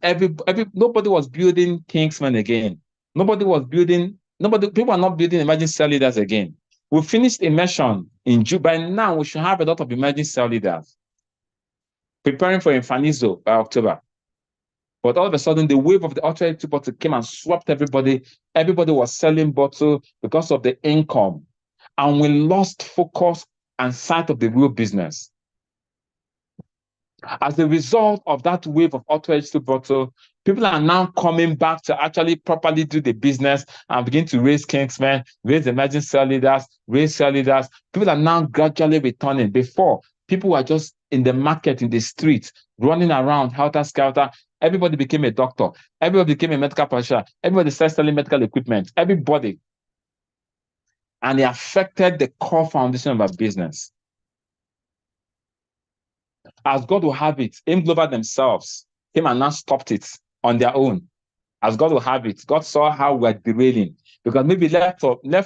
nobody was building Kingsmen again. People are not building emerging cell leaders again. We finished immersion in June. By now, we should have a lot of emerging cell leaders preparing for Enfanizo by October. But all of a sudden, the wave of the Ultra H2 bottle came and swept everybody. Everybody was selling bottle because of the income. And we lost focus and sight of the real business. As a result of that wave of Ultra H2 bottle, people are now coming back to actually properly do the business and begin to raise Kingsmen, raise emerging cell leaders, raise cell leaders. People are now gradually returning. Before, people were just in the market, in the streets, running around, helter-skelter. Everybody became a doctor. Everybody became a medical practitioner. Everybody started selling medical equipment. Everybody. And it affected the core foundation of our business. As God will have it, AIM Global themselves came and now stopped it on their own. As God will have it, God saw how we're derailing. Because maybe left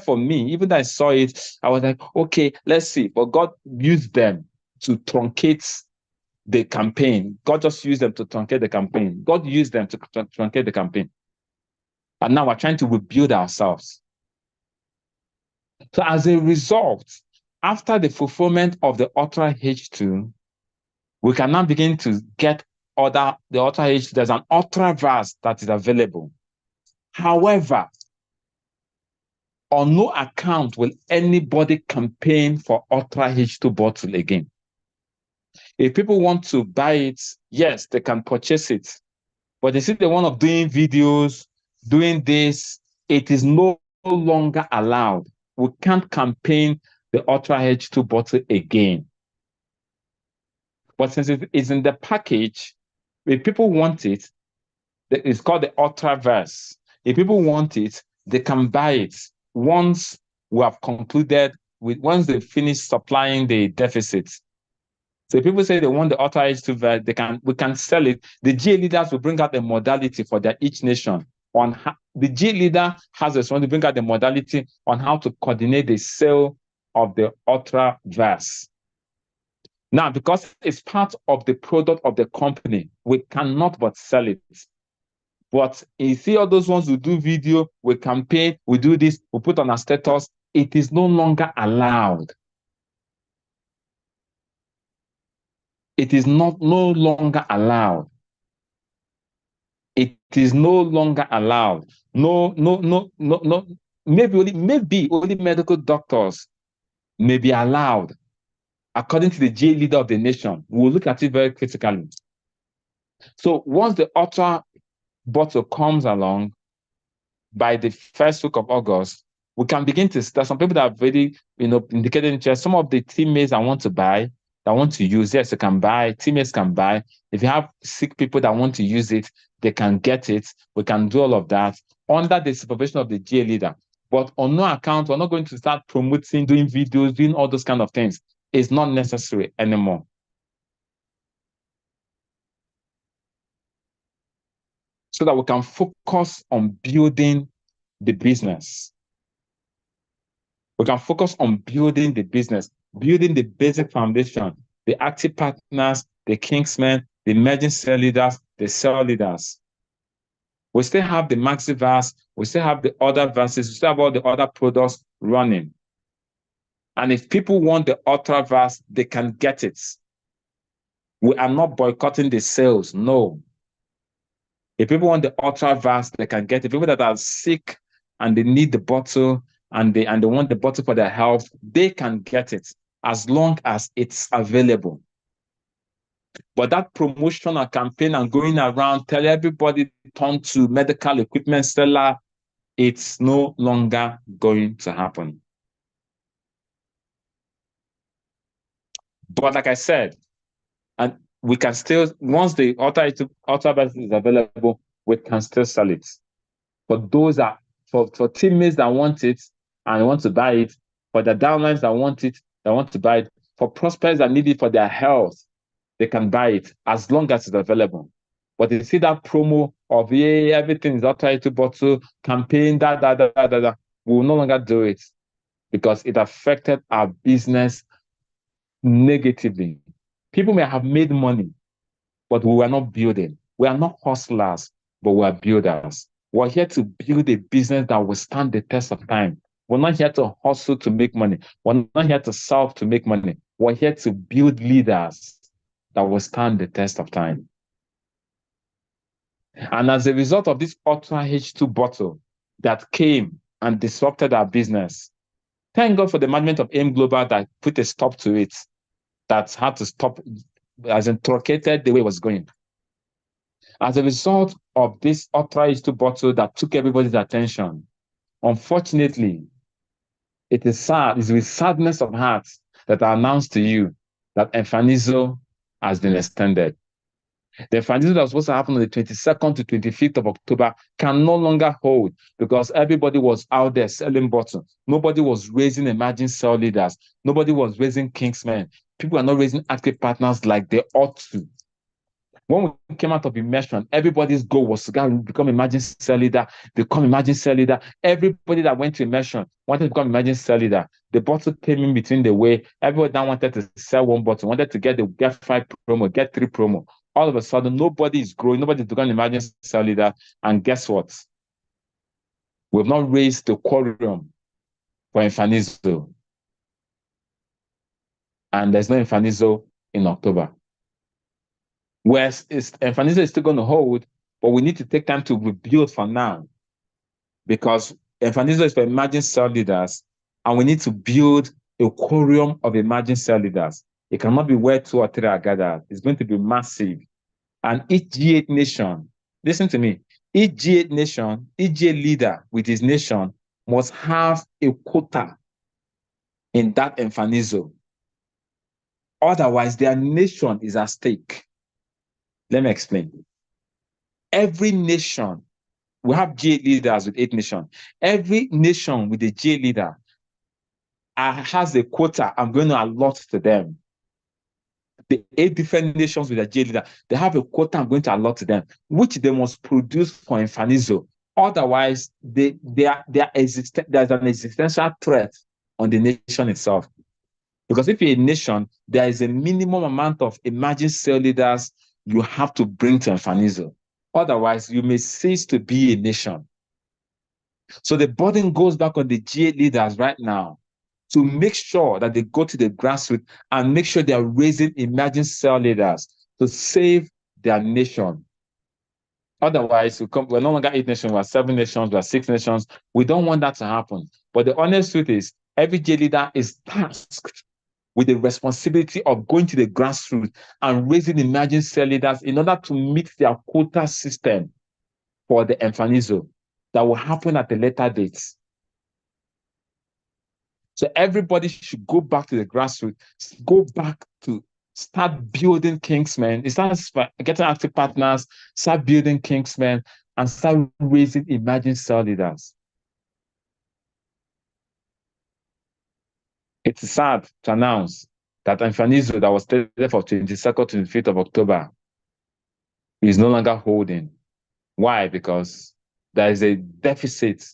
for me, even though I saw it, I was like, okay, let's see. But God used them to truncate the campaign. God just used them to truncate the campaign. God used them to truncate the campaign. And now we're trying to rebuild ourselves. So as a result, after the fulfillment of the Ultra H2, we can now begin to get the Ultra H2. There's an Ultraverse that is available. However, on no account will anybody campaign for Ultra H2 bottle again. If people want to buy it, yes, they can purchase it. But they see the one of doing videos, doing this, it is no longer allowed. We can't campaign the Ultra H2 bottle again. But since it is in the package, if people want it, it's called the Ultraverse. If people want it, they can buy it once we have concluded once they finish supplying the deficit. So people say they want the authorized to verse, we can sell it. The GA leaders will bring out the modality for each nation on how the GA leader has a responsibility to bring out the modality on how to coordinate the sale of the ultra verse. Now, because it's part of the product of the company, we cannot but sell it. But you see all those ones who do video, we campaign, we do this, we put on our status, it is no longer allowed. It is no longer allowed. It is no longer allowed. No. Maybe only medical doctors may be allowed, according to the GA leader of the nation. We'll look at it very critically. So once the ultra bottle comes along by the first week of August, we can begin to start. Some people that have already, indicated interest. Some of the teammates I want to buy, that want to use, yes, they can buy. Teammates can buy. If you have sick people that want to use it, they can get it. We can do all of that under the supervision of the GA leader. But on no account, we're not going to start promoting, doing videos, doing all those kind of things. It's not necessary anymore. So that we can focus on building the business. We can focus on building the business, building the basic foundation, the active partners, the kingsmen, the emerging cell leaders, the cell leaders. We still have the Maxiverse, we still have the other verses, we still have all the other products running. And if people want the Ultraverse, they can get it. We are not boycotting the sales, no. If people want the Ultraverse, they can get it. People that are sick and they need the bottle and they want the bottle for their health, they can get it as long as it's available. But that promotion and campaign and going around telling everybody turn to medical equipment seller, it's no longer going to happen. But like I said, and we can still, once the Ultraverse is available, we can still sell it. For those that, for teammates that want it and want to buy it, for the downlines that want it, that want to buy it, for prospects that need it for their health, they can buy it as long as it's available. But you see that promo of, yeah, everything is authorized bottle, campaign, we will no longer do it because it affected our business negatively. People may have made money, but we were not building. We are not hustlers, but we are builders. We're here to build a business that will stand the test of time. We're not here to hustle to make money. We're not here to solve to make money. We're here to build leaders that will stand the test of time. And as a result of this Ultra H2 bottle that came and disrupted our business, thank God for the management of AIM Global that put a stop to it, that had to stop, as in truncated the way it was going. As a result of this Ultra H2 bottle that took everybody's attention, unfortunately, it is sad, it's with sadness of heart that I announce to you that Enfanizo has been extended. The Enfanizo that was supposed to happen on the 22nd to 25th of October can no longer hold because everybody was out there selling bottles. Nobody was raising emerging cell leaders. Nobody was raising kingsmen. People are not raising active partners like they ought to. When we came out of immersion, everybody's goal was to become emerging cell leader, become emerging cell leader. Everybody that went to immersion wanted to become emerging cell leader. The bottle came in between the way. Everybody that wanted to sell one bottle, wanted to get the get 5 promo, get 3 promo. All of a sudden, nobody is growing, nobody's becoming emerging cell leader. And guess what? We've not raised the quorum for Enfanizo. And there's no Enfanizo in October. Whereas Enfanizo is still going to hold, but we need to take time to rebuild for now. Because Enfanizo is for emerging cell leaders, and we need to build a quorum of emerging cell leaders. It cannot be where 2 or 3 are gathered. It's going to be massive. And each G8 nation, listen to me, each G8 nation, each G8 leader with his nation must have a quota in that Enfanizo. Otherwise, their nation is at stake. Let me explain. Every nation, we have G8 leaders with 8 nations. Every nation with a G8 leader has a quota I'm going to allot to them. The 8 different nations with their GA leader, they have a quota I'm going to allot to them, which they must produce for Enfanizo. Otherwise, there's an existential threat on the nation itself. Because if you're a nation, there is a minimum amount of emerging cell leaders you have to bring to Enfanizo. Otherwise, you may cease to be a nation. So the burden goes back on the GA leaders right now to make sure that they go to the grassroots and make sure they are raising emerging cell leaders to save their nation. Otherwise, we're no longer 8 nations, we're 7 nations, we're 6 nations. We don't want that to happen. But the honest truth is, every GA leader is tasked with the responsibility of going to the grassroots and raising emerging cell leaders in order to meet their quota system for the Enfanizo that will happen at a later date. So everybody should go back to the grassroots, go back to start building Kingsmen. It starts getting active partners, start building Kingsmen, and start raising emerging cell leaders. It's sad to announce that Enfanizo that was stated for 22nd to 25th of October is no longer holding. Why? Because there is a deficit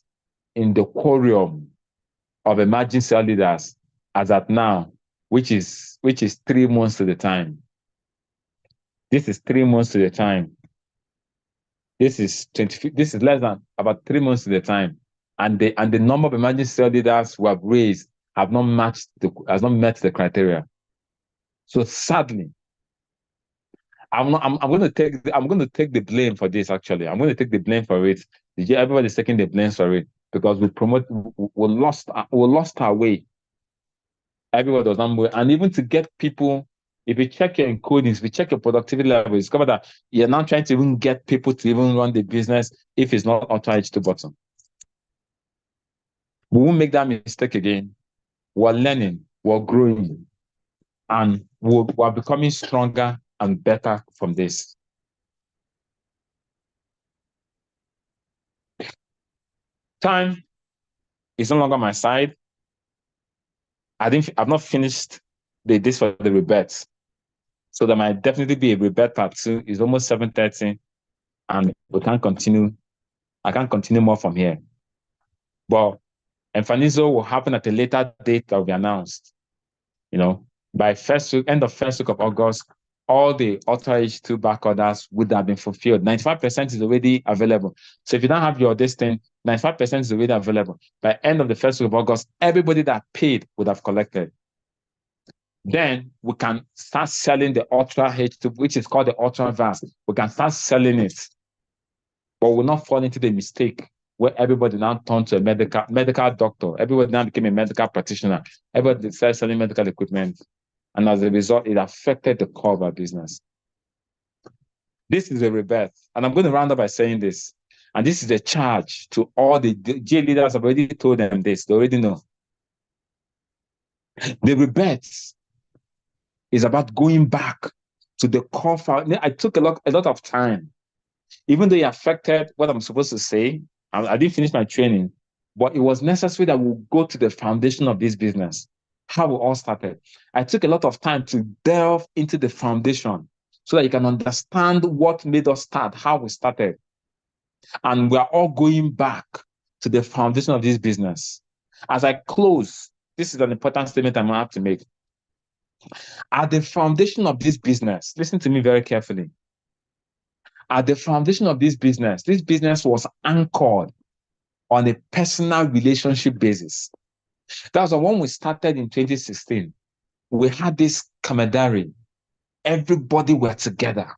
in the quorum of emerging cell leaders as at now, which is 3 months to the time. This is 3 months to the time. This is less than about 3 months to the time. And the number of emerging cell leaders who have raised has not met the criteria. So sadly, I'm going to take the blame for this. Actually, I'm going to take the blame for it. Everybody's taking the blame for it because we lost our way. Everybody was on way, and even to get people. If you check your encodings, if you check your productivity level, you discover that you're now trying to even get people to even run the business if it's not authorized to bottom. We won't make that mistake again. We're learning, we're growing, and we're becoming stronger and better from this. Time is no longer my side. I've not finished this for the Rebirth. So there might definitely be a Rebirth part 2. It's almost 7:30, and we can't continue. I can't continue more from here. But Enfanizo will happen at a later date that will be announced. By end of first week of August, all the Ultra H2 back orders would have been fulfilled. 95% is already available. So if you don't have your thing, 95% is already available. By end of the first week of August, everybody that paid would have collected. Then we can start selling the Ultra H2, which is called the Ultra Vast. We can start selling it, but we'll not fall into the mistake where everybody now turned to a medical doctor. Everybody now became a medical practitioner. Everybody started selling medical equipment. And as a result, it affected the core of our business. This is a Rebirth. And I'm going to round up by saying this. And this is a charge to all the GA leaders. I've already told them this. They already know. The Rebirth is about going back to the core. I took a lot of time. Even though it affected what I'm supposed to say, I didn't finish my training, but it was necessary that we'll go to the foundation of this business, how we all started. I took a lot of time to delve into the foundation so that you can understand what made us start, how we started. And we're all going back to the foundation of this business. As I close, this is an important statement I'm going to have to make. At the foundation of this business, listen to me very carefully. At the foundation of this business was anchored on a personal relationship basis. That was when we started in 2016. We had this camaraderie. Everybody were together.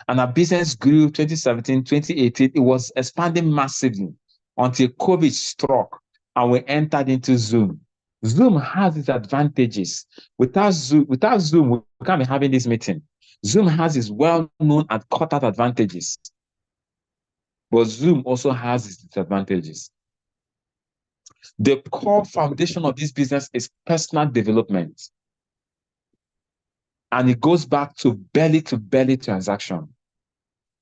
And our business grew 2017, 2018. It was expanding massively until COVID struck and we entered into Zoom. Zoom has its advantages. Without Zoom, we can't be having this meeting. Zoom has its well-known and cut-out advantages. But Zoom also has its disadvantages. The core foundation of this business is personal development. And it goes back to belly-to-belly transaction.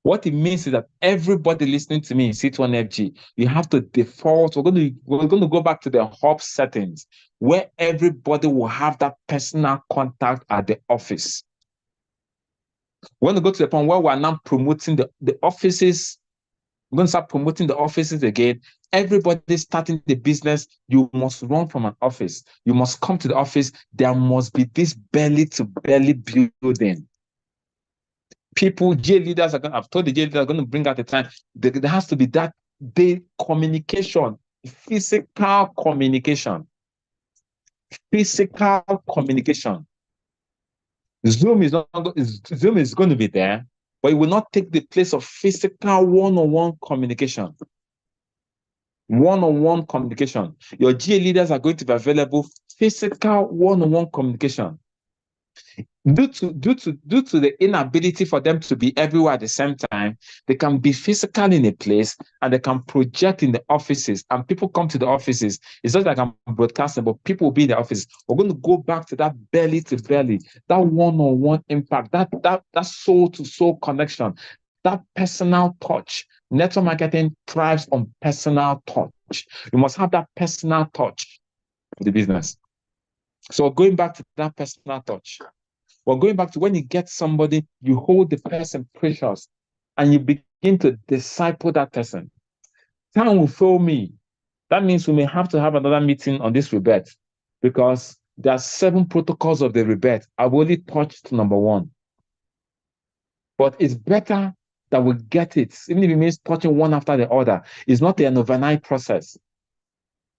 What it means is that everybody listening to me in C1FG, you have to default. We're going to go back to the hub settings where everybody will have that personal contact at the office. We're going to go to the point where we're now promoting the offices. We're going to start promoting the offices again. Everybody starting the business, you must run from an office. You must come to the office. There must be this belly-to-belly building. People, J leaders are going to, I've told the J leaders are going to bring out the time. There has to be that day communication, physical communication. Physical communication. Zoom is going to be there, but it will not take the place of physical one-on-one communication. One-on-one communication. Your GA leaders are going to be available, physical one-on-one communication. Due to the inability for them to be everywhere at the same time, they can be physical in a place and they can project in the offices, and people come to the offices. It's not like I'm broadcasting, but people will be in the office. We're going to go back to that belly to belly, that one-on-one impact, that soul-to-soul connection, that personal touch. Network marketing thrives on personal touch. You must have that personal touch for the business. So going back to that personal touch, we're going back to when you get somebody, you hold the person precious and you begin to disciple that person. Time will fail me. That means we may have to have another meeting on this Rebirth, because there are 7 protocols of the Rebirth. I've only touched number 1. But it's better that we get it, even if it means touching one after the other. It's not an overnight process.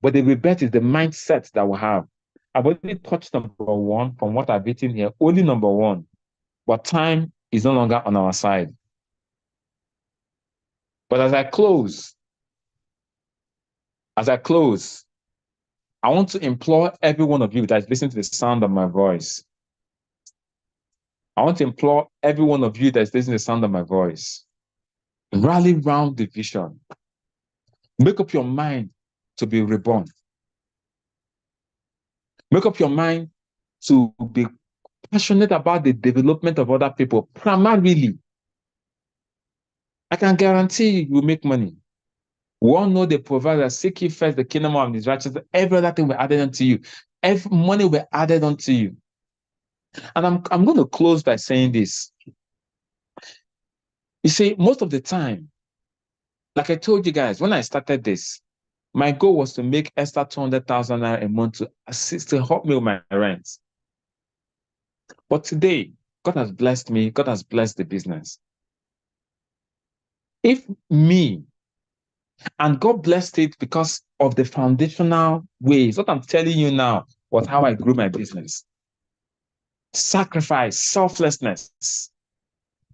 But the Rebirth is the mindset that we have. I've only touched number 1 from what I've written here, only number 1. But time is no longer on our side. But as I close, I want to implore every one of you that is listening to the sound of my voice. I want to implore every one of you that is listening to the sound of my voice. Rally round the vision. Make up your mind to be reborn. Make up your mind to be passionate about the development of other people. Primarily, I can guarantee you will make money. We all know the provider, seek ye first the kingdom of his righteousness. Every other thing will be added unto you. Every money will be added unto you. And I'm going to close by saying this. You see, most of the time, like I told you guys, when I started this, my goal was to make extra 200,000 naira a month to assist, to help me with my rent. But today, God has blessed me. God has blessed the business. If me, and God blessed it because of the foundational ways. What I'm telling you now was how I grew my business. Sacrifice, selflessness,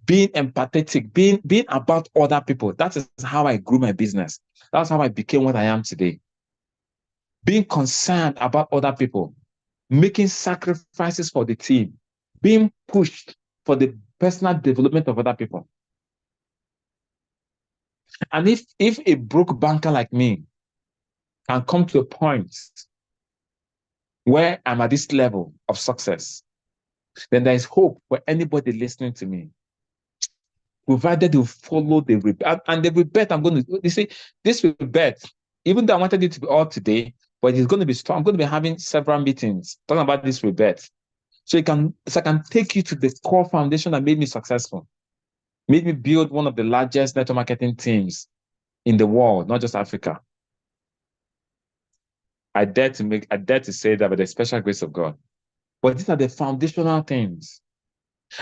being empathetic, being about other people. That is how I grew my business. That's how I became what I am today. Being concerned about other people, making sacrifices for the team, being pushed for the personal development of other people. And if a broke banker like me can come to a point where I'm at this level of success, then there is hope for anybody listening to me, provided you follow the Rebirth. And the Rebirth, you see, this Rebirth, even though I wanted it to be all today, but it's going to be strong. I'm going to be having several meetings talking about this Rebirth. So I can take you to the core foundation that made me successful, made me build one of the largest network marketing teams in the world, not just Africa. I dare to say that by the special grace of God. But these are the foundational things.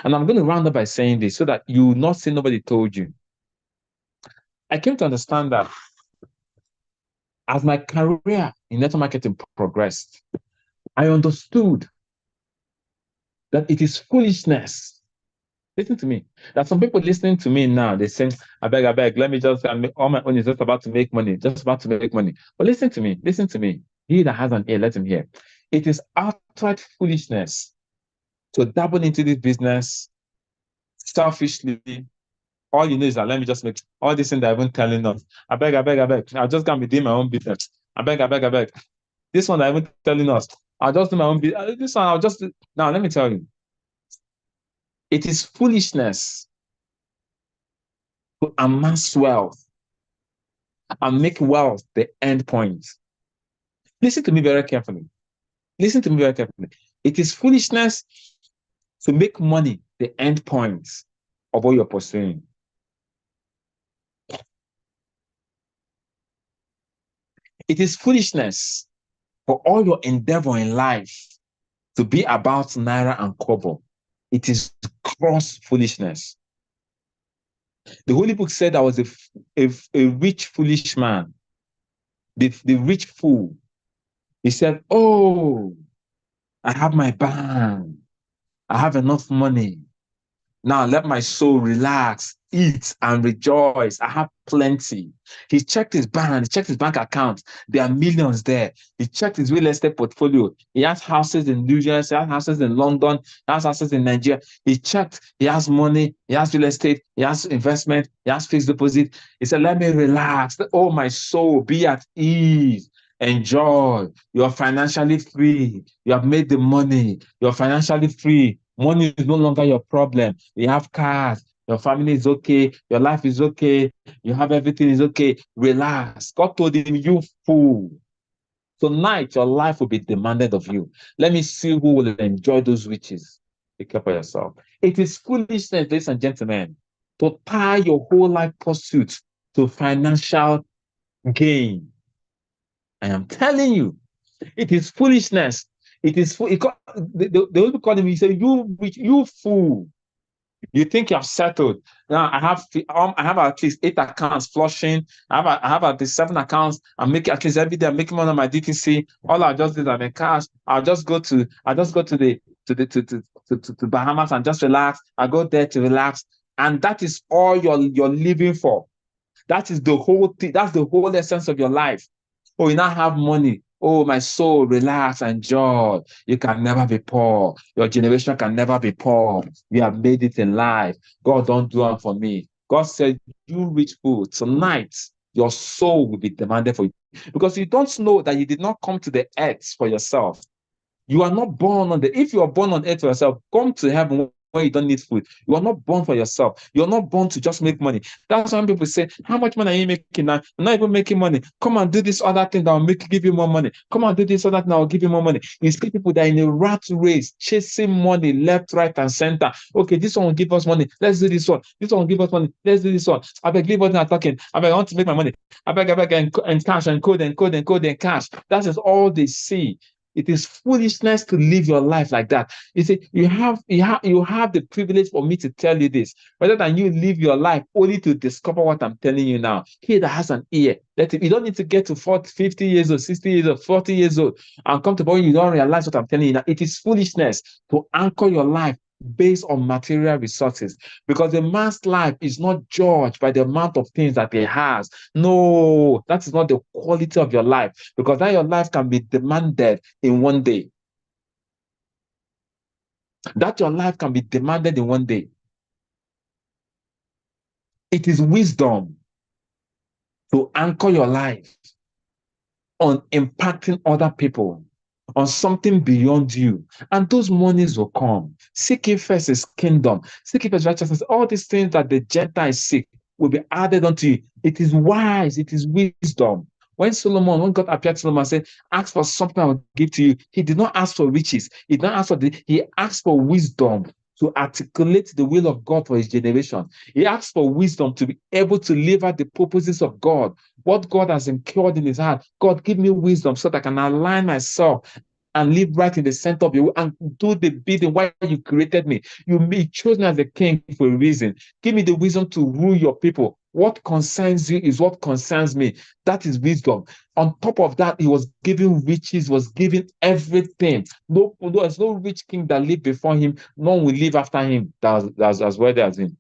And I'm going to round up by saying this so that you will not say nobody told you. I came to understand that as my career in network marketing progressed, I understood that it is foolishness. Listen to me. That some people listening to me now, they say, I beg, let me just, all my own is just about to make money, But listen to me. He that has an ear, let him hear. It is outright foolishness to dabble into this business selfishly. All you know is that let me just make all these things that I've been telling us. I beg. I'll just go and be doing my own business. I beg. This one that I've been telling us, I'll just do my own business. This one, now let me tell you. It is foolishness to amass wealth and make wealth the end point. Listen to me very carefully. Listen to me very carefully. It is foolishness to make money the end point of what you're pursuing. It is foolishness for all your endeavor in life to be about naira and kobo. It is gross foolishness. The Holy Book said I was a rich, foolish man, the rich fool. He said, oh, I have my bank. I have enough money. Now let my soul relax, eat, and rejoice. I have plenty. He checked his bank account. There are millions there. He checked his real estate portfolio. He has houses in New York, he has houses in London, he has houses in Nigeria. He checked, he has money, he has real estate, he has investment, he has fixed deposit. He said, let me relax. Oh, my soul, be at ease. Enjoy. You're financially free. You have made the money. You're financially free. Money is no longer your problem. You have cars. Your family is okay. Your life is okay. You have everything is okay. Relax. God told him, you fool. Tonight, your life will be demanded of you. Let me see who will enjoy those riches. Be careful for yourself. It is foolishness, ladies and gentlemen, to tie your whole life pursuit to financial gain. I am telling you, it is foolishness. It is fool. They will call him. He said, "You fool! You think you have settled? Now I have at least 8 accounts flushing. I have at least 7 accounts. I'm making at least every day. I'm making money on my DTC. All I just do is I'm in cash. I'll just go to the Bahamas and just relax. I go there to relax, and that is all you're living for. That is the whole thing. That's the whole essence of your life. Oh, you now have money. Oh, my soul, relax, enjoy. You can never be poor. Your generation can never be poor. You have made it in life. God, don't do it for me. God said, you rich fool, tonight your soul will be demanded for you. Because you don't know that you did not come to the earth for yourself. You are not born on the, if you are born on earth for yourself, come to heaven when you don't need food. You are not born for yourself. You're not born to just make money. That's why people say, how much money are you making now? I'm not even making money. Come and do this other thing that will give you more money. Come and do this other thing that will give you more money. You see people that are in a rat race, chasing money left, right, and center. Okay, this one will give us money. Let's do this one. This one will give us money. Let's do this one. I beg, leave what I'm talking. I beg, I want to make my money. I beg, and cash and code and cash. That is all they see. It is foolishness to live your life like that. You see, you have the privilege for me to tell you this, rather than you live your life only to discover what I'm telling you now. He that has an ear, let it. You don't need to get to 40, 50 years old, 60 years old, 40 years old, and come to the point you don't realize what I'm telling you now. It is foolishness to anchor your life based on material resources, because a man's life is not judged by the amount of things that he has. No, that is not the quality of your life, because that your life can be demanded in one day. That your life can be demanded in one day. It is wisdom to anchor your life on impacting other people, on something beyond you, and those monies will come. Seek ye first his kingdom, seek ye first righteousness. All these things that the Gentiles seek will be added unto you. It is wise, it is wisdom. When God appeared to Solomon and said, ask for something I will give to you, he did not ask for riches. He did not ask for he asked for wisdom to articulate the will of God for his generation. He asked for wisdom to be able to live out the purposes of God. What God has incurred in his heart. God, give me wisdom so that I can align myself and live right in the center of you and do the bidding why you created me. You chose me as a king for a reason. Give me the wisdom to rule your people. What concerns you is what concerns me. That is wisdom. On top of that, he was giving riches, was giving everything. There's no rich king that lived before him. None will live after him. That's where there's him.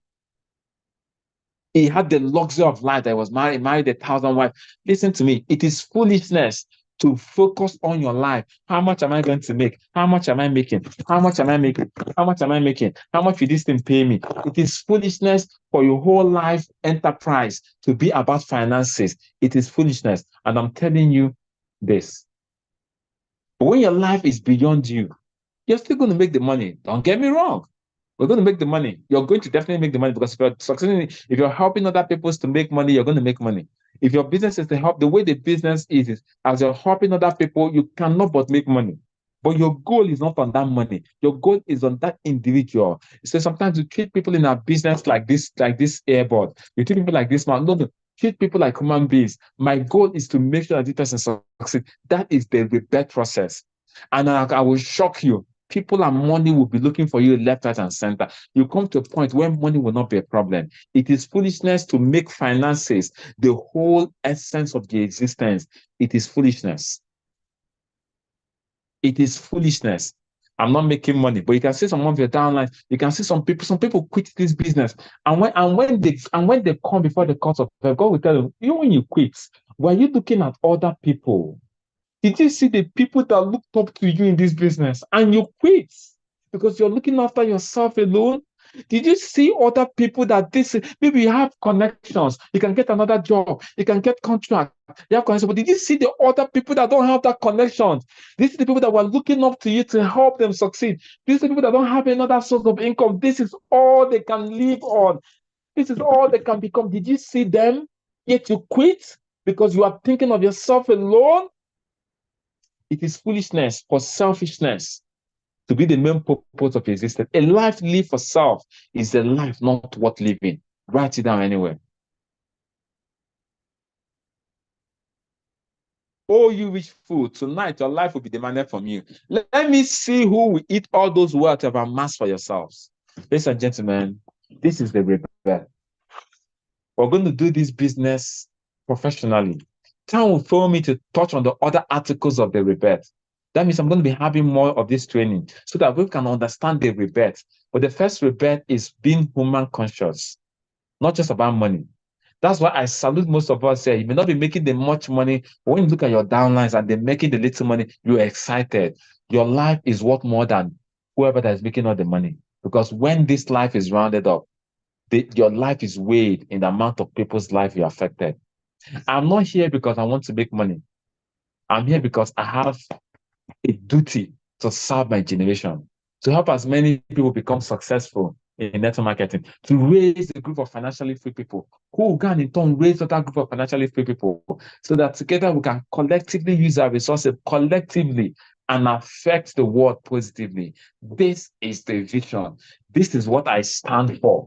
He had the luxury of life that he was married 1,000 wives. Listen to me. It is foolishness to focus on your life. How much am I going to make? How much am I making? How much am I making? How much am I making? How much will this thing pay me? It is foolishness for your whole life enterprise to be about finances. It is foolishness. And I'm telling you this. But when your life is beyond you, you're still going to make the money. Don't get me wrong. We're going to make the money. You're going to definitely make the money, because if you're succeeding, if you're helping other people to make money, you're going to make money. If your business is to help, the way the business is as you're helping other people, you cannot but make money. But your goal is not on that money. Your goal is on that individual. So sometimes you treat people in our business like this airboard. You treat people like this man. No, treat people like human beings. My goal is to make sure that this person succeeds. That is the rebirth process. And I will shock you. People and money will be looking for you left, right, and center. You come to a point where money will not be a problem. It is foolishness to make finances the whole essence of the existence. It is foolishness. It is foolishness. I'm not making money, but you can see some of your downlines. You can see some people quit this business, and when they come before the court of God will tell them, you, when you quit, were you looking at other people? Did you see the people that looked up to you in this business and you quit because you're looking after yourself alone? Did you see other people that maybe you have connections, you can get another job, you can get contract, you have connections, but did you see the other people that don't have that connection? These are the people that were looking up to you to help them succeed. These are the people that don't have another source of income. This is all they can live on. This is all they can become. Did you see them? Yet you quit because you are thinking of yourself alone? It is foolishness for selfishness to be the main purpose of existence. A life lived for self is a life not worth living. Write it down anyway. Oh, you rich fool, tonight your life will be demanded from you. Let me see who will eat all those wealth you have amassed for yourselves. Ladies and gentlemen, this is the rebirth. We're going to do this business professionally. Time will fail me to touch on the other articles of the rebirth. That means I'm going to be having more of this training so that we can understand the rebirth. But the first rebirth is being human conscious, not just about money. That's why I salute most of us here. You may not be making the much money, but when you look at your downlines and they're making the little money, you're excited. Your life is worth more than whoever that is making all the money. Because when this life is rounded up, your life is weighed in the amount of people's life you affected. I'm not here because I want to make money. I'm here because I have a duty to serve my generation, to help as many people become successful in network marketing, to raise a group of financially free people who can in turn raise another group of financially free people, so that together we can collectively use our resources collectively and affect the world positively. This is the vision. This is what I stand for.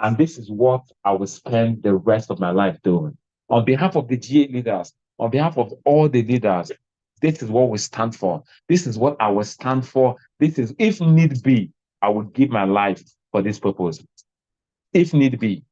And this is what I will spend the rest of my life doing. On behalf of the GA leaders, on behalf of all the leaders, this is what we stand for. This is what I will stand for. This is, if need be, I will give my life for this purpose. If need be,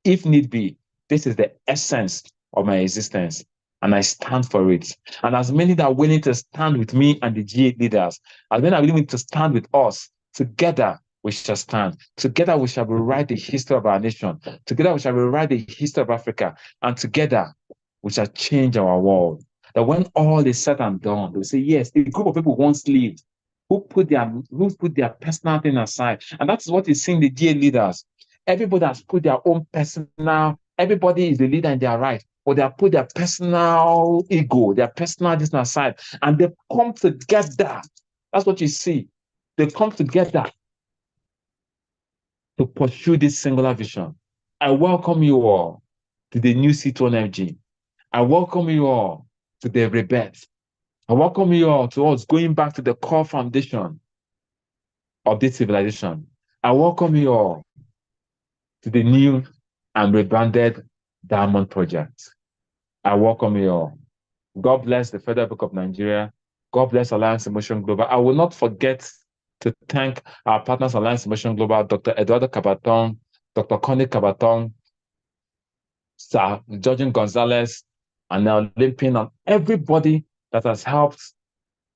this is the essence of my existence, and I stand for it. And as many that are willing to stand with me and the GA leaders, as many that are willing to stand with us, together we shall stand. Together we shall rewrite the history of our nation. Together we shall rewrite the history of Africa. And together we shall change our world. That when all is said and done, they'll say, yes, a group of people once lived who put their personal thing aside. And that's what is seeing the GA leaders. Everybody has put their own personal, everybody is the leader in their right, but they have put their personal ego, their personal business aside, and they come together. That's what you see. They come together to pursue this singular vision. I welcome you all to the new C2NFG. I welcome you all to the rebirth. I welcome you all to us going back to the core foundation of this civilization. I welcome you all to the new and rebranded Diamond Project. I welcome you all. God bless the Federal Bank of Nigeria. God bless Alliance Emotion Global. I will not forget to thank our partners, Alliance Emotion Global, Dr. Eduardo Cabatong, Dr. Connie Cabatong, Sir Georgian Gonzalez, and now Olympian, and everybody that has helped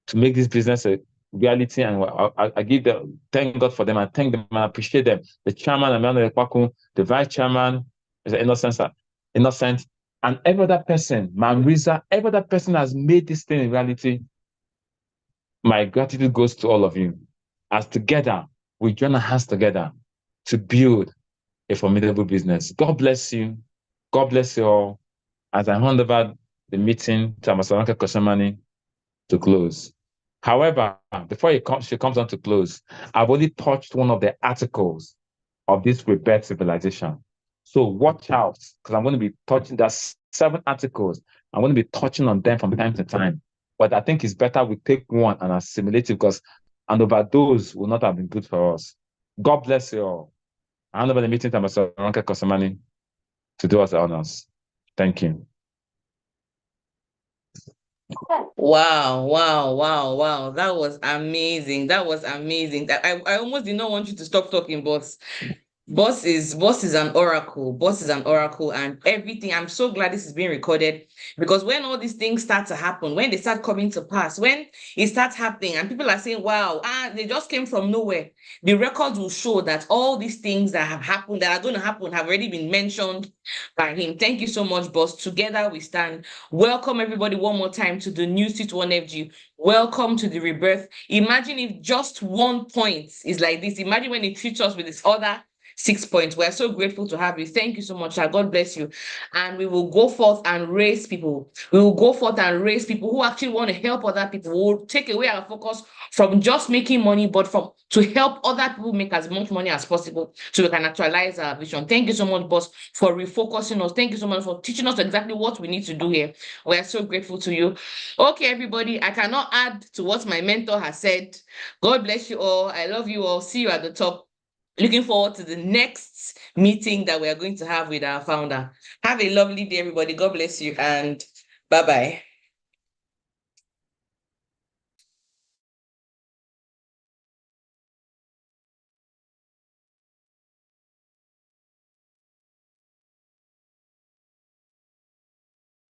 to make this business a reality. And I give them, thank God for them. I thank them and I appreciate them. The chairman, Emmanuel Ekwaku, the vice chairman, is Innocent, and every other person, Mamriza, every other person has made this thing a reality. My gratitude goes to all of you. As together, we join our hands together to build a formidable business. God bless you. God bless you all. As I hand over the meeting to Amasaranka Koshamani to close. However, before she comes on to close, I've only touched one of the articles of this Rebirth civilization. So watch out, because I'm going to be touching, there's 7 articles. I'm going to be touching on them from time to time. But I think it's better we take one and assimilate it, because and over those will not have been good for us. God bless you all. I hand over the meeting to Mr. Ranka Kosamani to do us the honors. Thank you. Wow, wow, wow, wow. That was amazing. That was amazing. I almost did not want you to stop talking, boss. Boss is an oracle. Boss is an oracle, and everything. I'm so glad this is being recorded, because when all these things start to happen, when they start coming to pass, when it starts happening, and people are saying, "Wow, they just came from nowhere," the records will show that all these things that have happened, that are going to happen, have already been mentioned by him. Thank you so much, boss. Together we stand. Welcome everybody one more time to the new Sit1FG. Welcome to the Rebirth. Imagine if just 1 point is like this. Imagine when he treats us with this other 6 points. We're so grateful to have you. Thank you so much. God bless you. And we will go forth and raise people. We will go forth and raise people who actually want to help other people. We will take away our focus from just making money, but to help other people make as much money as possible, so we can actualize our vision. Thank you so much, boss, for refocusing us. Thank you so much for teaching us exactly what we need to do here. We are so grateful to you. Okay, everybody, I cannot add to what my mentor has said. God bless you all. I love you all. See you at the top. Looking forward to the next meeting that we are going to have with our founder. Have a lovely day, everybody. God bless you, and bye-bye.